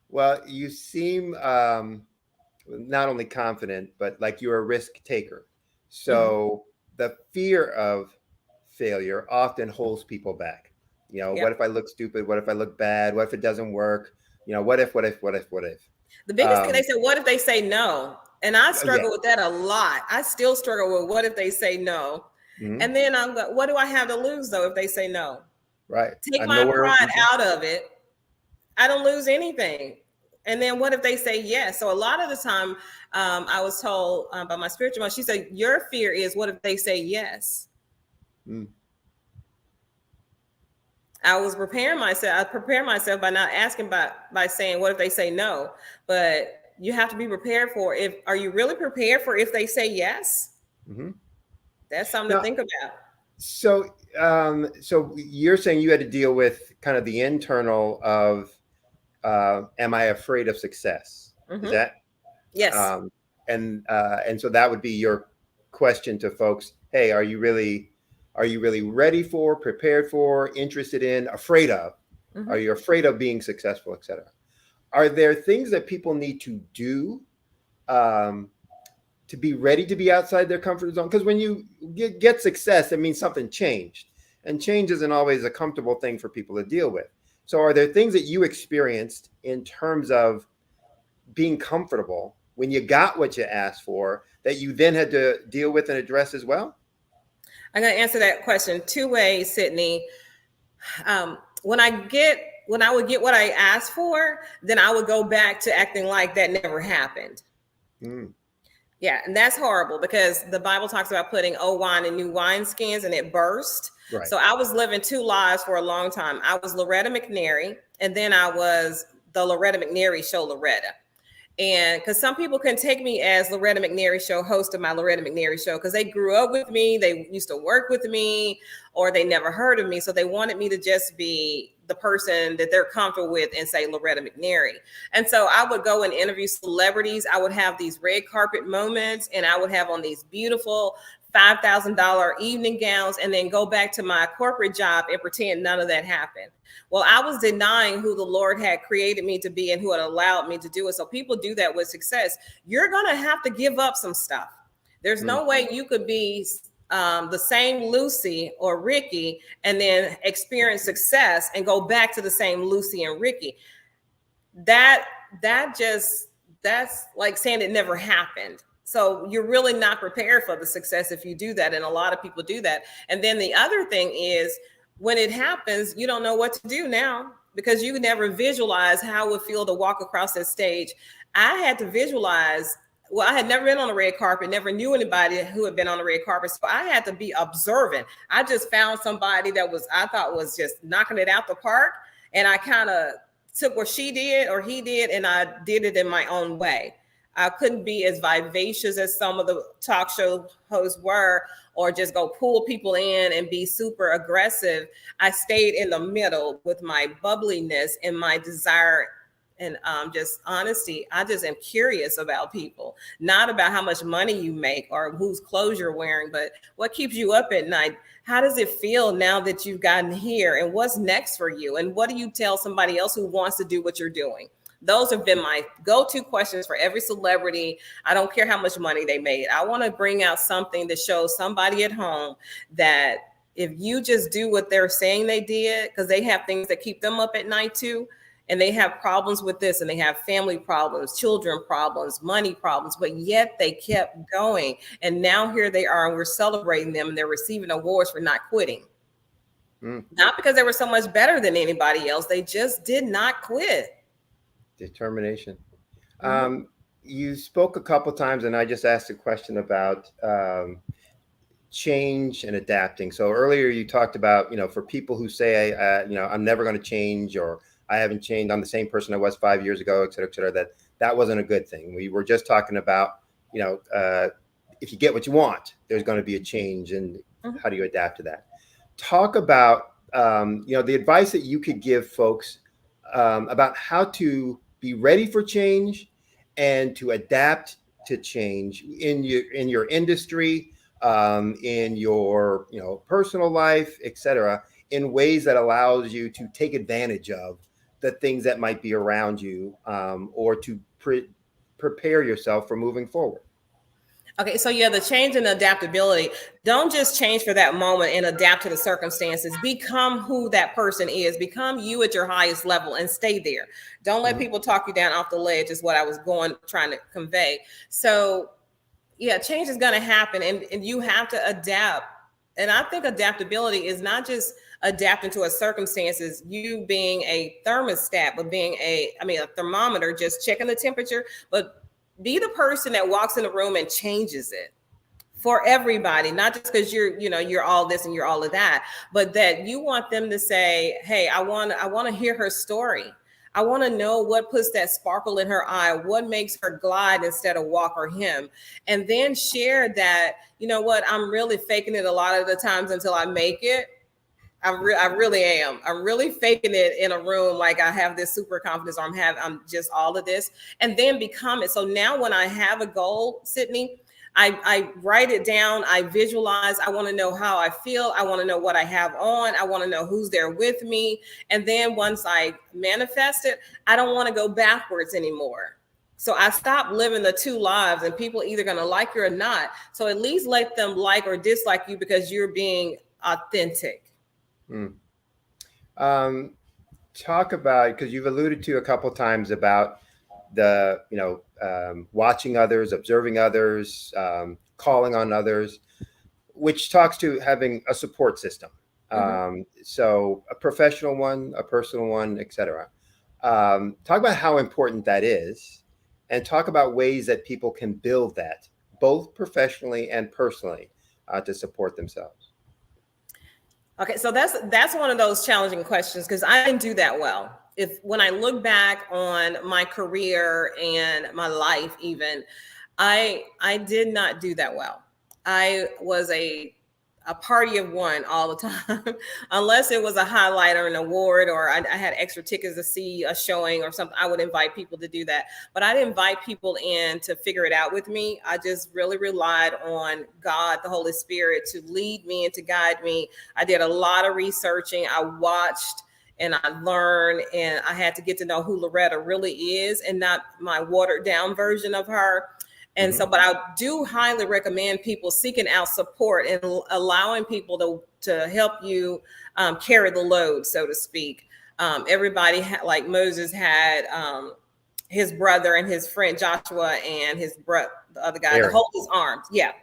Well, you seem not only confident, but like you're a risk taker. So the fear of failure often holds people back. What if I look stupid? What if I look bad? What if it doesn't work? What if? The biggest thing, they said, what if they say no? And I struggle with that a lot. I still struggle with what if they say no? And then I'm like, what do I have to lose though if they say no? Right. Take my pride out of it. I don't lose anything. And then what if they say yes? So a lot of the time, I was told by my spiritual mom, she said, your fear is what if they say yes? I was preparing myself. I prepared myself by not asking, by saying, what if they say no? But you have to be prepared for are you really prepared for if they say yes? That's something to think about. So, so you're saying you had to deal with kind of the internal of, am I afraid of success? Is that? Yes. And so that would be your question to folks. Hey, are you really ready for, prepared for, interested in, afraid of? Are you afraid of being successful, et cetera? Are there things that people need to do to be ready to be outside their comfort zone? Because when you get success, it means something changed. And change isn't always a comfortable thing for people to deal with. So are there things that you experienced in terms of being comfortable when you got what you asked for that you then had to deal with and address as well? I'm going to answer that question two ways, Sydney. When I would get what I asked for, then I would go back to acting like that never happened. Yeah, and that's horrible because the Bible talks about putting old wine in new wineskins and it burst. Right. So I was living two lives for a long time. I was Loretta McNary, and then I was the Loretta McNary show Loretta. And because some people can take me as Loretta McNary show, host of my Loretta McNary show, because they grew up with me, they used to work with me, or they never heard of me. So they wanted me to just be the person that they're comfortable with and say Loretta McNary. And so I would go and interview celebrities. I would have these red carpet moments, and I would have on these beautiful $5,000 evening gowns, and then go back to my corporate job and pretend none of that happened. Well, I was denying who the Lord had created me to be and who had allowed me to do it. So people do that with success. You're going to have to give up some stuff. There's no way you could be the same Lucy or Ricky and then experience success and go back to the same Lucy and Ricky. That's like saying it never happened. So you're really not prepared for the success if you do that. And a lot of people do that. And then the other thing is, when it happens, you don't know what to do now because you never visualize how it would feel to walk across that stage. I had to visualize, well, I had never been on a red carpet, never knew anybody who had been on the red carpet. So I had to be observant. I just found somebody that I thought was just knocking it out the park. And I kind of took what she did or he did, and I did it in my own way. I couldn't be as vivacious as some of the talk show hosts were, or just go pull people in and be super aggressive. I stayed in the middle with my bubbliness and my desire and just honesty. I just am curious about people, not about how much money you make or whose clothes you're wearing, but what keeps you up at night. How does it feel now that you've gotten here, and what's next for you? And what do you tell somebody else who wants to do what you're doing? Those have been my go-to questions for every celebrity. I don't care how much money they made. I want to bring out something that shows somebody at home that if you just do what they're saying they did, because they have things that keep them up at night too, and they have problems with this, and they have family problems, children problems, money problems, but yet they kept going. And now here they are, and we're celebrating them, and they're receiving awards for not quitting. Not because they were so much better than anybody else. They just did not quit. Determination. You spoke a couple times, and I just asked a question about change and adapting. So earlier you talked about, for people who say, I'm never going to change, or I haven't changed, I'm the same person I was 5 years ago, et cetera, that wasn't a good thing. We were just talking about, if you get what you want, there's going to be a change, and how do you adapt to that? Talk about, the advice that you could give folks about how to be ready for change and to adapt to change in your industry, in your personal life, etc., in ways that allows you to take advantage of the things that might be around you, or to prepare yourself for moving forward. Okay, so the change and adaptability. Don't just change for that moment and adapt to the circumstances. Become who that person is. Become you at your highest level and stay there. Don't let people talk you down off the ledge, is what I was trying to convey. So change is going to happen, and you have to adapt. And I think adaptability is not just adapting to a circumstances, you being a thermostat, but being a thermometer, just checking the temperature, but be the person that walks in the room and changes it for everybody, not just because you're all this and you're all of that, but that you want them to say, hey, I want to hear her story. I want to know what puts that sparkle in her eye, what makes her glide instead of walk or him. And then share that, I'm really faking it a lot of the times until I make it. I really am. I'm really faking it in a room, like I have this super confidence, or I'm just all of this, and then become it. So now when I have a goal, Sydney, I write it down. I visualize. I want to know how I feel. I want to know what I have on. I want to know who's there with me. And then once I manifest it, I don't want to go backwards anymore. So I stopped living the two lives, and people either going to like you or not. So at least let them like or dislike you because you're being authentic. Talk about, because you've alluded to a couple times about watching others, observing others, calling on others, which talks to having a support system. So a professional one, a personal one, etc. Talk about how important that is, and talk about ways that people can build that both professionally and personally to support themselves. Okay, so that's one of those challenging questions because I didn't do that well. When I look back on my career and my life, even I did not do that well. I was a party of one all the time, unless it was a highlight or an award, or I had extra tickets to see a showing or something. I would invite people to do that, but I didn't invite people in to figure it out with me. I just really relied on God, the Holy Spirit, to lead me and to guide me. I did a lot of researching. I watched and I learned, and I had to get to know who Loretta really is and not my watered down version of her. And so, but I do highly recommend people seeking out support and allowing people to help you carry the load, so to speak. Everybody like Moses had his brother and his friend Joshua and his brother, the other guy, to hold his arms. Yeah.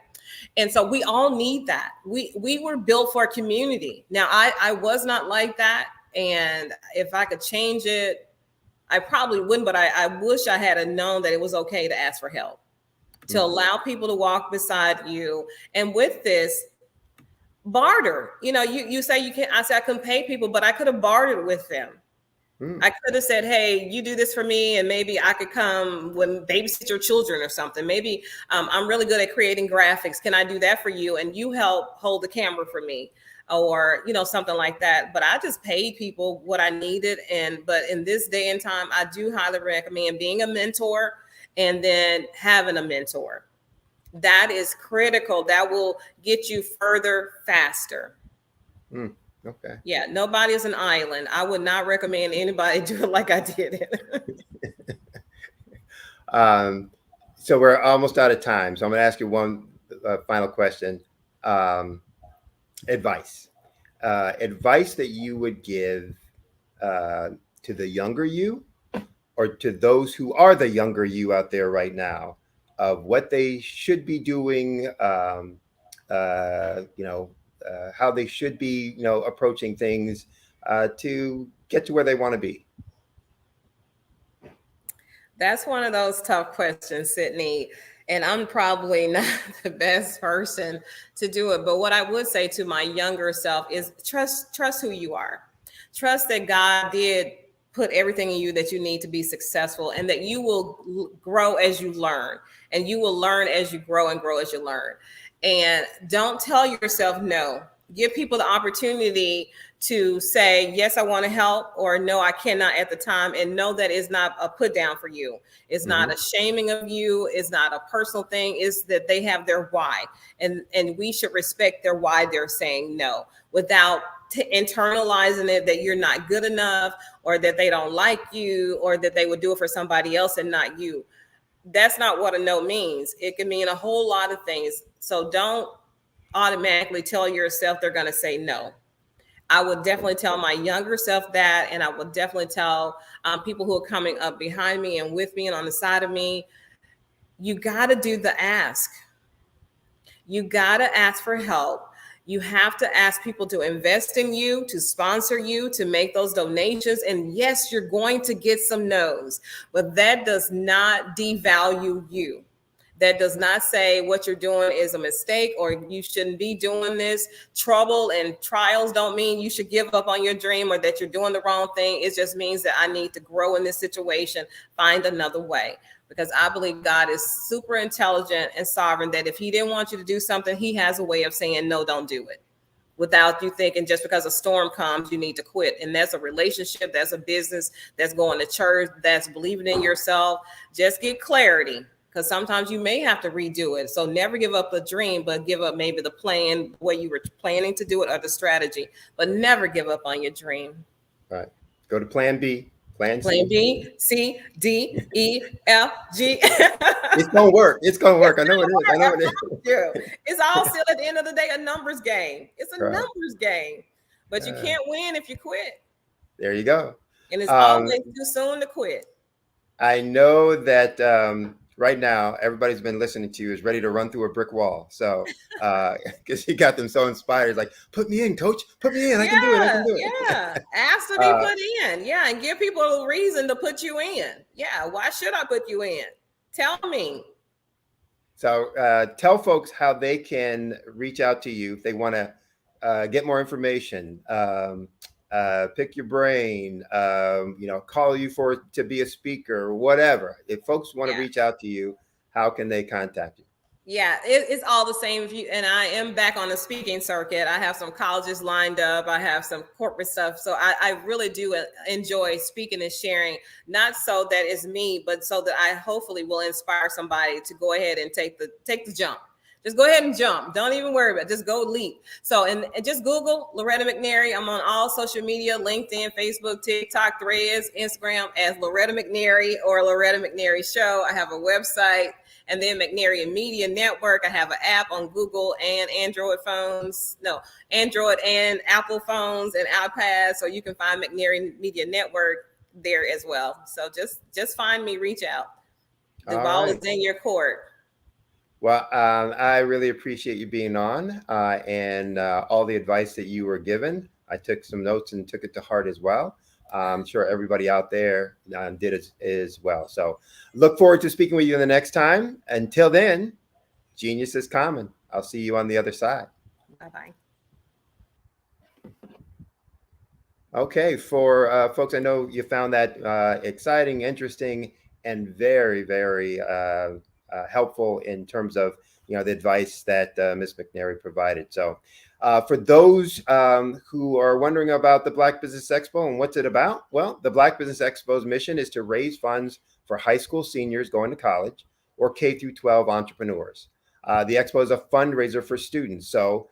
And so we all need that. We were built for a community. Now, I was not like that. And if I could change it, I probably wouldn't, but I wish I had known that it was okay to ask for help, to allow people to walk beside you. And with this, barter. You say you can't. I say I couldn't pay people, but I could have bartered with them. I could have said, hey, you do this for me, and maybe I could come when babysit your children or something. Maybe I'm really good at creating graphics. Can I do that for you? And you help hold the camera for me, or something like that. But I just paid people what I needed. But in this day and time, I do highly recommend being a mentor and then having a mentor. That is critical. That will get you further faster. Okay. Yeah, nobody is an island. I would not recommend anybody do it like I did it. So we're almost out of time. So I'm going to ask you one final question. Advice that you would give to the younger you, or to those who are the younger you out there right now, of what they should be doing, how they should be, approaching things to get to where they want to be. That's one of those tough questions, Sydney. And I'm probably not the best person to do it. But what I would say to my younger self is trust who you are. Trust that God did put everything in you that you need to be successful, and that you will grow as you learn, and you will learn as you grow and grow as you learn. And don't tell yourself no. Give people the opportunity to say, yes, I want to help, or no, I cannot at the time. And know that it's not a put down for you. It's not a shaming of you. It's not a personal thing. It's that they have their why. And we should respect their why they're saying no, without internalizing it that you're not good enough, or that they don't like you, or that they would do it for somebody else and not you. That's not what a no means. It can mean a whole lot of things. So don't automatically tell yourself they're going to say no. I would definitely tell my younger self that, and I would definitely tell people who are coming up behind me and with me and on the side of me, you got to do the ask. You got to ask for help. You have to ask people to invest in you, to sponsor you, to make those donations. And yes, you're going to get some no's, but that does not devalue you. That does not say what you're doing is a mistake, or you shouldn't be doing this. Trouble and trials don't mean you should give up on your dream, or that you're doing the wrong thing. It just means that I need to grow in this situation, find another way. Because I believe God is super intelligent and sovereign, that if he didn't want you to do something, he has a way of saying, no, don't do it. Without you thinking just because a storm comes, you need to quit. And that's a relationship, that's a business, that's going to church, that's believing in yourself. Just get clarity, because sometimes you may have to redo it. So never give up a dream, but give up maybe the plan, the way you were planning to do it, or the strategy, but never give up on your dream. All right. Go to plan B. Plan B, C, D, E, F, G. It's gonna work. It's gonna work. I know it is. I know it is. It's all still at the end of the day a numbers game. It's a numbers game, but you can't win if you quit. There you go. And it's always too soon to quit. I know that right now everybody's been listening to you is ready to run through a brick wall. So, because you got them so inspired, it's like, put me in, coach, put me in. I can do it. I can do it. Yeah. Ask to be put in. Yeah. And give people a reason to put you in. Yeah. Why should I put you in? Tell me. So tell folks how they can reach out to you if they want to get more information, pick your brain, call you to be a speaker or whatever. If folks want to reach out to you, how can they contact you? Yeah, it's all the same. And I am back on the speaking circuit. I have some colleges lined up. I have some corporate stuff. So I really do enjoy speaking and sharing, not so that it's me, but so that I hopefully will inspire somebody to go ahead and take the jump. Just go ahead and jump. Don't even worry about it. Just go leap. So, and just Google Loretta McNary. I'm on all social media, LinkedIn, Facebook, TikTok, Threads, Instagram as Loretta McNary or Loretta McNary Show. I have a website. And then McNary Media Network. I have an app on Google and Android and Apple phones and iPads. So you can find McNary Media Network there as well. So just find me, reach out. The ball is in your court. Well, I really appreciate you being on and all the advice that you were given. I took some notes and took it to heart as well. I'm sure everybody out there did as well. So look forward to speaking with you the next time. Until then, genius is common. I'll see you on the other side. Bye-bye. Okay, for folks, I know you found that exciting, interesting, and very, very helpful in terms of the advice that Ms. McNary provided. So for those who are wondering about the Black Business Expo and what's it about, well, the Black Business Expo's mission is to raise funds for high school seniors going to college or K through 12 entrepreneurs. The expo is a fundraiser for students. So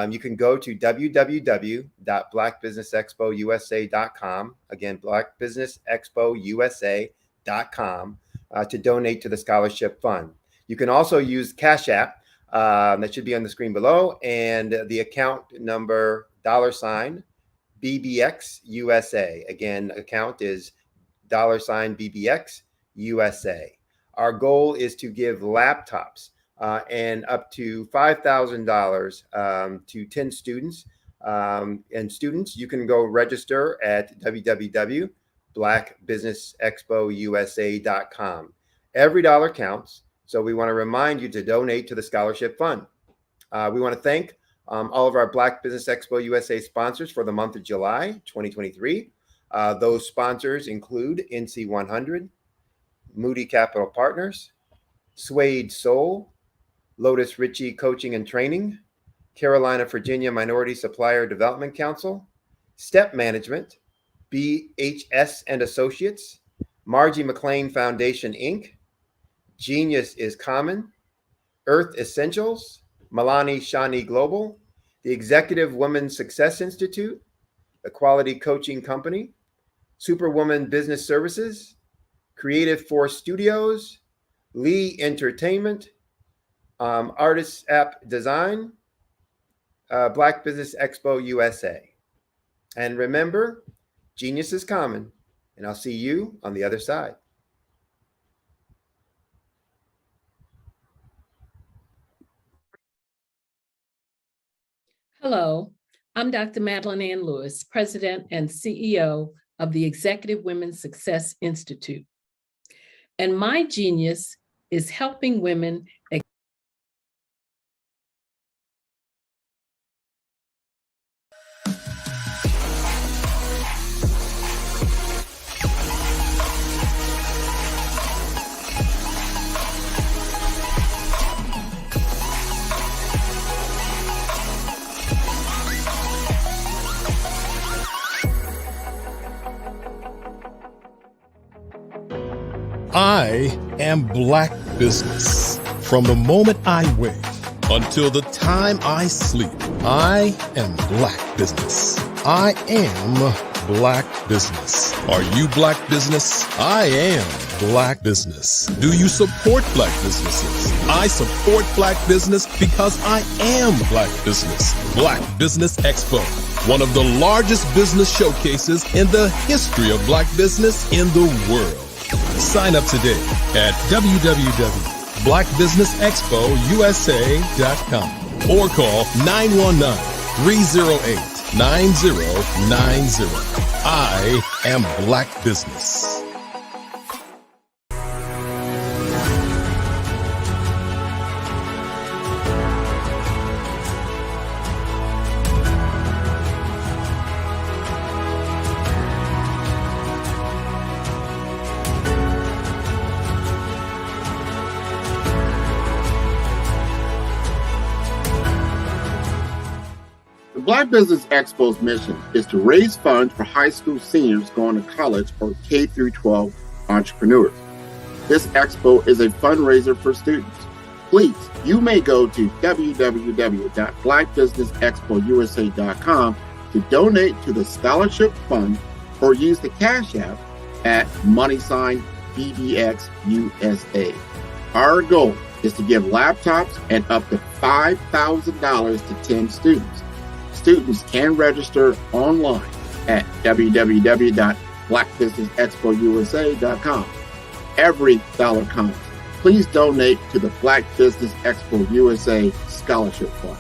you can go to www.blackbusinessexpousa.com. Again, blackbusinessexpousa.com to donate to the scholarship fund. You can also use Cash App. That should be on the screen below, and the account number $BBXUSA. Again, account is $BBXUSA. Our goal is to give laptops and up to $5,000 to 10 students. And students, you can go register at www.blackbusinessexpousa.com. Every dollar counts. So we want to remind you to donate to the scholarship fund. We want to thank all of our Black Business Expo USA sponsors for the month of July 2023. Those sponsors include NC 100, Moody Capital Partners, Suede Soul, Lotus Ritchie Coaching and Training, Carolina, Virginia Minority Supplier Development Council, Step Management, BHS and Associates, Margie McLean Foundation, Inc., Genius is Common, Earth Essentials, Milani Shani Global, the Executive Women's Success Institute, Equality Coaching Company, Superwoman Business Services, Creative Force Studios, Lee Entertainment, Artists App Design, Black Business Expo USA. And remember, genius is common, and I'll see you on the other side. Hello, I'm Dr. Madeline Ann Lewis, President and CEO of the Executive Women's Success Institute. And my genius is helping women I am Black business. From the moment I wake until the time I sleep, I am Black business. I am Black business. Are you Black business? I am Black business. Do you support Black businesses? I support Black business because I am Black business. Black Business Expo, one of the largest business showcases in the history of Black business in the world. Sign up today at www.blackbusinessexpousa.com or call 919-308-9090. I am Black Business. The Black Business Expo's mission is to raise funds for high school seniors going to college or K through 12 entrepreneurs. This expo is a fundraiser for students. Please, you may go to www.blackbusinessexpousa.com to donate to the scholarship fund or use the Cash App at $BBXUSA. Our goal is to give laptops and up to $5,000 to 10 students. Students can register online at www.blackbusinessexpousa.com. Every dollar counts. Please donate to the Black Business Expo USA Scholarship Fund.